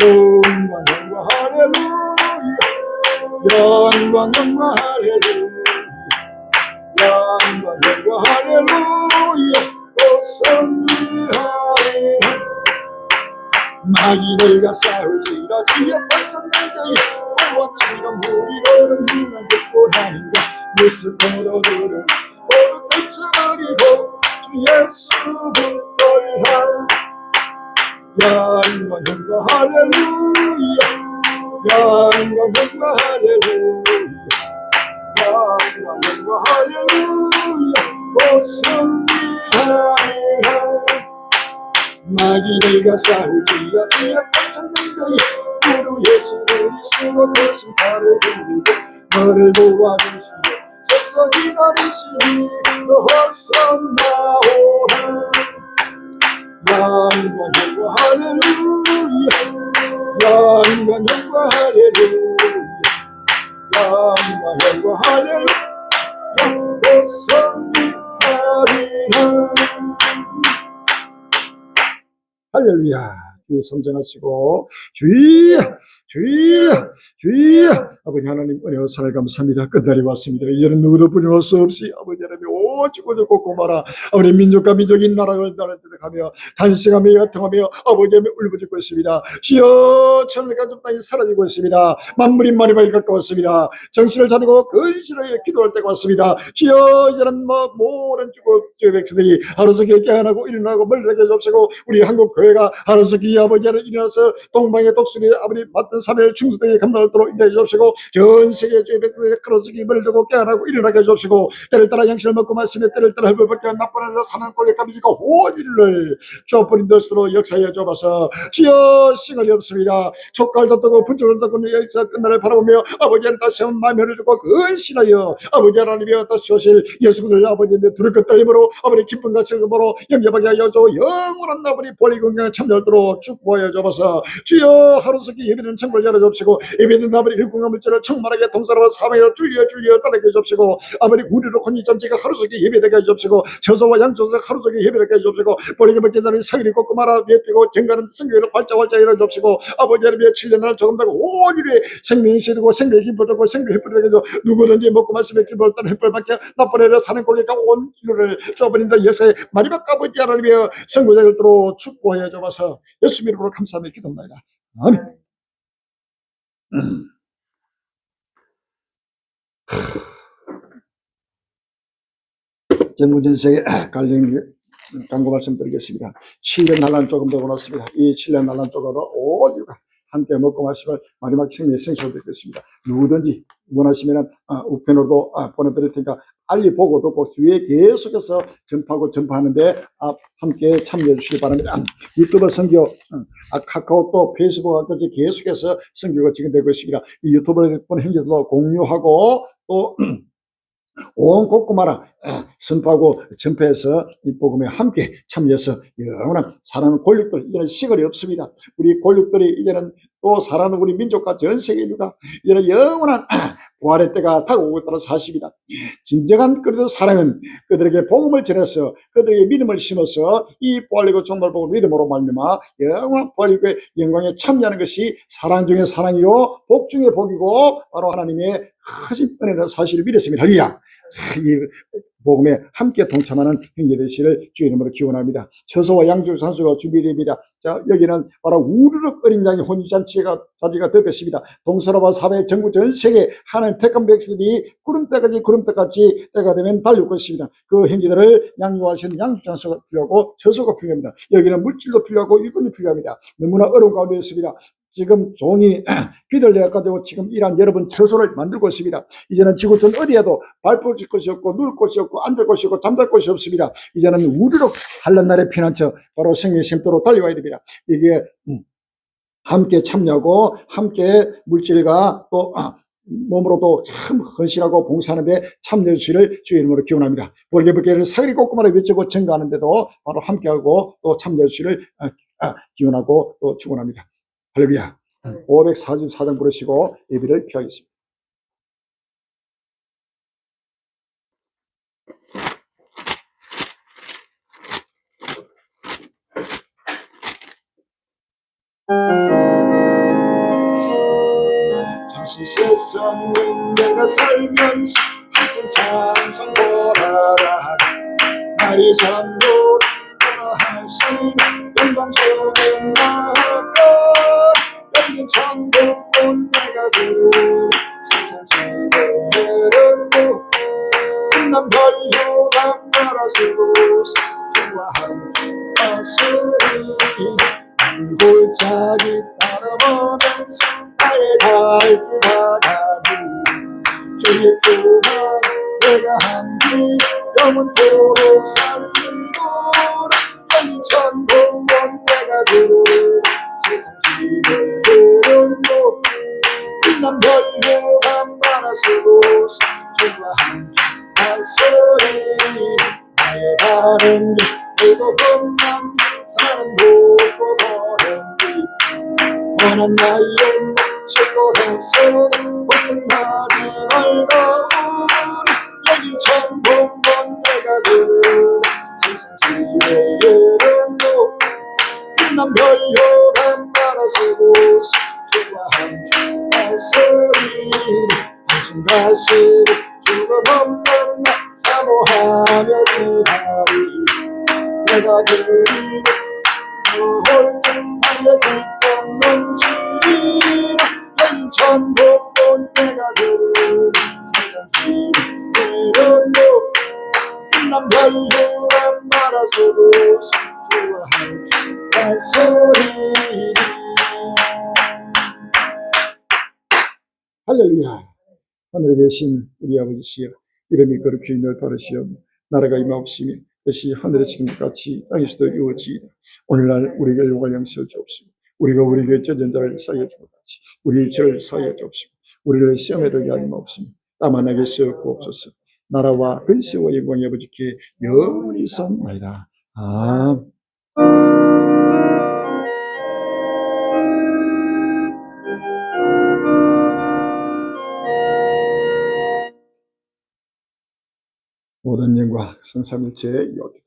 [SPEAKER 1] 영광 할렐루야. 영광 할렐루야. 영광 할렐루야. 오선지하리라. 마귀들과 싸울지라 지역발성들이 오와치던 무리들은 흥한 족보라는가 무스코도들은 모두 떨쳐버리고 주 예수 붙들라. 영광 할렐루야. 영광 할렐루야. 영광 할렐루야. 오선지하리라. 마귀들과 싸울지라 지역발성들이 구루 예수 그리스도 그 심판을 돌리고 너를 도와주시고 서서 기다리시니 너 어서 나오라. 영광 할렐루야. 영광 할렐루야. 영광 할렐루야. 오선지하리라. 할렐루야. 주의 성장하시고 주의 아버지 하나님 은혜와 사랑을 감사합니다. 끝날이 왔습니다. 이제는 누구도 부정할 수 없이 아버지 하나님 오직 오직 고마라. 아버지 민족과 민족인 나라를 가며 단식하며 여통하며 아버지 하나님 울부짖고 있습니다. 주여 천을 가진 땅이 사라지고 있습니다. 만물이 마지막에 가까웠습니다. 정신을 차리고 근실하여 기도할 때가 왔습니다. 주여 이제는 모든 주의 백성들이 하루속히 깨어나고 일어나고 멀리하게 해주옵시고 우리 한국 교회가 하루속히 아버지를 일어나서 동방의 독수리 아버지 맡은 사명을 충성되게 감당하도록 인도해 주옵시고 전 세계 주의 백성들이 하루속히 멀리하고 깨어나고 일어나게 해주옵시고 때를 따라 양식을 먹고 먹고 마시며 때를 따라 헐벌밖에 나쁜 하늘로 사는 꼴에 까비니까 호리를 줘버린 것으로 역사에 줘봐서 주여 시간이 없습니다. 촉갈도 뜨고 분주를 뜨고 여기서 끝날을 바라보며 아버지는 다시 한번 마음을 듣고 근신하여 아버지 하나님이여 다시 오실 예수 그리스도 아버지의 두렵 것 떨림으로 아버지 기쁨과 즐거움으로 영접하게 하여 줘 영원한 아버지 본리 건강에 참여하도록 축복하여 줘봐서 주여 하루속히 예배드리는 창고를 열어줍시고 예배드리는 아버지 일공과 물질을 충만하게 동서로 사망에 줄려 따르게 해줍시고 아버지 우리로 혼이 전체가 하루속히 예배되게 해줍시고 저소와 양조서 하루속히 예배되게 해줍시고 본리게 먹게 자는 성일이 꺾고마라 예삐고 경가는 성경을 활짝 열어줍시고 아버지 하나님의 7년을 조금 더 온유리 생명이 시되고 생명이 기뻐되고 생명이 기뻐되게 해줘 누구든지 먹고 마시며 기뻐할 때는 햇벌밖에 나쁜 애를 사는 꼴리가 온 인류를 줘버린다 역사에 마지막 아버지 하나님의 선구자를 들어 축복하여 줘봐서 예수 이름으로 감사하며 기도합니다. 아멘. 전국전세계 관련 광고 말씀드리겠습니다. 7년 난란 조금 더 보냈습니다. 이 7년 난란 쪽으로 온 이유가 함께 먹고 마시면 마지막 생명의 생수되겠습니다. 누구든지 원하시면 우편으로도 보내드릴 테니까 알리 보고 듣고 주위에 계속해서 전파하는데 함께 참여해 주시기 바랍니다. 유튜브 선교, 카카오톡, 페이스북까지 계속해서 선교가 진행되고 있습니다. 이 유튜브를 본 형제들도 공유하고 또 온 곳곳마다 선포하고 전파해서 이 복음에 함께 참여해서 영원한 살아가는 권력들, 이제는 시간이 없습니다. 우리 권력들이 이제는 또 살아가는 우리 민족과 전 세계 인류가 이제는 영원한 부활의 때가 다가오고 있다는 사실입니다. 진정한 그들의 사랑은 그들에게 복음을 전해서 그들에게 믿음을 심어서 이 부활리고 정말 복음 믿음으로 말미암아 영원한 부활리고의 영광에 참여하는 것이 사랑 중에 사랑이요 복 중에 복이고 바로 하나님의 크신 은혜라는 사실을 믿었습니다. 할렐루야. 이 복음에 함께 동참하는 행위 되시를 주의 이름으로 기원합니다. 처소와 양주 산수가 준비됩니다. 자, 여기는 바로 우르륵 어린 양의 혼인잔치가 자리가 될 것입니다. 동서로와 사회 전국 전 세계 하나님 택한 백성들이 구름대같이 때가 되면 달릴 것입니다. 그 행기들을 양육하시는 양주 장소가 필요하고 처소가 필요합니다. 여기는 물질도 필요하고 일꾼이 필요합니다. 너무나 어려운 가운데 있습니다. 지금 종이 비둘레가지고 지금 이란 여러분 처소를 만들고 있습니다. 이제는 지구촌 어디에도 발포질 곳이 없고 누울 곳이 없고 앉을 곳이 없고 잠잘 곳이 없습니다. 이제는 우리로 한란날의 피난처 바로 생명의 샘도로 달려와야 됩니다. 이게 함께 참여하고 함께 물질과 또 몸으로도 참 헌신하고 봉사하는데 참여해 주시를 주의 이름으로 기원합니다. 월계복개를 사그리 꼼꼼하게 외치고 증거하는데도 바로 함께하고 또 참여해 주시를 기원하고 또 축원합니다. 할렐루야. 544장 부르시고 예배를 피하겠습니다. 잠시 세상은 내가 살면서 항상 찬송 보라라 나의 잠도 떠나하신 영광 속에 나아가 열린 천국 온 내가 그 세상 지배를 끝난 벌효가 말하시고 주와 함께하시리 골짜기 따라보면서 나의 발길 바라니 주의 꿈은 내가 한뒤 영원토록 살리고라 여기 천국 온 내가 들은 세상 지배를 높이 빛난 별효가 많아지고 주와 함께하시리 나의 다른 길 그리고 험난 사는 곳고 더는 길 원한 나의 쉴곳 없어 모든 날이 밝아오리 여기 천국 온 내가 들은 세상 지혜를 높이 빛난 별효가 많아지고 주와 함께하시리 한숨같이 죽음 없는 나 사모하며 기다리 내가 그리는 홀든 나의 기쁨 넘치리라 여인 천국 온 내가 들은 세상 지혜를 높이 빛난 별효가 많아지고 주와 함께하시리 할렐루야. 하늘에 계신 우리 아버지시여 이름이 거룩히 넓어르시오 나라가 임하옵시며 뜻이 하늘에 지금 같이 땅에서도 이루어지이다. 오늘날 우리에게 일용할 양식을 주옵시고 우리가 우리에게 져진 자를 사하여 주고 같이 우리 죄를 사하여 주옵시고 우리를 시험에 들게 하지 마옵시며 다만 하게 세워 구옵소서. 나라와 근세와 영광이 아버지께 영원히 있사옵나이다. 아멘. 모든 영광 성삼일체에 여기 됩니다.